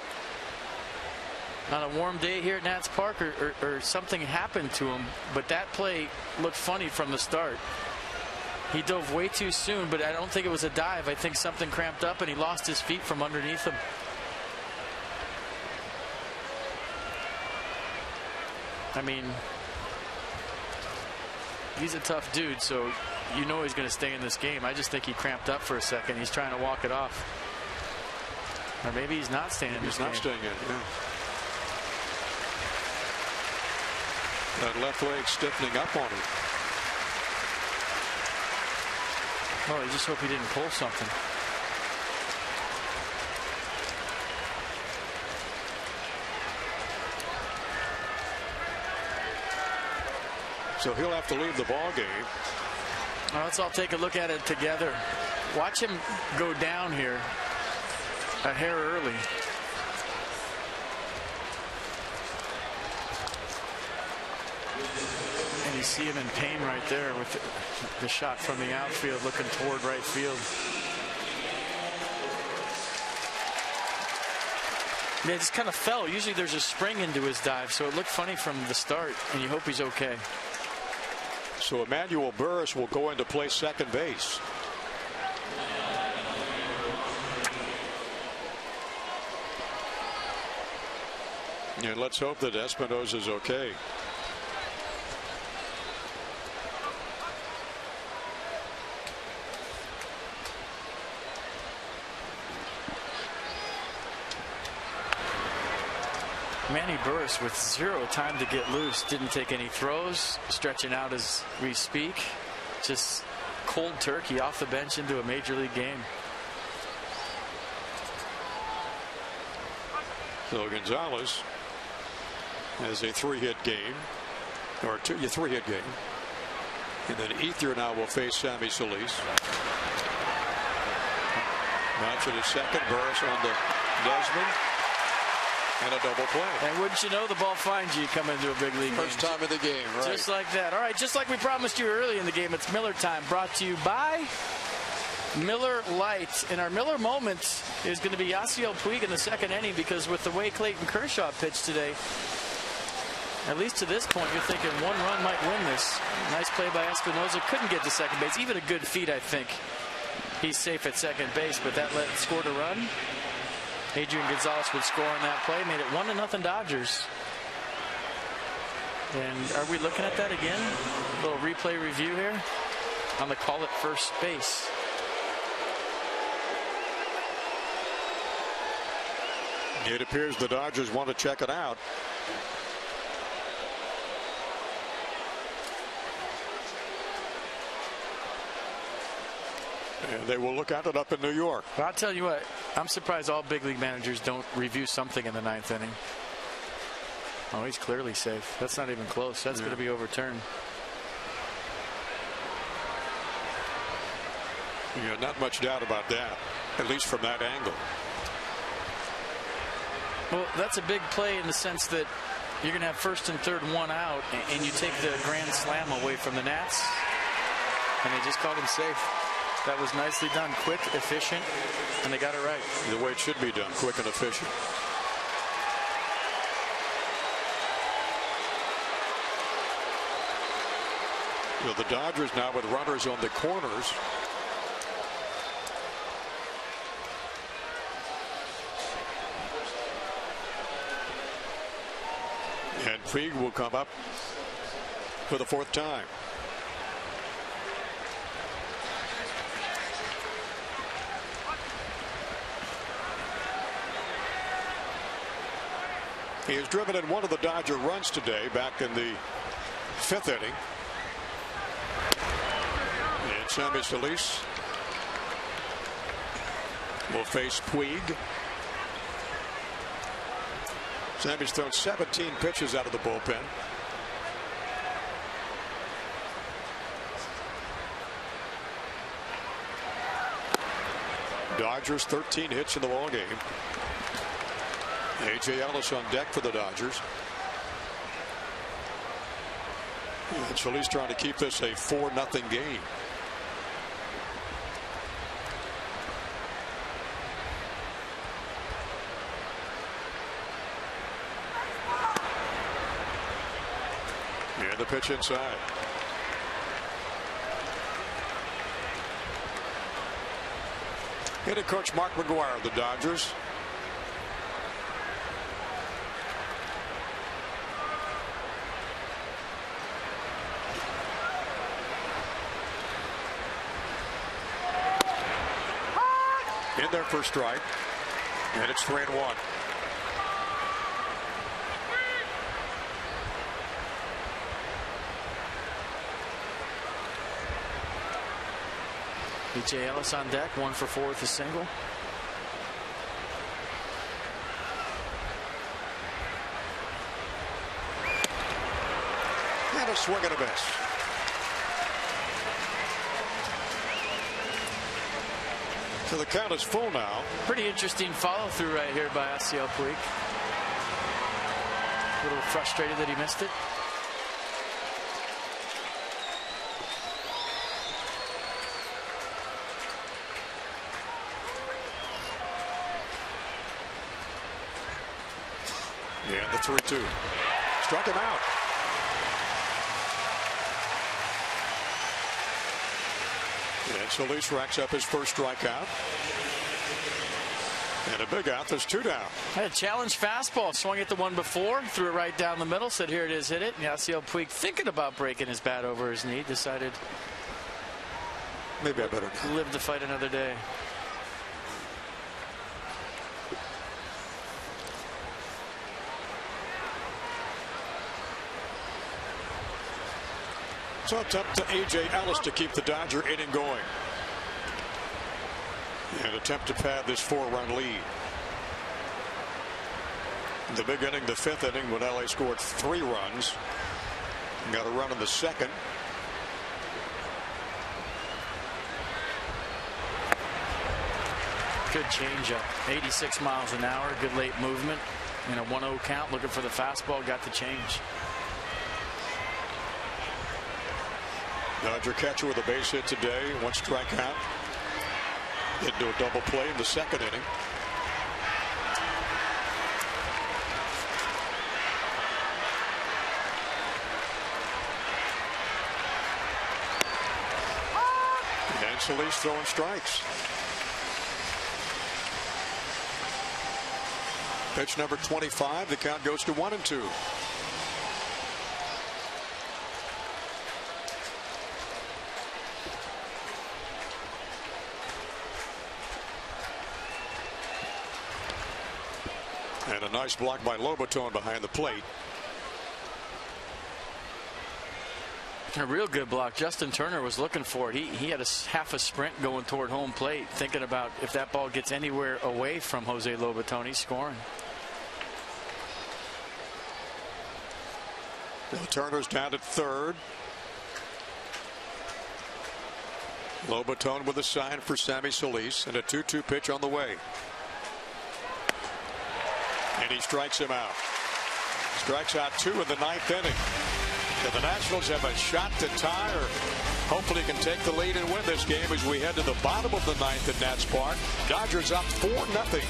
on a warm day here at Nats Park or something happened to him. But that play looked funny from the start. He dove way too soon, but I don't think it was a dive. I think something cramped up, and he lost his feet from underneath him. I mean, he's a tough dude, so you know he's going to stay in this game. I just think he cramped up for a second. He's trying to walk it off. Or maybe he's not staying in this game. He's not staying in, yeah. That left leg stiffening up on him. Oh, I just hope he didn't pull something. So he'll have to leave the ball game. Well, let's all take a look at it together. Watch him go down here a hair early. And you see him in pain right there with the shot from the outfield looking toward right field. Yeah, it just kind of fell. Usually there's a spring into his dive, so it looked funny from the start, and you hope he's okay. So Emmanuel Burris will go into play second base. And let's hope that Espinosa is okay. Manny Burris with 0 time to get loose. Didn't take any throws. Stretching out as we speak. Just cold turkey off the bench into a major league game. So Gonzalez has a 3-hit game. Or a 3-hit game. And then Ethier now will face Sammy Solis. Bounce at his second. Burris on to Desmond. And a double play. And wouldn't you know, the ball finds you come into a big league game. First time in the game, right? Just like that. All right, just like we promised you early in the game, it's Miller time, brought to you by Miller Lite. And our Miller moment is going to be Yasiel Puig in the second inning, because with the way Clayton Kershaw pitched today, at least to this point, you're thinking 1 run might win this. Nice play by Espinosa. Couldn't get to second base. Even a good feed, I think. He's safe at second base, but that scored a run. Adrian Gonzalez would score on that play, made it 1-0 Dodgers. And are we looking at that again? A little replay review here on the call at first base. It appears the Dodgers want to check it out. And they will look at it up in New York. But I'll tell you what, I'm surprised all big league managers don't review something in the 9th inning. Oh, he's clearly safe. That's not even close. That's going to be overturned. Yeah, not much doubt about that, at least from that angle. Well, that's a big play in the sense that you're going to have first and third, 1 out, and you take the grand slam away from the Nats. and they just called him safe. That was nicely done. Quick, efficient, and they got it right. The way it should be done, quick and efficient. Well, the Dodgers now with runners on the corners. And Puig will come up for the fourth time. He has driven in one of the Dodger runs today back in the fifth inning. And Sammy Solis will face Puig. Sammy's thrown 17 pitches out of the bullpen. Dodgers 13 hits in the ball game. A.J. Ellis on deck for the Dodgers. And Solis trying to keep this a 4-0 game. And the pitch inside. Hitting coach Mark McGuire of the Dodgers. In there for strike, and it's 3-1. A.J. Ellis on deck, 1 for 4 with a single. And a swing and a miss. So the count is full now. Pretty interesting follow through right here by Yasiel Puig. A little frustrated that he missed it. Yeah, the 3-2. Struck him out. And Solis racks up his first strikeout. And a big out. There's 2 down. Had a challenge fastball. Swung at the one before. Threw it right down the middle. Said, here it is, hit it. And Yasiel Puig, thinking about breaking his bat over his knee, decided maybe I better live to fight another day. So it's up to A.J. Ellis to keep the Dodger inning going. And attempt to pad this 4-run lead. The big inning, the 5th inning, when L.A. scored 3 runs. Got a run in the 2nd. Good changeup. 86 miles an hour. Good late movement. In a 1-0 count, looking for the fastball. Got the change. Dodger catcher with a base hit today. 1 strikeout. Into a double play in the 2nd inning. And Solis throwing strikes. Pitch number 25. The count goes to 1-2. And a nice block by Lobaton behind the plate. A real good block. Justin Turner was looking for it. He had a half a sprint going toward home plate, thinking about if that ball gets anywhere away from Jose Lobaton, he's scoring. Well, Turner's down at 3rd. Lobaton with a sign for Sammy Solis, and a 2-2 pitch on the way. And he strikes him out. Strikes out 2 in the 9th inning. And the Nationals have a shot to tie or hopefully can take the lead and win this game as we head to the bottom of the ninth at Nats Park. Dodgers up 4-0.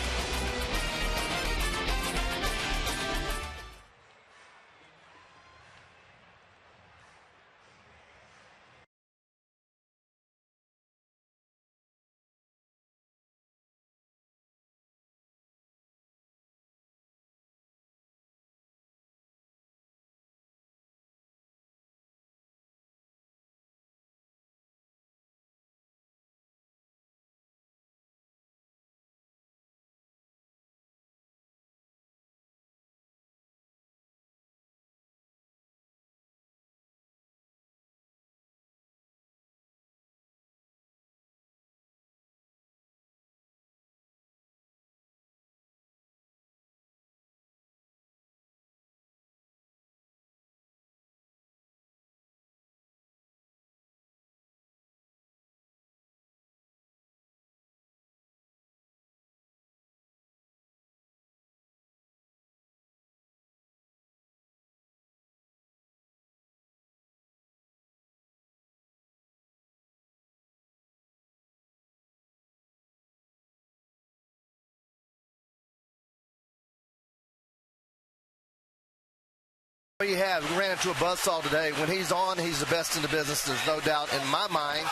What you have, we ran into a buzzsaw today. When he's on, he's the best in the business. There's no doubt in my mind.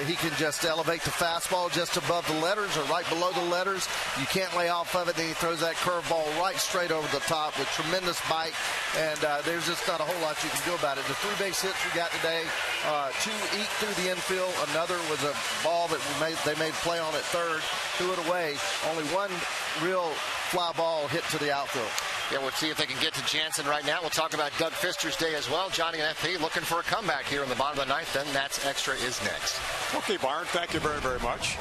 He can just elevate the fastball just above the letters or right below the letters. You can't lay off of it. Then he throws that curveball right straight over the top with tremendous bite. And there's just not a whole lot you can do about it. The 3 base hits we got today, 2 eat through the infield. Another was a ball that they made play on at third, threw it away. Only one real fly ball hit to the outfield. Yeah, we'll see if they can get to Jansen right now. We'll talk about Doug Fister's day as well. Johnny and FP looking for a comeback here in the bottom of the ninth. Then Nats Extra is next. Okay, Byron, thank you very, very much.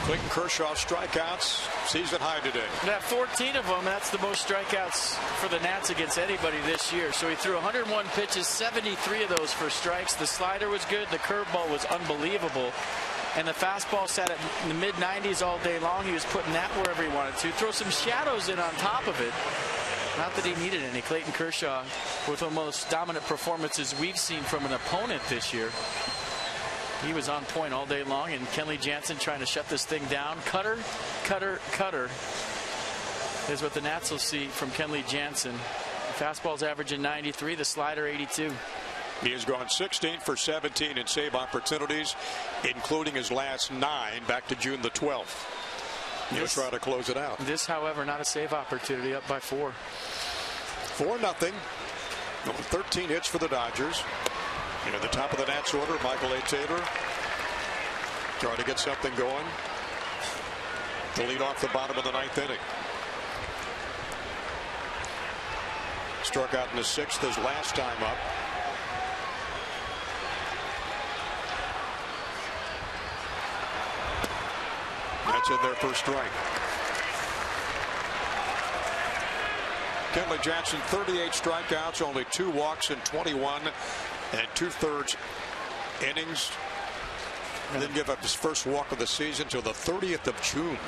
Clayton Kershaw strikeouts, season high today. That 14 of them, that's the most strikeouts for the Nats against anybody this year. So he threw 101 pitches, 73 of those for strikes. The slider was good. The curveball was unbelievable. And the fastball sat at the mid-90s all day long. He was putting that wherever he wanted to. Throw some shadows in on top of it. Not that he needed any. Clayton Kershaw with the most dominant performances we've seen from an opponent this year. He was on point all day long, and Kenley Jansen trying to shut this thing down. Cutter, cutter, cutter is what the Nats will see from Kenley Jansen. Fastball's averaging 93, the slider 82. He has gone 16 for 17 in save opportunities, including his last 9 back to June the 12th. He'll try to close it out. This, however, not a save opportunity, up by 4. 4-0. 13 hits for the Dodgers. And at the top of the Nats order, Michael A. Taylor trying to get something going to lead off the bottom of the ninth inning. Struck out in the 6th his last time up. That's in there for a strike. Kenley Jansen, 38 strikeouts, only 2 walks in 21 and 2/3 innings. Didn't give up his first walk of the season till the 30th of June.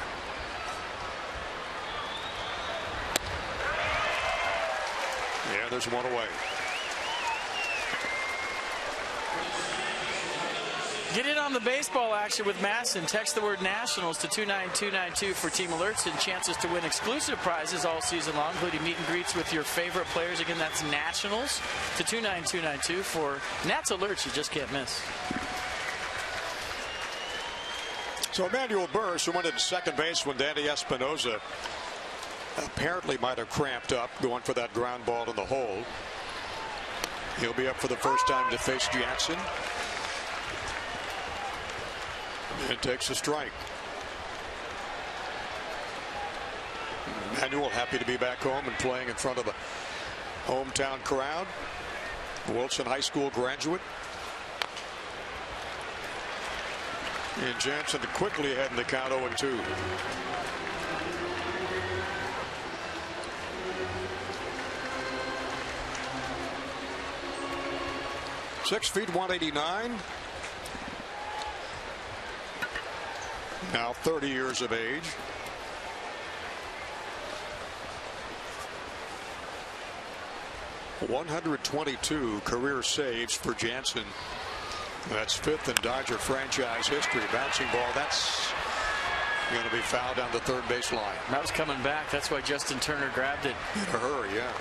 Yeah, there's one away. Get in on the baseball action with Masson. Text the word Nationals to 29292 for team alerts and chances to win exclusive prizes all season long, including meet and greets with your favorite players. Again, that's Nationals to 29292 for Nats alerts you just can't miss. So Emmanuel Burris, who went at second base when Danny Espinosa apparently might have cramped up going for that ground ball in the hole. He'll be up for the first time to face Jansen. And takes a strike. Emmanuel happy to be back home and playing in front of a hometown crowd. Wilson High School graduate. And Jansen quickly ahead in the count 0-2. Six feet 189. Now 30 years of age. (122) career saves for Jansen That's fifth in Dodger franchise history. Bouncing ball. That's going to be fouled down the third base line. That was coming back. That's why Justin Turner grabbed it. In a hurry, yeah.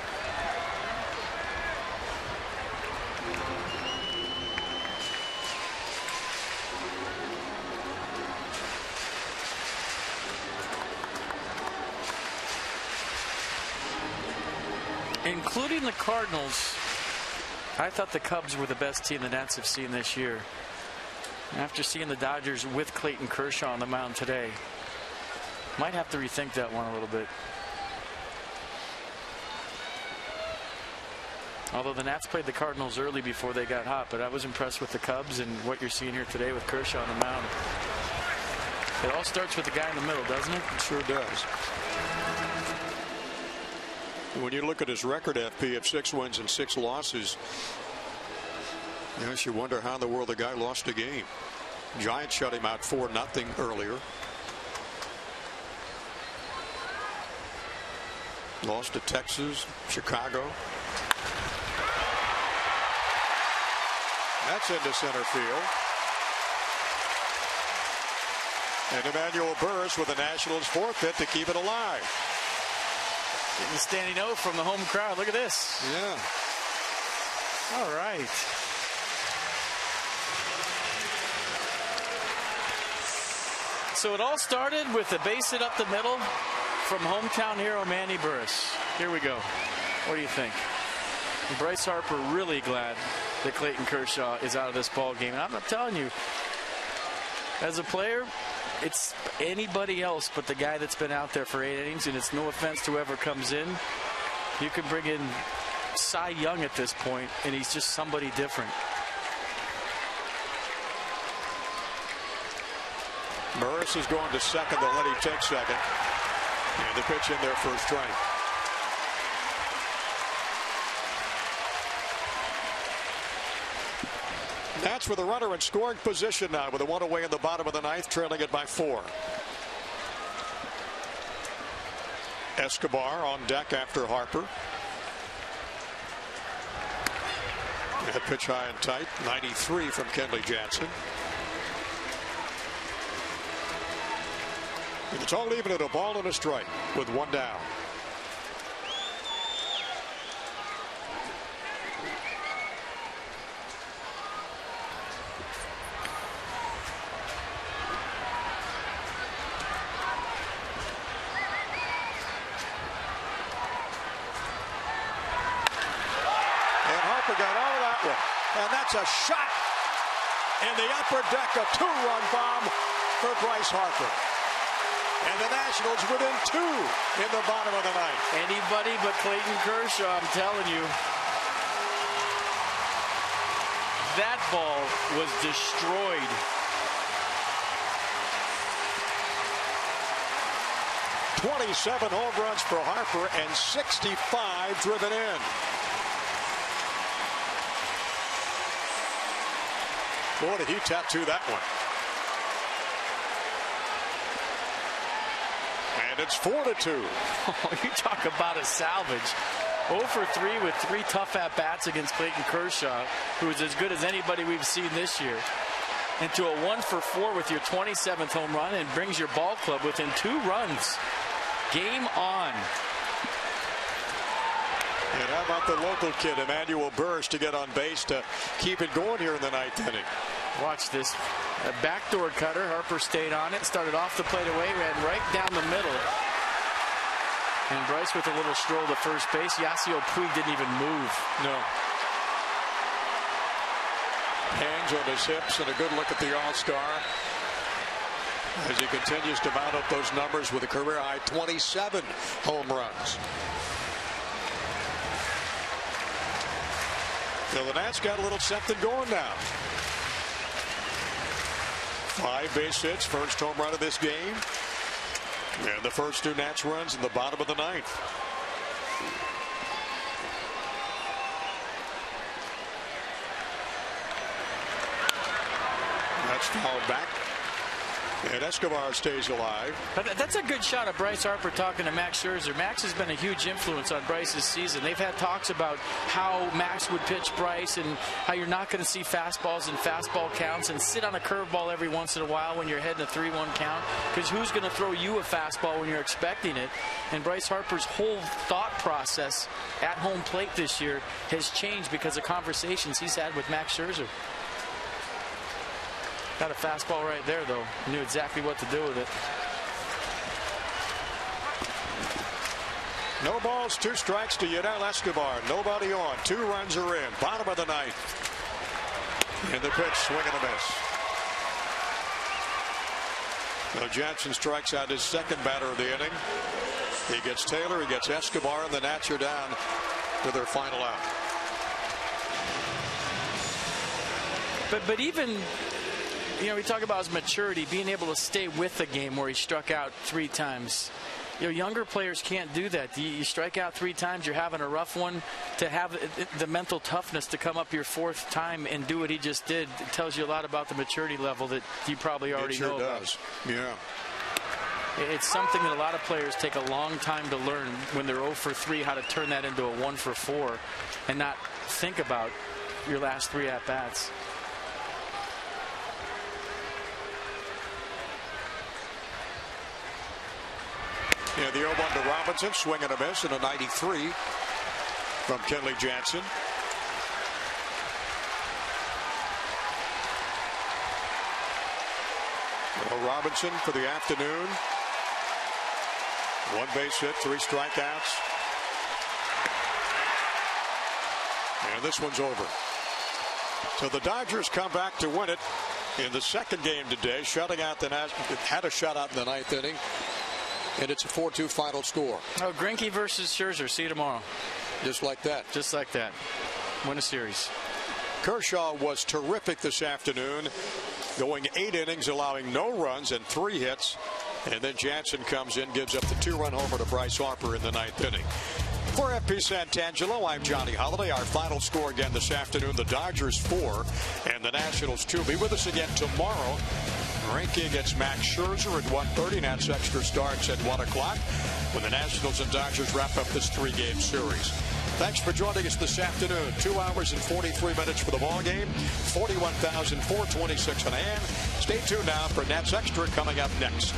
Including the Cardinals, I thought the Cubs were the best team the Nats have seen this year. After seeing the Dodgers with Clayton Kershaw on the mound today, might have to rethink that one a little bit. Although the Nats played the Cardinals early before they got hot, but I was impressed with the Cubs and what you're seeing here today with Kershaw on the mound. It all starts with the guy in the middle, doesn't it? It sure does. When you look at his record, FP, of 6 wins and 6 losses, yes, you wonder how in the world the guy lost a game. Giants shut him out 4-0 earlier. Lost to Texas, Chicago. That's into center field. And Emmanuel Burris with the Nationals' 4th hit to keep it alive. Getting a standing O from the home crowd. Look at this. Yeah. All right. So it all started with a base hit up the middle from hometown hero Manny Burris. Here we go. What do you think? And Bryce Harper really glad that Clayton Kershaw is out of this ball game. And I'm not telling you, as a player, it's anybody else but the guy that's been out there for 8 innings, and it's no offense to whoever comes in. You can bring in Cy Young at this point, and he's just somebody different. Burris is going to second. They'll let him take second. And the pitch in there for a strike. That's with a runner in scoring position now with a 1 away in the bottom of the 9th, trailing it by 4. Escobar on deck after Harper. A pitch high and tight. 93 from Kenley Jansen. And it's all even at a ball and a strike with 1 down. And that's a shot in the upper deck, a 2-run bomb for Bryce Harper. And the Nationals within 2 in the bottom of the 9th. Anybody but Clayton Kershaw, I'm telling you. That ball was destroyed. .27 home runs for Harper and 65 driven in. Boy, did he tattoo that one. And it's 4-2. Oh, you talk about a salvage. 0 for 3 with 3 tough at-bats against Clayton Kershaw, who is as good as anybody we've seen this year. Into a 1 for 4 with your 27th home run and brings your ball club within 2 runs. Game on. And how about the local kid, Emmanuel Burris, to get on base to keep it going here in the 9th inning. Watch this. A backdoor cutter. Harper stayed on it. Started off the plate away. Ran right down the middle. And Bryce with a little stroll to first base. Yasiel Puig didn't even move. No. Hands on his hips and a good look at the All-Star as he continues to mount up those numbers with a career high 27 home runs. So the Nats got a little something going now. 5 base hits, first home run of this game. And the first 2 Nats runs in the bottom of the 9th. That's fouled back. And Escobar stays alive. But that's a good shot of Bryce Harper talking to Max Scherzer. Max has been a huge influence on Bryce's season. They've had talks about how Max would pitch Bryce and how you're not going to see fastballs and fastball counts and sit on a curveball every once in a while when you're heading a 3-1 count, because who's going to throw you a fastball when you're expecting it? And Bryce Harper's whole thought process at home plate this year has changed because of conversations he's had with Max Scherzer. Got a fastball right there, though. Knew exactly what to do with it. No balls, 2 strikes to Yadiel Escobar. Nobody on. 2 runs are in. Bottom of the 9th. And the pitch, swing and a miss. So Jansen strikes out his second batter of the inning. He gets Taylor, he gets Escobar, and the Nats are down to their final out. But even, you know, we talk about his maturity, being able to stay with the game where he struck out 3 times. You know, younger players can't do that. You strike out 3 times, you're having a rough one. To have the mental toughness to come up your 4th time and do what he just did, it tells you a lot about the maturity level that you probably already know about. It sure does. Yeah. It's something that a lot of players take a long time to learn when they're 0 for 3, how to turn that into a 1 for 4 and not think about your last 3 at-bats. Yeah, the 0-1 to Robinson, swing and a miss, and a 93 from Kenley Jansen. Well, Robinson for the afternoon. 1 base hit, 3 strikeouts. And this one's over. So the Dodgers come back to win it in the second game today, shutting out the Nats. Had a shutout in the 9th inning. And it's a 4-2 final score. Oh, Greinke versus Scherzer. See you tomorrow. Just like that. Just like that. Win a series. Kershaw was terrific this afternoon, going 8 innings, allowing no runs and 3 hits. And then Jansen comes in, gives up the 2-run homer to Bryce Harper in the 9th inning. For FP Santangelo, I'm Johnny Holiday. Our final score again this afternoon, the Dodgers 4 and the Nationals 2. Be with us again tomorrow. Greinke against Max Scherzer at 1:30. Nats Extra starts at 1 o'clock when the Nationals and Dodgers wrap up this 3-game series. Thanks for joining us this afternoon. 2 hours and 43 minutes for the ball game. 41,426 on a hand. Stay tuned now for Nats Extra coming up next.